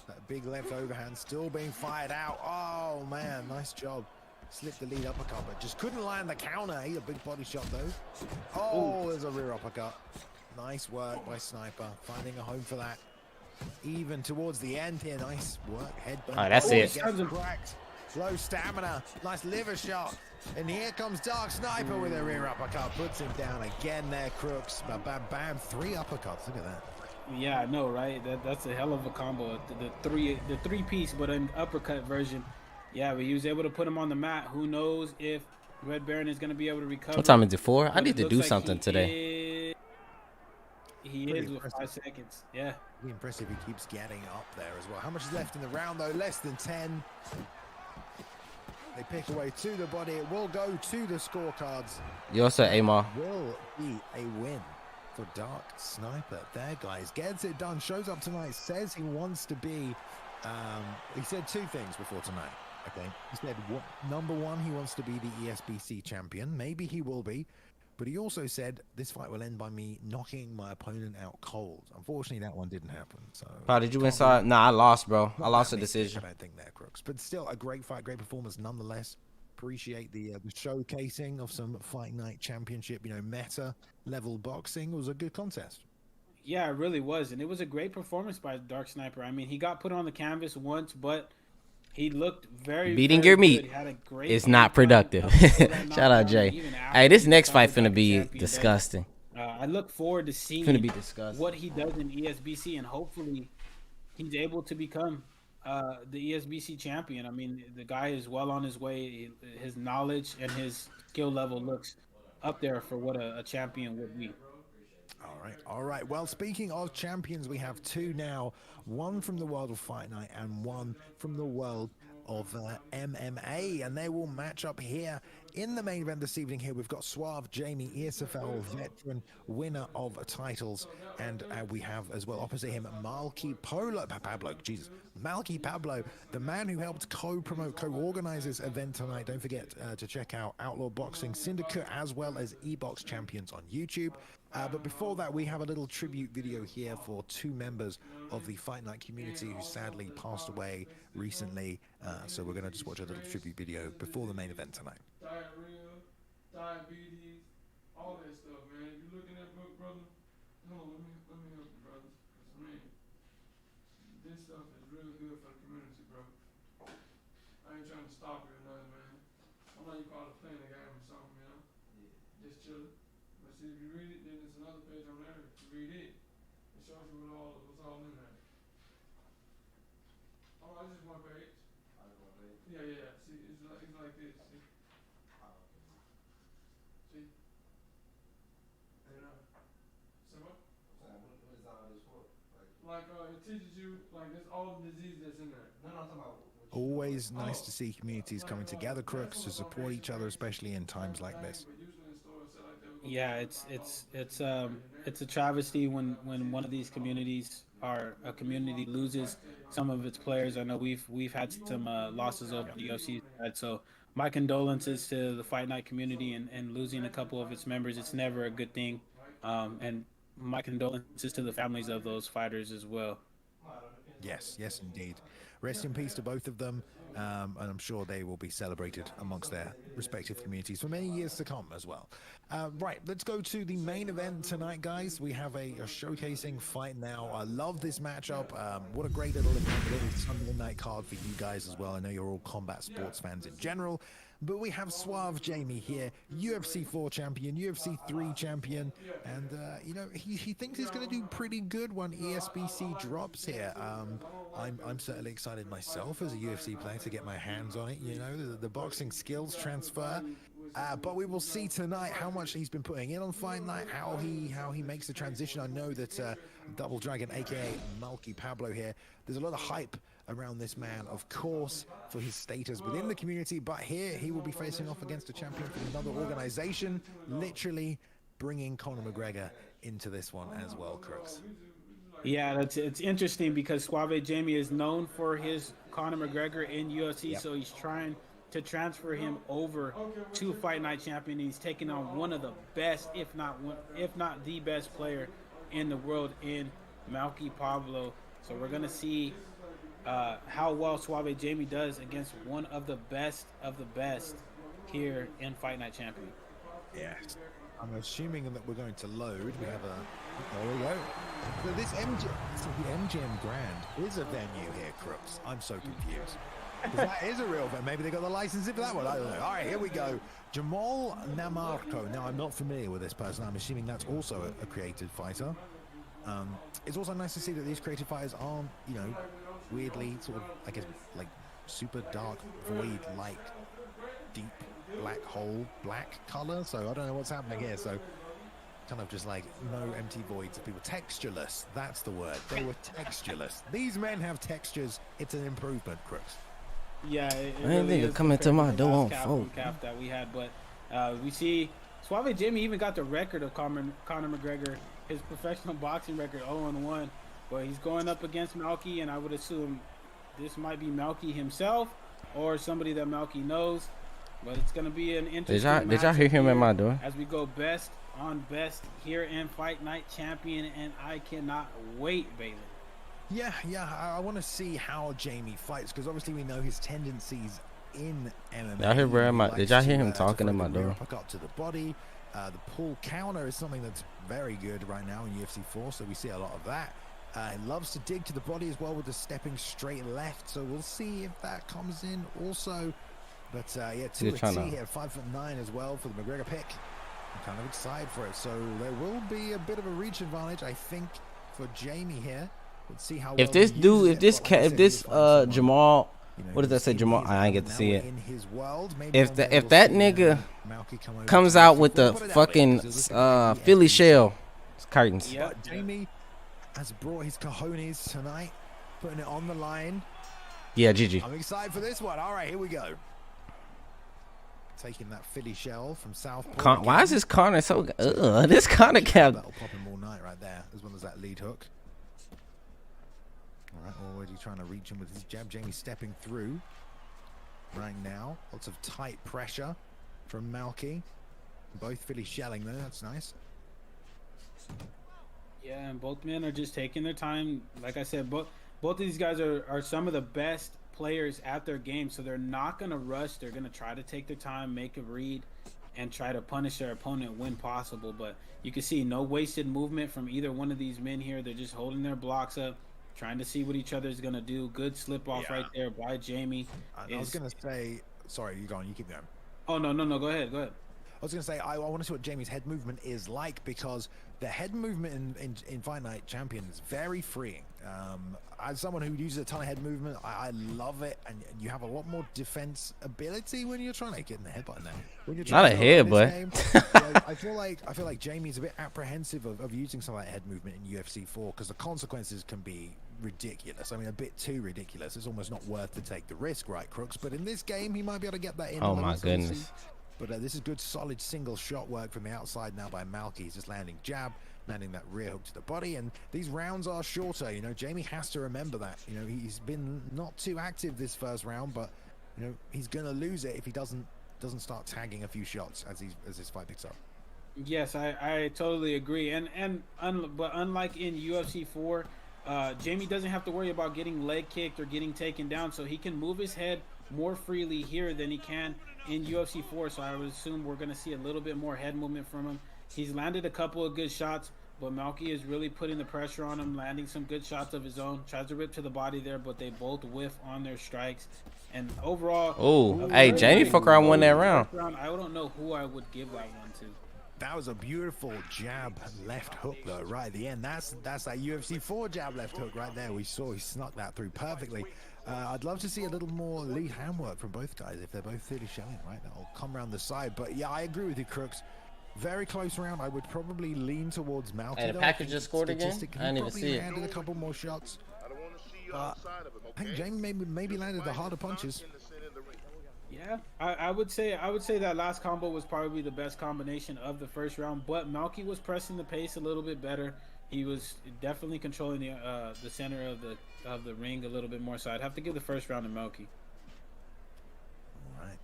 That big left overhand still being fired out. Oh, man, nice job. Slipped the lead uppercut, but just couldn't land the counter. He's a big body shot, though. Oh, there's a rear uppercut. Nice work by Sniper, finding a home for that. Even towards the end here, nice work. Headbutt. All right, that's it. Gets cracked. Low stamina. Nice liver shot. And here comes Dark Sniper with a rear uppercut. Puts him down again there, Crooks. Bam, bam, bam. 3 uppercuts. Look at that. Yeah, I know, right? That's a hell of a combo. The three piece, but an uppercut version. Yeah, but he was able to put him on the mat. Who knows if Red Baron is going to be able to recover? What time is it? 4? I But need it to looks do like something today. He Pretty is with impressive. 5 seconds. Yeah. Pretty impressive. He keeps getting up there as well. How much is left in the round, though? Less than 10. They pick away to the body. It will go to the scorecards. You also Amar. Will be a win for Dark Sniper. There, guys. Gets it done. Shows up tonight. Says he wants to be... he said 2 things before tonight. Okay. He said, number 1, he wants to be the ESBC champion. Maybe he will be. But he also said, this fight will end by me knocking my opponent out cold. Unfortunately, that one didn't happen. So, Did you win? Nah, I lost, bro. I not lost a that decision. I don't think they're Crooks. But still, a great fight, great performance nonetheless. Appreciate the showcasing of some Fight Night Championship, you know, meta level boxing. It was a good contest. Yeah, it really was. And it was a great performance by Dark Sniper. I mean, he got put on the canvas once, but he looked very Beating very your good. meat He had a great is game not plan productive. up until that Shout out knockdown, Jay. even after Hey, this he next fight decided finna that be champion day. disgusting. I look forward to seeing Finna be disgusting. what he does in ESBC, and hopefully he's able to become the ESBC champion. I mean, the guy is well on his way. His knowledge and his skill level looks up there for what a champion would be. All right. Well, speaking of champions, we have 2 now. One from the world of Fight Night and one from the world of MMA, and they will match up here in the main event this evening. Here we've got Suave Jamie Iersefeld, veteran winner of titles, and we have as well opposite him Malky Pablo, the man who helped co-promote, co-organize this event tonight. Don't forget to check out Outlaw Boxing Syndicate as well as eBox Champions on YouTube. But before that, we have a little tribute video here for 2 members of the Fight Night community who sadly passed away recently. So we're going to just watch a little tribute video before the main event tonight. Diarrhea, diabetes, all that stuff, man. You look in that book, brother? Hold on, let me help you, brothers. 'Cause, I mean, this stuff is really good for the community. I know you probably playing the game or something, you know? Yeah. Just chilling. But see, if you read it, then there's another page on there. If you read it, it shows you what's all in there. Oh, it's just one page. Yeah, yeah, yeah. See, it's like this. See? See? And, so what? What is all this for? Like, it teaches you, like, there's all the disease that's in there. No, I'm talking about. Always nice to see communities coming together, Crooks, to support each other, especially in times like this. Yeah, it's a travesty when one of these communities or a community loses some of its players. I know we've had some losses over the UFC side, so my condolences to the Fight Night community and losing a couple of its members. It's never a good thing, and my condolences to the families of those fighters as well. Yes, yes, indeed. Rest in peace to both of them, and I'm sure they will be celebrated amongst their respective communities for many years to come as well. Right, let's go to the main event tonight, guys. We have a showcasing fight now. I love this matchup. What a great little Sunday night card for you guys as well. I know you're all combat sports fans in general. But we have Suave Jamie here, UFC 4 champion, UFC 3 champion, and, you know, he thinks he's going to do pretty good when ESBC drops here. I'm certainly excited myself as a UFC player to get my hands on it, you know, the boxing skills transfer. But we will see tonight how much he's been putting in on Fight Night, how he makes the transition. I know that Double Dragon, aka Malky Pablo here, there's a lot of hype around this man, of course, for his status within the community, but here he will be facing off against a champion from another organization, literally bringing Conor McGregor into this one as well, Crooks. Yeah, it's interesting because Suave Jamie is known for his Conor McGregor in UFC, so he's trying to transfer him over to Fight Night champion. He's taking on one of the best, if not the best player in the world in Malky Pablo. So we're gonna see how well Suave Jamie does against one of the best here in Fight Night champion. Yes. I'm assuming that we're going to load. We have there we go. So this MGM Grand is a venue here, Crooks. I'm so confused. That is a real venue. Maybe they got the licensing for that one. I don't know. All right, here we go. Jamal Namarco. Now, I'm not familiar with this person. I'm assuming that's also a creative fighter. It's also nice to see that these creative fighters aren't, you know, weirdly sort of, I guess, like super dark void, like deep black hole black color. So I don't know what's happening here. So kind of just like no empty voids. People textureless. That's the word. They were textureless. These men have textures. It's an improvement, Crooks. Yeah, it Man, really nigga coming to my door on cap phone. That we had, but we see Suave Jamie even got the record of Conor McGregor, his professional boxing record, 0-1. But he's going up against Malky, and I would assume this might be Malky himself or somebody that Malky knows. But it's going to be an interesting Did y'all hear him at my door? As we go best on best here in Fight Night champion, and I cannot wait, Bailey. Yeah, I want to see how Jamie fights, because obviously we know his tendencies in MMA. Y'all hear bro? Did y'all hear him talking at my door? Up to the body. The pull counter is something that's very good right now in UFC 4, so we see a lot of that. He loves to dig to the body as well with the stepping straight left, so we'll see if that comes in also. But yeah, 2-T here, 5'9" as well for the McGregor pick. I'm kind of excited for it, so there will be a bit of a reach advantage, I think, for Jamie here. Let's see how if this Jamal, what does that say, Jamal? I ain't get to see it. If that nigga comes out with the fucking Philly shell, it's curtains. Yeah, Jamie has brought his cojones tonight, putting it on the line. Yeah, GG. I'm excited for this one. All right, here we go. Taking that Philly shell from Southport. Why is this Conor so? This Conor cap. That'll pop him all night right there, as well as that lead hook. All right, already trying to reach him with his jab. Jamie stepping through right now. Lots of tight pressure from Malky. Both Philly shelling there. That's nice. Yeah, and both men are just taking their time. Like I said, both of these guys are some of the best players at their game, so they're not going to rush. They're going to try to take their time, make a read, and try to punish their opponent when possible. But you can see no wasted movement from either one of these men here. They're just holding their blocks up, trying to see what each other's going to do. Good slip off right there by Jamie. I was going to say, sorry, you go on, you keep going. Oh, no. Go ahead. I was going to say, I want to see what Jamie's head movement is like, because the head movement in Fight Night Champion is very freeing. As someone who uses a ton of head movement, I love it, and you have a lot more defense ability when you're trying to get in the head button there. When you're Not a headbutt. I feel like Jamie's a bit apprehensive of using some of that head movement in UFC 4, because the consequences can be ridiculous. I mean, a bit too ridiculous. It's almost not worth to take the risk, right, Crooks? But in this game, he might be able to get that in. Oh my goodness. But this is good, solid single shot work from the outside now by Malky. He's just landing jab, landing that rear hook to the body, and these rounds are shorter. You know, Jamie has to remember that. You know, he's been not too active this first round, but you know he's gonna lose it if he doesn't start tagging a few shots as his fight picks up. Yes, I totally agree. But unlike in UFC 4, Jamie doesn't have to worry about getting leg kicked or getting taken down, so he can move his head more freely here than he can in UFC 4. So I would assume we're going to see a little bit more head movement from him. He's landed a couple of good shots, but Malky is really putting the pressure on him, landing some good shots of his own. Tries to rip to the body there, but they both whiff on their strikes. And overall, oh, hey, Jamie fuck around won that round. I don't know who I would give that one to. That was a beautiful jab left hook though, right at the end. That's that UFC 4 jab left hook right there. We saw he snuck that through perfectly. I'd love to see a little more lead hand work from both guys if they're both clearly showing, right? That'll come around the side. But yeah, I agree with you, Crooks. Very close round. I would probably lean towards Malky. Hey, the package just scored again? I didn't even see it. Landed a couple more shots. I think Jamie maybe landed the harder punches. Yeah, I would say that last combo was probably the best combination of the first round, but Malky was pressing the pace a little bit better. He was definitely controlling the center of the ring a little bit more, so I'd have to give the first round to Malky. All right,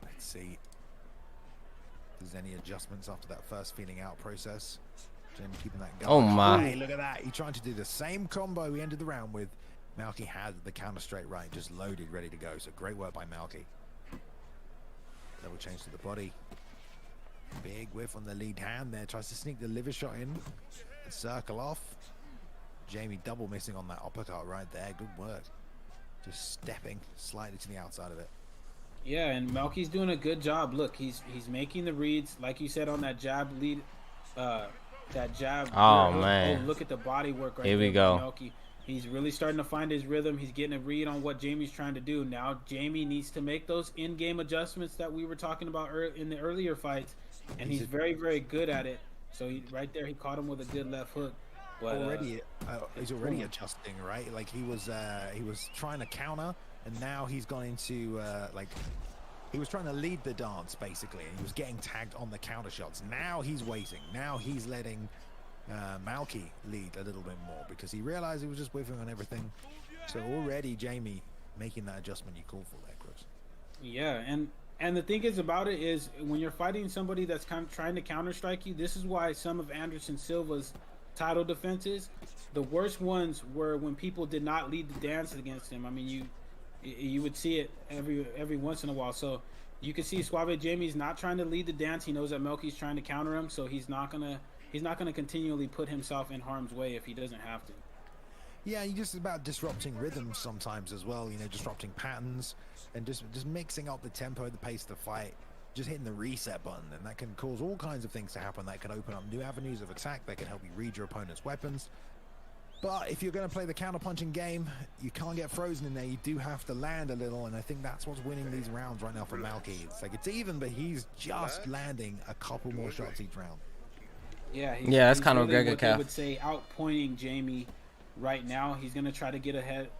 let's see if there's any adjustments after that first feeling out process. Jamie keeping that going. Oh my! Hey, look at that! He trying to do the same combo he ended the round with. Malky had the counter straight right, just loaded, ready to go. So great work by Malky. Double change to the body. Big whiff on the lead hand there. Tries to sneak the liver shot in and circle off. Jamie double missing on that uppercut right there. Good work. Just stepping slightly to the outside of it. Yeah, and Malky's doing a good job. Look, he's making the reads, like you said, on that jab lead. That jab. Oh man! Oh, look at the body work right Here we go. Malky. He's really starting to find his rhythm. He's getting a read on what Jamie's trying to do. Now Jamie needs to make those in-game adjustments that we were talking about in the earlier fights, and he's very, very good at it. So right there, he caught him with a good left hook. But he's already adjusting, right? Like he was trying to counter, and now he's gone into he was trying to lead the dance basically, and he was getting tagged on the counter shots. Now he's waiting. Now he's letting Malky lead a little bit more because he realized he was just whiffing on everything. So already Jamie making that adjustment you called for there, Chris. Yeah, and the thing is about it is when you're fighting somebody that's kind of trying to counter strike you, this is why some of Anderson Silva's title defenses, the worst ones were when people did not lead the dance against him. I mean, you would see it every once in a while. So you can see Suave Jamie's not trying to lead the dance. He knows that Melky's trying to counter him, so he's not gonna continually put himself in harm's way if he doesn't have to. Yeah, you just about disrupting rhythms sometimes as well, you know, disrupting patterns and just mixing up the tempo, the pace of the fight, just hitting the reset button, and that can cause all kinds of things to happen. That can open up new avenues of attack, that can help you read your opponent's weapons. But if you're going to play the counter-punching game, you can't get frozen in there. You do have to land a little, and I think that's what's winning these rounds right now for Malky. It's like it's even, but he's just landing a couple more shots each round. Yeah, that's kind of really McGregor what calf. I would say outpointing Jamie right now. He's gonna try to get ahead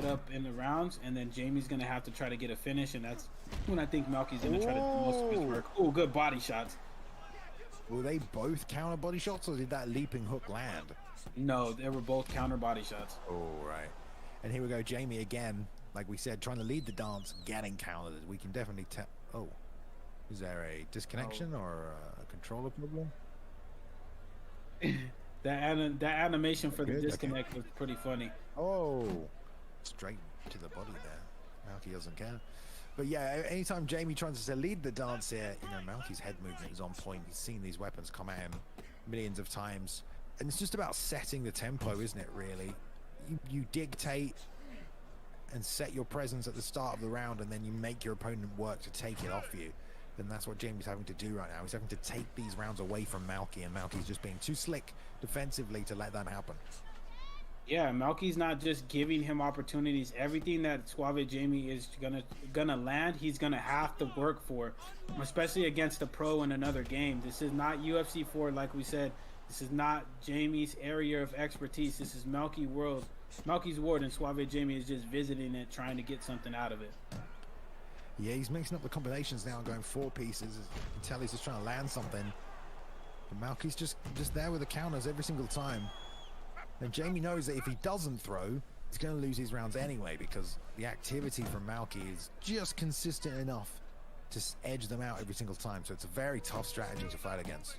up in the rounds, and then Jamie's gonna have to try to get a finish, and that's when I think Malky's gonna try to do most of his work. Oh, good body shots. Were they both counter body shots, or did that leaping hook land? No, they were both counter body shots. Oh, right. And here we go, Jamie again, like we said, trying to lead the dance, getting countered. We can definitely tell. Oh, is there a disconnection or a controller problem? that animation for the disconnect was pretty funny. Oh, straight to the body there. Malky doesn't care. But yeah, anytime Jamie tries to lead the dance here, you know, Malky's head movement is on point. He's seen these weapons come at him millions of times. And it's just about setting the tempo, isn't it, really? You dictate and set your presence at the start of the round, and then you make your opponent work to take it off you. then that's what Jamie's having to do right now. He's having to take these rounds away from Malky, and Malky's just being too slick defensively to let that happen. Yeah, Malky's not just giving him opportunities. Everything that Suave Jamie is gonna land, he's gonna have to work for, especially against a pro in another game. This is not UFC 4, like we said. This is not Jamie's area of expertise. This is Malky's world, and Suave Jamie is just visiting it, trying to get something out of it. Yeah, he's mixing up the combinations now and going 4 pieces. You can tell he's just trying to land something. But Malky's just there with the counters every single time. And Jamie knows that if he doesn't throw, he's going to lose his rounds anyway, because the activity from Malky is just consistent enough to edge them out every single time. So it's a very tough strategy to fight against.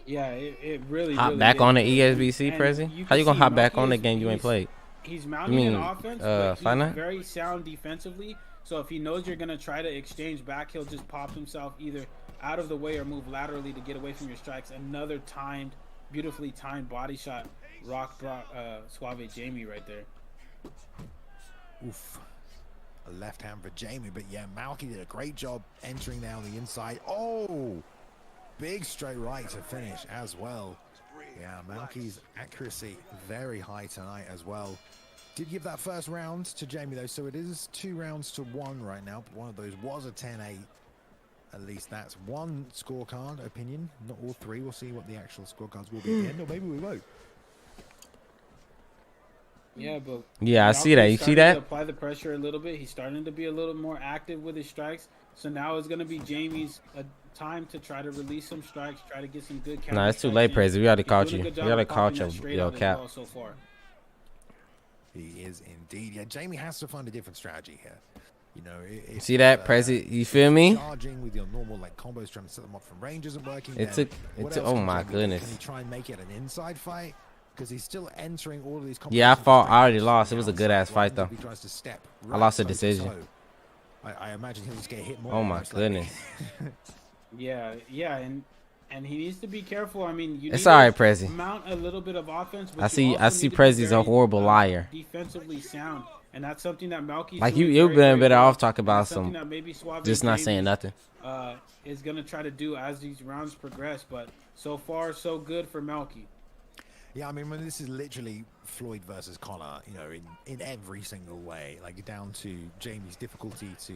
Yeah, it really Hop really back is. on the ESBC, Prezi? How you gonna hop back on the game you ain't he's- played? He's mounting mean, an offense, but Fight he's Night? very sound defensively. So if he knows you're gonna try to exchange back, he'll just pop himself either out of the way or move laterally to get away from your strikes. Another beautifully timed body shot, Suave Jamie right there. Oof. A left hand for Jamie, but yeah, Malky did a great job entering down the inside. Oh, big straight right to finish as well. Yeah, Malky's accuracy very high tonight as well. Did give that first round to Jamie though, so it is 2 rounds to 1 right now. But one of those was a 10-8. At least that's one scorecard opinion, not all 3. We'll see what the actual scorecards will be at the end, or maybe we won't. Yeah, but Yeah, I see that. You see starting that? to apply the pressure a little bit. He's starting to be a little more active with his strikes. So now it's going to be Jamie's time to try to release some strikes, try to get some good counter Nah, it's too strikes late, in. Prezi. We already He's caught doing a you. good We job already of caught popping your that straight your out as cap. well so far. He is indeed. Yeah, Jamie has to find a different strategy here. You know, if, See that, Prezi? You feel me? Charging with your normal like combos, trying to set them up from range isn't working. It then took. what It took. else Oh can my Jamie do? goodness. Can he try and make it an inside fight? Because he's still entering all of these. Yeah, I fought. I already combinations lost. from It was a the good ass outside. fight What though. if he tries to step I lost a toe to decision. toe? I imagine he'll just get hit more. Oh my most likely. goodness. Yeah, and he needs to be careful. I mean, you It's need all to right, Prezi. mount a little bit of offense. But I see. you I also see. need to be Prezi's a very, horrible liar. defensively sound, and that's something that Malky's Like doing you've very, been very better well. off talking And about that's something some, that maybe Suave just not Jamie, saying nothing. is gonna try to do as these rounds progress. But so far, so good for Malky. Yeah, I mean, when this is literally Floyd versus Connor, you know, in every single way, like down to Jamie's difficulty to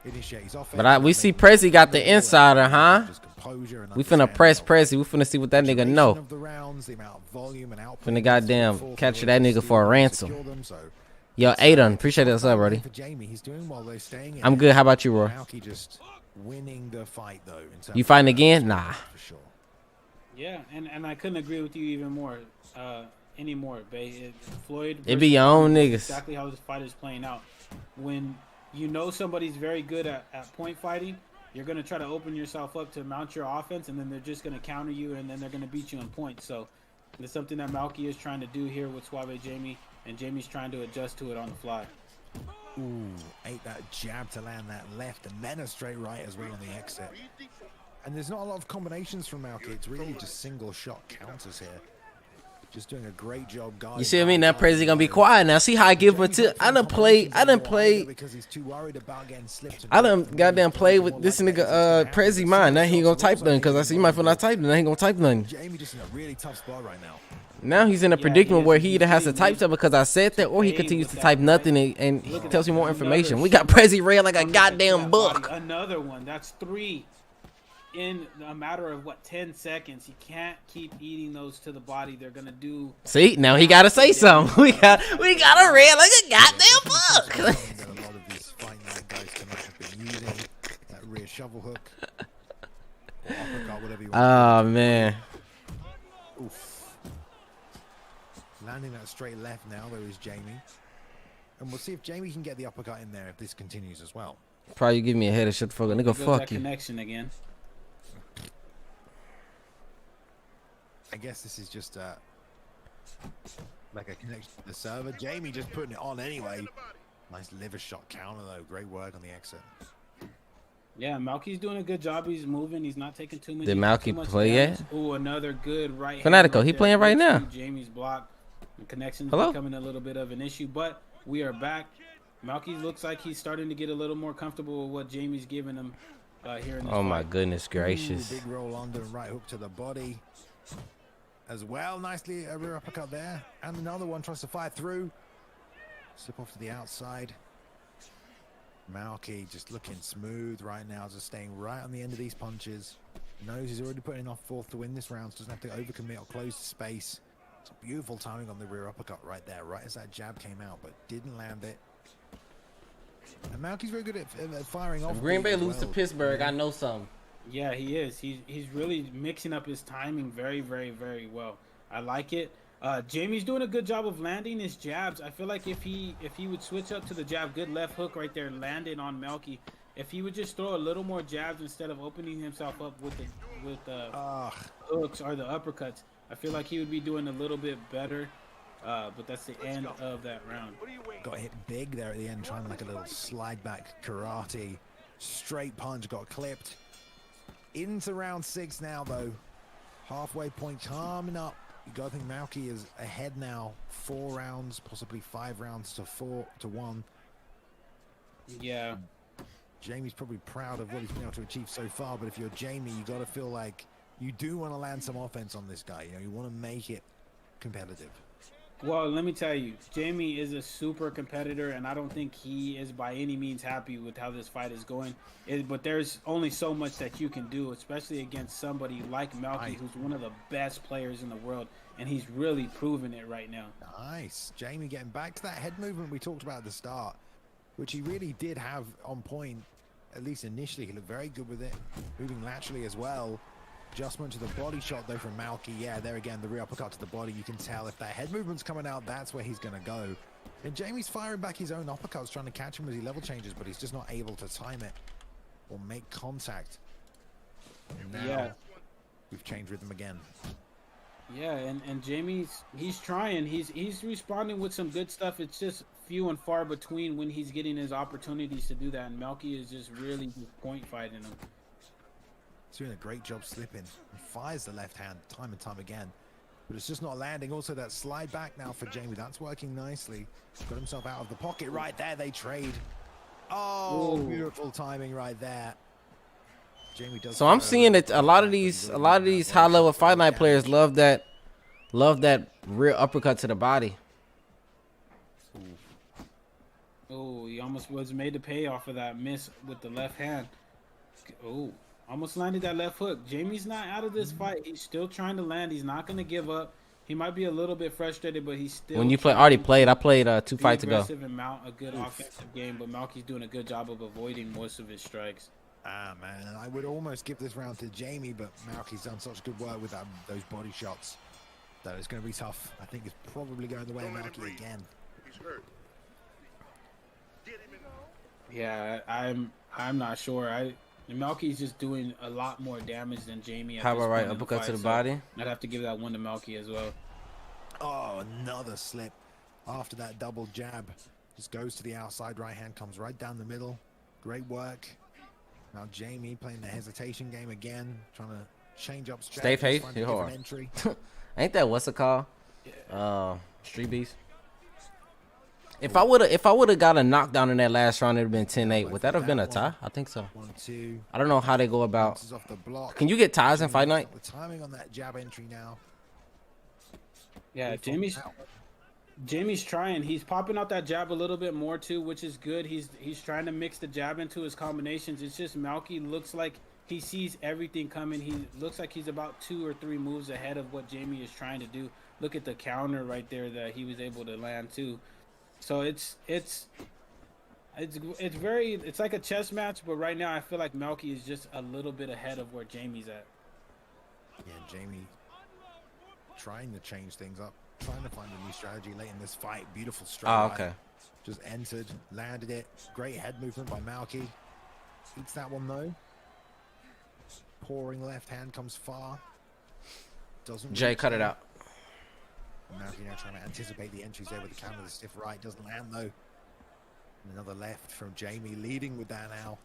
initiate his offense. But we see Prezi got the insider, huh? Just composure and We finna press understanding Prezi. We finna see what that nigga duration know. of the rounds, the amount of volume and output Finna he goddamn needs to put capture forth that in nigga order for a to ransom. secure them, so Yo, Aiden, appreciate that sub, buddy. for Jamie, he's doing well though, staying in I'm it. good. How about you, Roy? Malky just winning the fight though. In terms You of fighting again? Nah. for sure. Yeah, and I couldn't agree with you even more. Anymore, Floyd. It be your versus own Connor is niggas. Exactly how this fight is playing out. When you know somebody's very good at point fighting, you're gonna try to open yourself up to mount your offense, and then they're just gonna counter you, and then they're gonna beat you in points. So it's something that Malky is trying to do here with Suave Jamie, and Jamie's trying to adjust to it on the fly. Ooh, ate that jab to land that left, and then a straight right as well on the exit. And there's not a lot of combinations from Malky. It's really just single shot counters here. Just doing a great job, guys. You see what I mean? Now Prezi gonna be quiet now. See how I give him a tip? I done played because he's too worried about getting slipped. I done goddamn played with this nigga Prezi mine. Now he ain't gonna type nothing because I see he might feel not type nothing. He ain't gonna type nothing. Jamie just in a really tough spot right now. Now he's in a predicament he where is. he either has to He's type something because I said that, or he playing continues with to that, type right? nothing and he Look at tells you that. more Another information. We shot. got Prezi red like a Look at goddamn that book. body. Another one. That's 3 in a matter of 10 seconds. You can't keep eating those to the body. They're gonna do. See, now he gotta say something. We got a red like a goddamn book. That a lot of these fight night guys tonight have been using that rear shovel hook. Or uppercut, whatever you want. Oh man. Oof. Landing that straight left now, there is Jamie. And we'll see if Jamie can get the uppercut in there if this continues as well. Probably give me a head of shut the fuck up. Nigga, Goes fuck that you. connection again. I guess this is just like a connection to the server. Jamie just putting it on anyway. Nice liver shot counter though. Great work on the exit. Yeah, Malky's doing a good job. He's moving. He's not taking too many. Did Malky too much play damage. yet? Ooh, another good right. Fanatico, hand he right playing there. right Next now. to Jamie's block. The connection's Hello? becoming a little bit of an issue, but we are back. Malky looks like he's starting to get a little more comfortable with what Jamie's giving him. here in this Oh my fight. goodness gracious. Big roll under and right hook to the body. As well, nicely a rear uppercut there. And another one tries to fire through. Slip off to the outside. Malky just looking smooth right now, just staying right on the end of these punches. Knows he's already putting enough forth to win this round, so doesn't have to overcommit or close the space. It's beautiful timing on the rear uppercut right there, right as that jab came out, but didn't land it. And Malky's very good at firing off. If Green Bay as lose to well. Pittsburgh, I know something. Yeah, he is. He's really mixing up his timing very, very, very well. I like it. Jamie's doing a good job of landing his jabs. I feel like if he would switch up to the jab, good left hook right there, landed on Malky. If he would just throw a little more jabs instead of opening himself up with hooks or the uppercuts, I feel like he would be doing a little bit better. But that's the end of that round. Got hit big there at the end, trying like a little slide back karate. Straight punch, got clipped. Into round 6 now, though. Halfway point coming up. You got to think Malky is ahead now. 4 rounds, possibly 5 rounds to 1. Yeah. Jamie's probably proud of what he's been able to achieve so far, but if you're Jamie, you got to feel like you do want to land some offense on this guy. You know, you want to make it competitive. Well, let me tell you, Jamie is a super competitor, and I don't think he is by any means happy with how this fight is going. But there's only so much that you can do, especially against somebody like Malky, who's one of the best players in the world, and he's really proving it right now. Nice. Jamie getting back to that head movement we talked about at the start, which he really did have on point, at least initially. He looked very good with it, moving laterally as well. Adjustment to the body shot, though, from Malky. Yeah, there again, the rear uppercut to the body. You can tell if that head movement's coming out, that's where he's going to go. And Jamie's firing back his own uppercuts, trying to catch him as he level changes, but he's just not able to time it or make contact. And now we've changed rhythm again. Yeah, and he's trying. He's responding with some good stuff. It's just few and far between when he's getting his opportunities to do that. And Malky is just really point fighting him. He's doing a great job slipping. He fires the left hand time and time again, but it's just not landing. Also, that slide back now for Jamie, that's working nicely. Got himself out of the pocket right there. They trade. Oh, beautiful timing right there. Jamie does. So I'm seeing that a lot of these high level Fight Night players love that rear uppercut to the body. Oh, he almost was made to pay off of that miss with the left hand. Oh, almost landed that left hook. Jamie's not out of this fight. He's still trying to land. He's not going to give up. He might be a little bit frustrated, but he's still. When you play, I played 2 fights ago. And mount a good offensive game, but Malky's doing a good job of avoiding most of his strikes. Ah, man, I would almost give this round to Jamie, but Malky's done such good work with those body shots that it's going to be tough. I think it's probably going the way of Malky again. He's hurt. Yeah, I'm not sure. Malky's just doing a lot more damage than Jamie. How about right uppercut to the body? I'd have to give that one to Malky as well. Oh, another slip after that double jab. Just goes to the outside, right hand comes right down the middle. Great work. Now Jamie playing the hesitation game again, trying to change up strategy. Stay pace, you're hard. Ain't that what's it called? Street Beast. If I would have got a knockdown in that last round, it'd have been 10-8. Would that have been a tie? I think so. 1-2. I don't know how they go about. Off the block. Can you get ties in Fight Night? The timing on that jab entry now. Yeah, Jamie's trying. He's popping out that jab a little bit more too, which is good. He's trying to mix the jab into his combinations. It's just Malky looks like he sees everything coming. He looks like he's about 2 or 3 moves ahead of what Jamie is trying to do. Look at the counter right there that he was able to land too. So it's like a chess match, but right now I feel like Malky is just a little bit ahead of where Jamie's at. Yeah, Jamie trying to change things up, trying to find a new strategy late in this fight. Beautiful straight. Oh, okay. Just entered, landed it. Great head movement by Malky. Eats that one though. Pouring left hand comes far. Doesn't. Jay, cut it out. Malky now trying to anticipate the entries there with the counter, the stiff right. Doesn't land though. And another left from Jamie, leading with that now.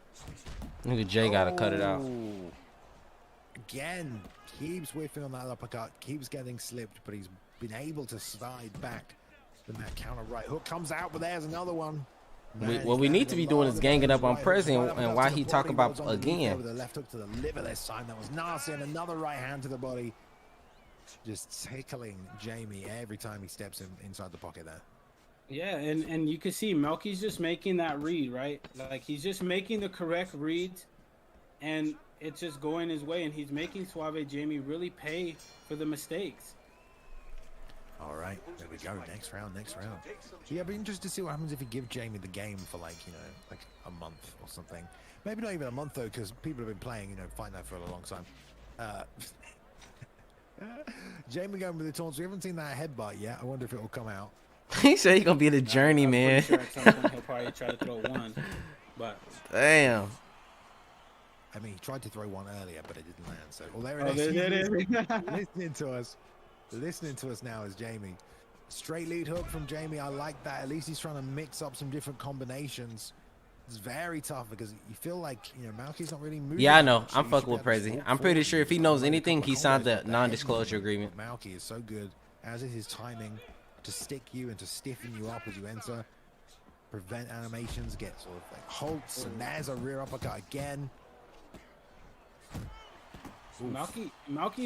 Look at Jay, gotta cut it out. Again, keeps whiffing on that uppercut, keeps getting slipped, but he's been able to slide back. Then that counter right hook comes out, but there's another one. What we need to be doing is ganging up on Prezi, and why he talk about again. The left hook to the liver this time. That was nasty, and another right hand to the body. Just tickling Jamie every time he steps inside the pocket there. Yeah, and you can see Melky's just making that read, right? Like, he's just making the correct reads, and it's just going his way, and he's making Suave Jamie really pay for the mistakes. All right, there we go. Next round. Yeah, but interested to see what happens if you give Jamie the game for like a month or something. Maybe not even a month though, because people have been playing Fight Night for a long time. Jamie going with the taunts. We haven't seen that headbutt yet. I wonder if it will come out. He said he's gonna be the journey, man. Sure at some point he'll probably try to throw one, but damn. I mean, he tried to throw one earlier, but it didn't land. So, well, there it is. Listening to us now is Jamie. Straight lead hook from Jamie. I like that. At least he's trying to mix up some different combinations. It's very tough because you feel like Malky's not really moving. Yeah, I know. I'm fucking with Prezi. I'm pretty sure if he knows anything, he signed the non-disclosure agreement. Malky is so good, as is his timing to stick you and to stiffen you up as you enter. Prevent animations, get sort of like halts, and there's a rear uppercut again. Malky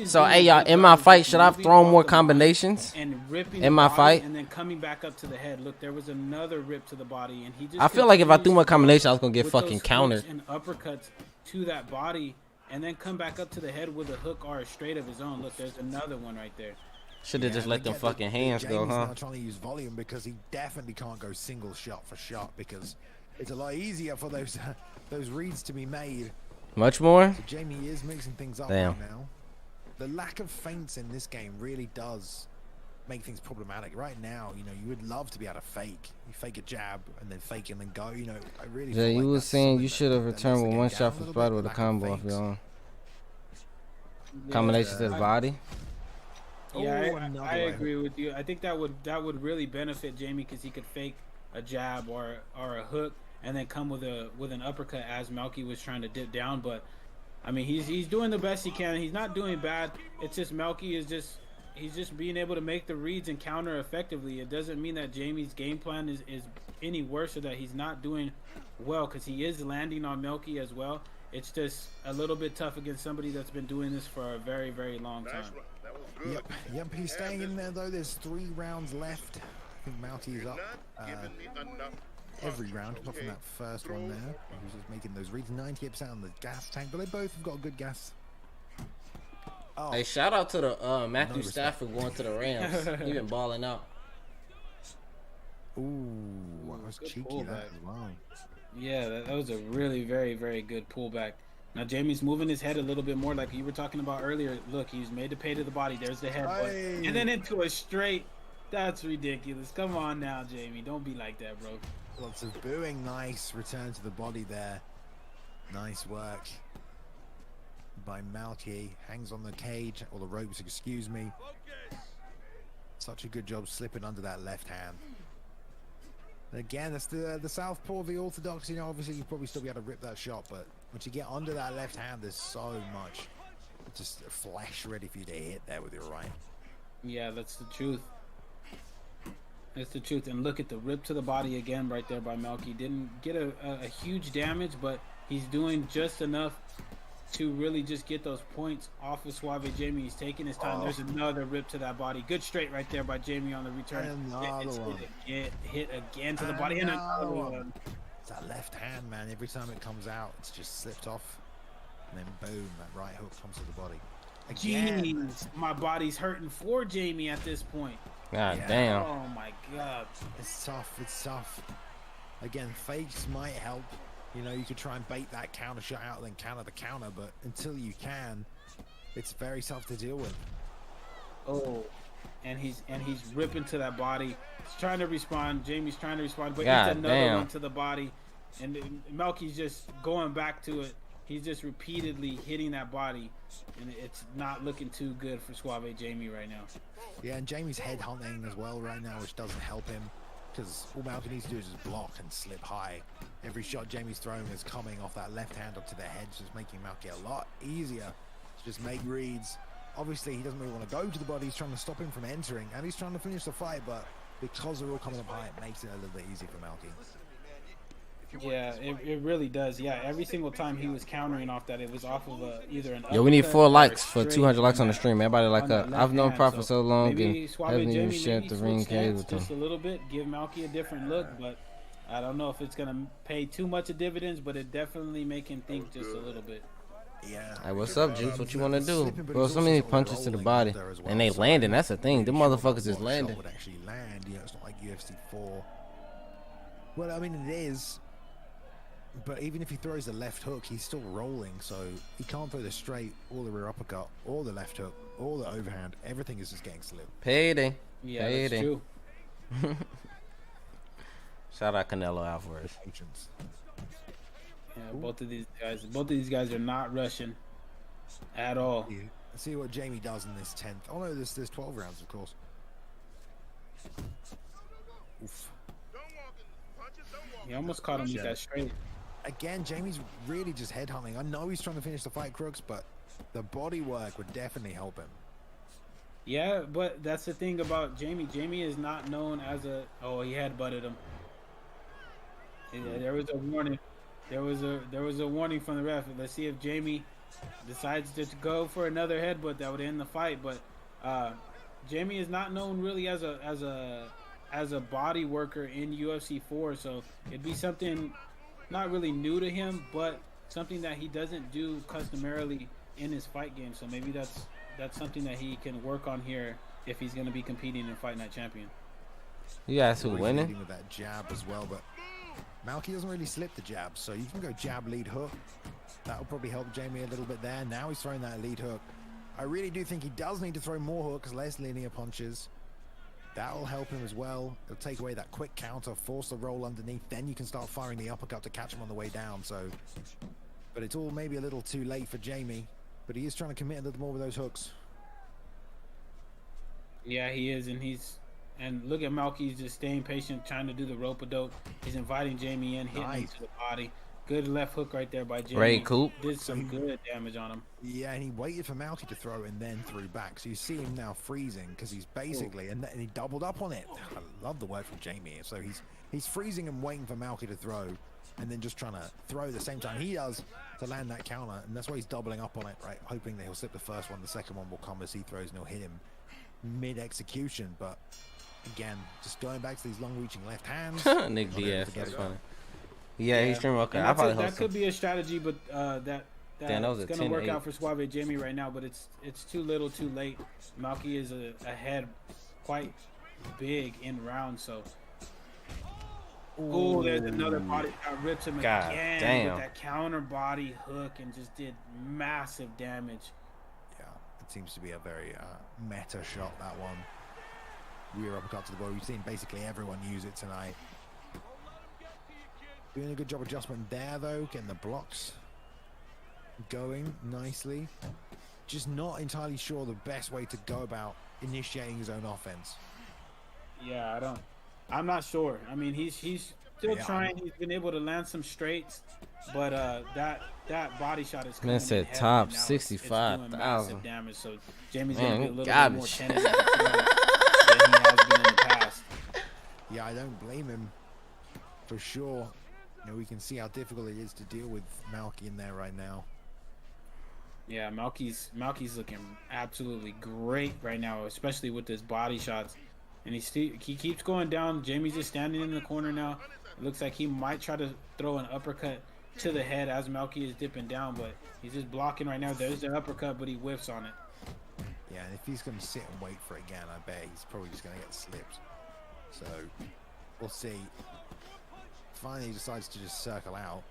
is so, hey, y'all, in my fight, should I have thrown more combinations? And ripping in my fight? And then coming back up to the head. Look, there was another rip to the body, and he just. I feel like if I threw more combinations, I was going to get fucking countered. And uppercuts to that body, and then come back up to the head with a hook or a straight of his own. Look, there's another one right there. Should have just let them fucking hands go, huh? Now trying to use volume because he definitely can't go single shot for shot because it's a lot easier for those reads to be made. Much more? So Jamie is mixing things up Damn. right now. The lack of feints in this game really does make things problematic. Right now, you would love to be able to fake. You fake a jab and then fake and then go. I really. Yeah, you were saying you should have returned with one shot for spider with a combo of your own. Combination to the body. Yeah, I agree with you. I think that would really benefit Jamie because he could fake a jab or a hook and then come with an uppercut as Melky was trying to dip down. But I mean, he's doing the best he can. He's not doing bad. It's just Melky is he's just being able to make the reads and counter effectively. It doesn't mean that Jamie's game plan is any worse or that he's not doing well because he is landing on Melky as well. It's just a little bit tough against somebody that's been doing this for a very, very long time. Yep, he's staying in there though. There's 3 rounds left. I think Melky's up every round, apart from that first one there. He was just making those reads 98% on the gas tank, but they both have got good gas. Oh. Hey, shout out to the Matthew Stafford going to the Rams. He been balling out. Ooh, that was cheeky that as well. Yeah, that was a really very, very good pullback. Now Jamie's moving his head a little bit more like you were talking about earlier. Look, he's made to pay to the body. There's the headbutt. And then into a straight. That's ridiculous. Come on now, Jamie. Don't be like that, bro. Lots of booing. Nice return to the body there. Nice work by Malky. Hangs on the cage, or the ropes, excuse me. Such a good job slipping under that left hand. Again, that's the southpaw, the orthodox. Obviously you probably still be able to rip that shot, but once you get under that left hand, there's so much just flesh ready for you to hit there with your right. Yeah, that's the truth. That's the truth. And look at the rip to the body again right there by Melky. Didn't get a huge damage, but he's doing just enough to really just get those points off of Suave Jamie. He's taking his time. There's another rip to that body. Good straight right there by Jamie on the return. Hit again to the body. And another one. It's that left hand, man. Every time it comes out, it's just slipped off. And then boom, that right hook comes to the body. Again. Jeez, my body's hurting for Jamie at this point. God damn. Oh my God. It's tough. It's tough. Again, fakes might help. You could try and bait that counter shot out and then counter the counter, but until you can, it's very tough to deal with. Oh, and he's ripping to that body. He's trying to respond. Jamie's trying to respond, but God it's another damn. one to the body. And Melky's just going back to it. He's just repeatedly hitting that body, and it's not looking too good for Suave Jamie right now. Yeah, and Jamie's head hunting as well right now, which doesn't help him. Because all Malky needs to do is just block and slip high. Every shot Jamie's throwing is coming off that left hand up to the head, just making Malky a lot easier to just make reads. Obviously, he doesn't really want to go to the body. He's trying to stop him from entering, and he's trying to finish the fight, but because they're all coming up high, it makes it a little bit easy for Malky. Yeah, it really does. Yeah, every single time he was countering off that, it was off of either an Yo, we need uppercut 4 or a likes for straight 200 likes on the that- stream. Everybody like on that I've left known hand. Pride for so long and maybe Suave haven't even Jamie shared maybe the switch ring cage stance with him. just a little bit, give Malky a different look, but I don't know if it's gonna pay too much of dividends, but it definitely make him think just a little bit. Yeah. Hey, what's up, Juice? What you want to do? Slipping, but Bro, he's so also many sort of punches to the rolling body. out there as well, And they so landing. I'm That's the not thing. Them really sure motherfuckers what is shot landing. would actually land. You know, it's not like UFC 4. Well, I mean, it is. But even if he throws the left hook, he's still rolling, so he can't throw the straight or the rear uppercut or the left hook or the overhand. Everything is just getting slipped. Payday. Yeah, Payday. that's true. Shout out Canelo Alvarez. Patience. Yeah, both of these guys are not rushing at all. Yeah. Let's see what Jamie does in this 10th. Oh no, there's 12 rounds, of course. Oof. He almost caught him with that straight. Again, Jamie's really just headhunting. I know he's trying to finish the fight, Crooks, but the body work would definitely help him. Yeah, but that's the thing about Jamie. Jamie is not known as a. Oh, he headbutted him. Yeah, there was a warning. There was a warning from the ref. Let's see if Jamie decides to go for another headbutt that would end the fight. But Jamie is not known really as a body worker in UFC 4, so it'd be something not really new to him, but something that he doesn't do customarily in his fight game. So maybe that's something that he can work on here if he's going to be competing in Fight Night Champion. You guys who Always winning? leading with that jab as well, but Malky doesn't really slip the jab, so you can go jab lead hook. That'll probably help Jamie a little bit there. Now he's throwing that lead hook. I really do think he does need to throw more hooks, less linear punches. That'll help him as well. It'll take away that quick counter, force the roll underneath. Then you can start firing the uppercut to catch him on the way down. So, but it's all maybe a little too late for Jamie. But he is trying to commit a little more with those hooks. Yeah, he is, and look at Malky. He's just staying patient, trying to do the rope-a-dope. He's inviting Jamie in, hitting him to the body. Good left hook right there by Jamie. Great coup. Did some good damage on him. Yeah, and he waited for Malky to throw and then threw back. So you see him now freezing because he's basically, and he doubled up on it. I love the word from Jamie. So he's freezing and waiting for Malky to throw, and then just trying to throw at the same time he does to land that counter. And that's why he's doubling up on it, right? Hoping that he'll slip the first one. The second one will come as he throws and he'll hit him mid-execution. But again, just going back to these long-reaching left hands. Nick Diaz, that's funny. Yeah, he's streaming. Okay, And I probably that could be a strategy, but that's Damn, that was a gonna work 10-8. out for Suave Jamie right now. But it's too little, too late. Malky is ahead, quite big in round. So, oh, there's another body shot, rips him God again damn. with that counter body hook, and just did massive damage. Yeah, it seems to be a very meta shot, that one. Rear uppercut to the body. We've seen basically everyone use it tonight. Doing a good job adjustment there, though. Getting the blocks going nicely. Just not entirely sure the best way to go about initiating his own offense. Yeah, I'm not sure. I mean, he's still trying. He's been able to land some straights, but that body shot is coming Man in said heavy top now. It's 65,000. doing massive damage. So Jamie's Man, gonna be a little bit more garbage. tentative than he has been in the past. Yeah, I don't blame him for sure. You know, we can see how difficult it is to deal with Malky in there right now. Yeah, Malky's looking absolutely great right now, especially with his body shots. And he keeps going down. Jamie's just standing in the corner now. It looks like he might try to throw an uppercut to the head as Malky is dipping down, but he's just blocking right now. There's the uppercut, but he whiffs on it. Yeah, and if he's going to sit and wait for it again, I bet he's probably just going to get slipped. So, we'll see. Finally, he decides to just circle out.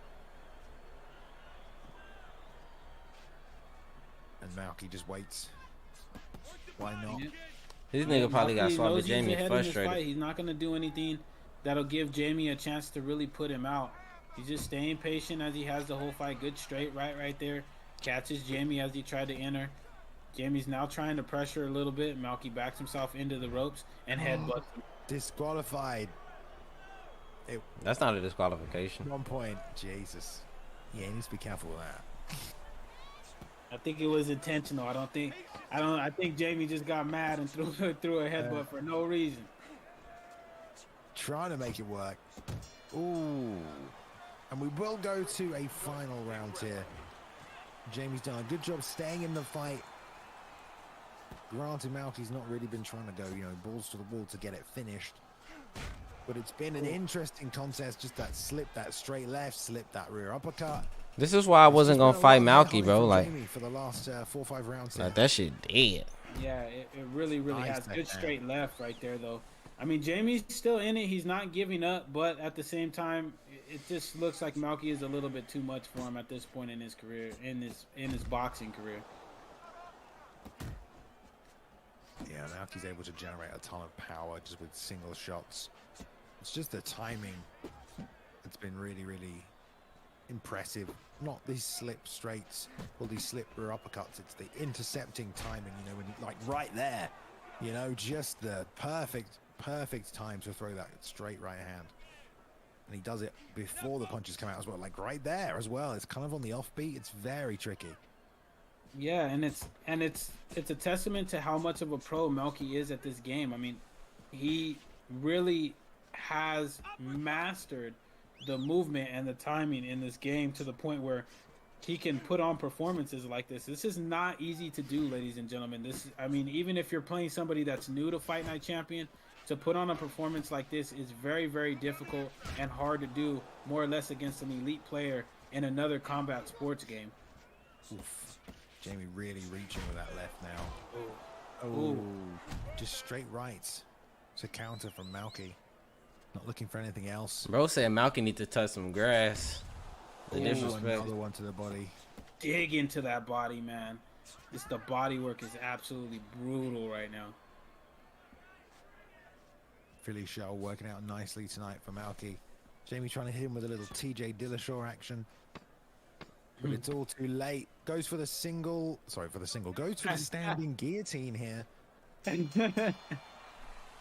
And Malky just waits. Why not? Yeah. This nigga probably got Malky Suave knows he's Jamie ahead in this frustrated. fight. He's not going to do anything that'll give Jamie a chance to really put him out. He's just staying patient as he has the whole fight. Good straight right there. Catches Jamie as he tried to enter. Jamie's now trying to pressure a little bit. Malky backs himself into the ropes and headbutts him. Disqualified. That's not a disqualification. 1 point. Jesus. Yeah, he needs to be careful with that. I think it was intentional. I think Jamie just got mad and threw a headbutt for no reason. Trying to make it work. Ooh. And we will go to a final round here. Jamie's done a good job staying in the fight. Granted, Malky's not really been trying to go, balls to the wall to get it finished. But it's been an interesting contest. Just that slip, that straight left, slip, that rear uppercut. This is why I wasn't gonna fight Malky, bro. Like, for the last 4 or 5 rounds. Like that shit dead. Yeah, it really has good straight left right there, though. I mean, Jamie's still in it. He's not giving up, but at the same time, it just looks like Malky is a little bit too much for him at this point in his career, in his boxing career. Yeah, Malky's able to generate a ton of power just with single shots. It's just the timing that's been really, really impressive. Not these slip straights or these slip rear uppercuts. It's the intercepting timing, when like right there, just the perfect time to throw that straight right hand. And he does it before the punches come out as well, like right there as well. It's kind of on the offbeat. It's very tricky. Yeah, and it's a testament to how much of a pro Malky is at this game. I mean, he really has mastered the movement and the timing in this game to the point where he can put on performances like this. This is not easy to do, ladies and gentlemen. Even if you're playing somebody that's new to Fight Night Champion, to put on a performance like this is very, very difficult and hard to do, more or less against an elite player in another combat sports game. Oof. Jamie really reaching with that left now. Ooh. Just straight rights to counter from Malky. Not looking for anything else. Bro said Malky need to touch some grass. The disrespect. Another one to the body. Dig into that body, man. The body work is absolutely brutal right now. Philly shell working out nicely tonight for Malky. Jamie trying to hit him with a little TJ Dillashaw action. But it's all too late. Goes for the single. Sorry, for the single. Goes for the standing guillotine here.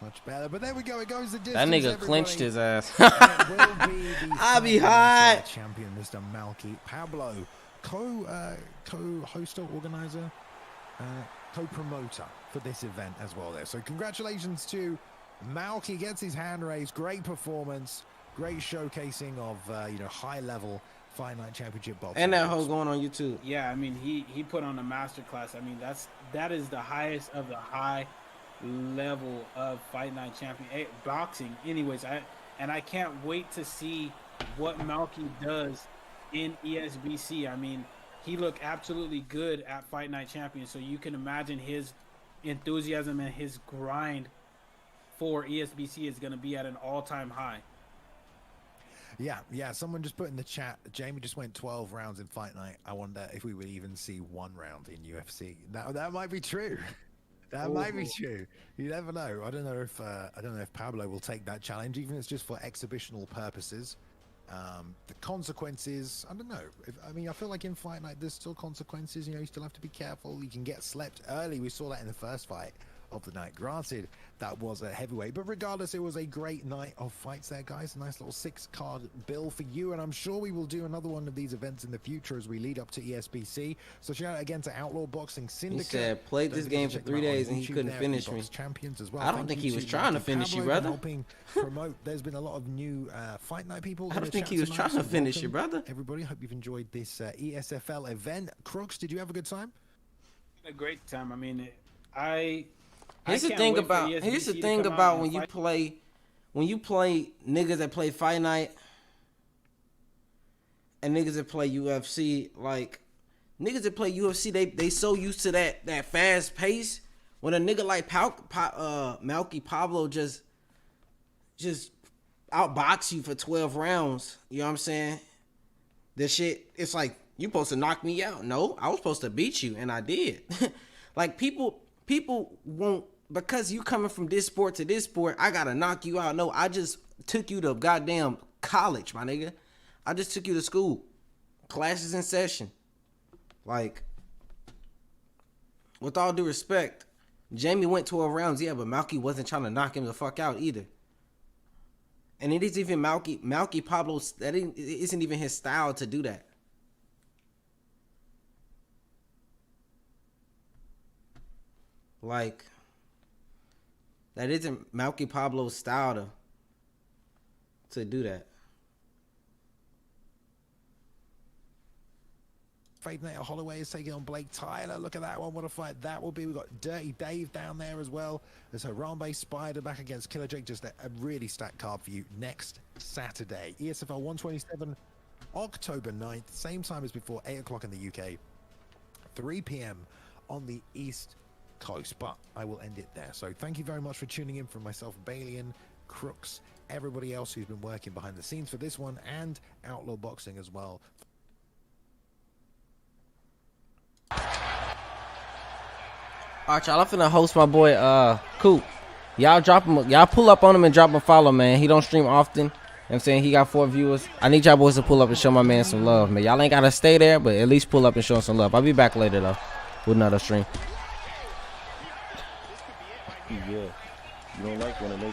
Much better. But there we go. It goes the distance. That nigga clinched his ass. I'll be hot. Champion, Mr. Malky. Pablo, co-host or organizer, co-promoter for this event as well there. So congratulations to Malky. Gets his hand raised. Great performance. Great showcasing of, high-level Fight Night Championship boxing. And that whole going on YouTube. Yeah, I mean, he put on a masterclass. I mean, that is the highest of the high level of Fight Night Champion boxing. Anyways, I can't wait to see what Malky does in ESBC. I mean, he looked absolutely good at Fight Night Champion, so you can imagine his enthusiasm and his for ESBC is going to be at an all-time high. Yeah. Someone just put in the chat, Jamie just went 12 rounds in Fight Night. I wonder if we would even see 1 round in UFC. That might be true. That might be true. You never know. I don't know if Pablo will take that challenge, even if it's just for exhibitional purposes. The consequences, I don't know. I feel like in Fight Night, there's still consequences. You still have to be careful. You can get slept early. We saw that in the first fight of the night. Granted, that was a heavyweight, but regardless, it was a great night of fights there, guys. A nice little 6-card bill for you, and I'm sure we will do another one of these events in the future as we lead up to ESBC. So shout out again to Outlaw Boxing Syndicate. He said played this game for 3 days and he couldn't finish me. Champions as well. I don't think he was trying to finish you, brother. Helping promote. There's been a lot of new Fight Night people. I don't think he was trying to finish you, brother. Everybody, hope you've enjoyed this ESFL event. Crooks, did you have a good time? A great time. I mean, Here's the thing about when you play niggas that play Fight Night and niggas that play UFC. Like niggas that play UFC, they so used to that fast pace. When a nigga like Malky Pablo just outbox you for 12 rounds, you know what I'm saying? This shit, it's like you supposed to knock me out. No, I was supposed to beat you, and I did. Like people won't. Because you coming from this sport to this sport, I gotta knock you out. No, I just took you to goddamn college, my nigga. I just took you to school. Classes in session. Like, with all due respect, Jamie went 12 rounds, yeah, but Malky wasn't trying to knock him the fuck out either. And it is even Malky Pablo, that isn't even his style to do that. Like, that isn't Malky Pablo's style to do that. Fadenator Holloway is taking on Blake Tyler. Look at that one. What a fight that will be. We've got Dirty Dave down there as well. There's Harambe Spider back against Killer Jake. Just a really stacked card for you next Saturday. ESFL 127, October 9th. Same time as before, 8 o'clock in the UK. 3 p.m. on the East Coast. But I will end it there. So thank you very much for tuning in from myself, Balian, Crooks, everybody else who's been working behind the scenes for this one, and Outlaw Boxing as well. Alright, y'all, I'm finna host my boy Coop. Y'all pull up on him and drop him a follow, man. He don't stream often. You know what I'm saying? He got 4 viewers. I need y'all boys to pull up and show my man some love, man. Y'all ain't gotta stay there, but at least pull up and show him some love. I'll be back later though with another stream. Yeah. You don't like when a nigga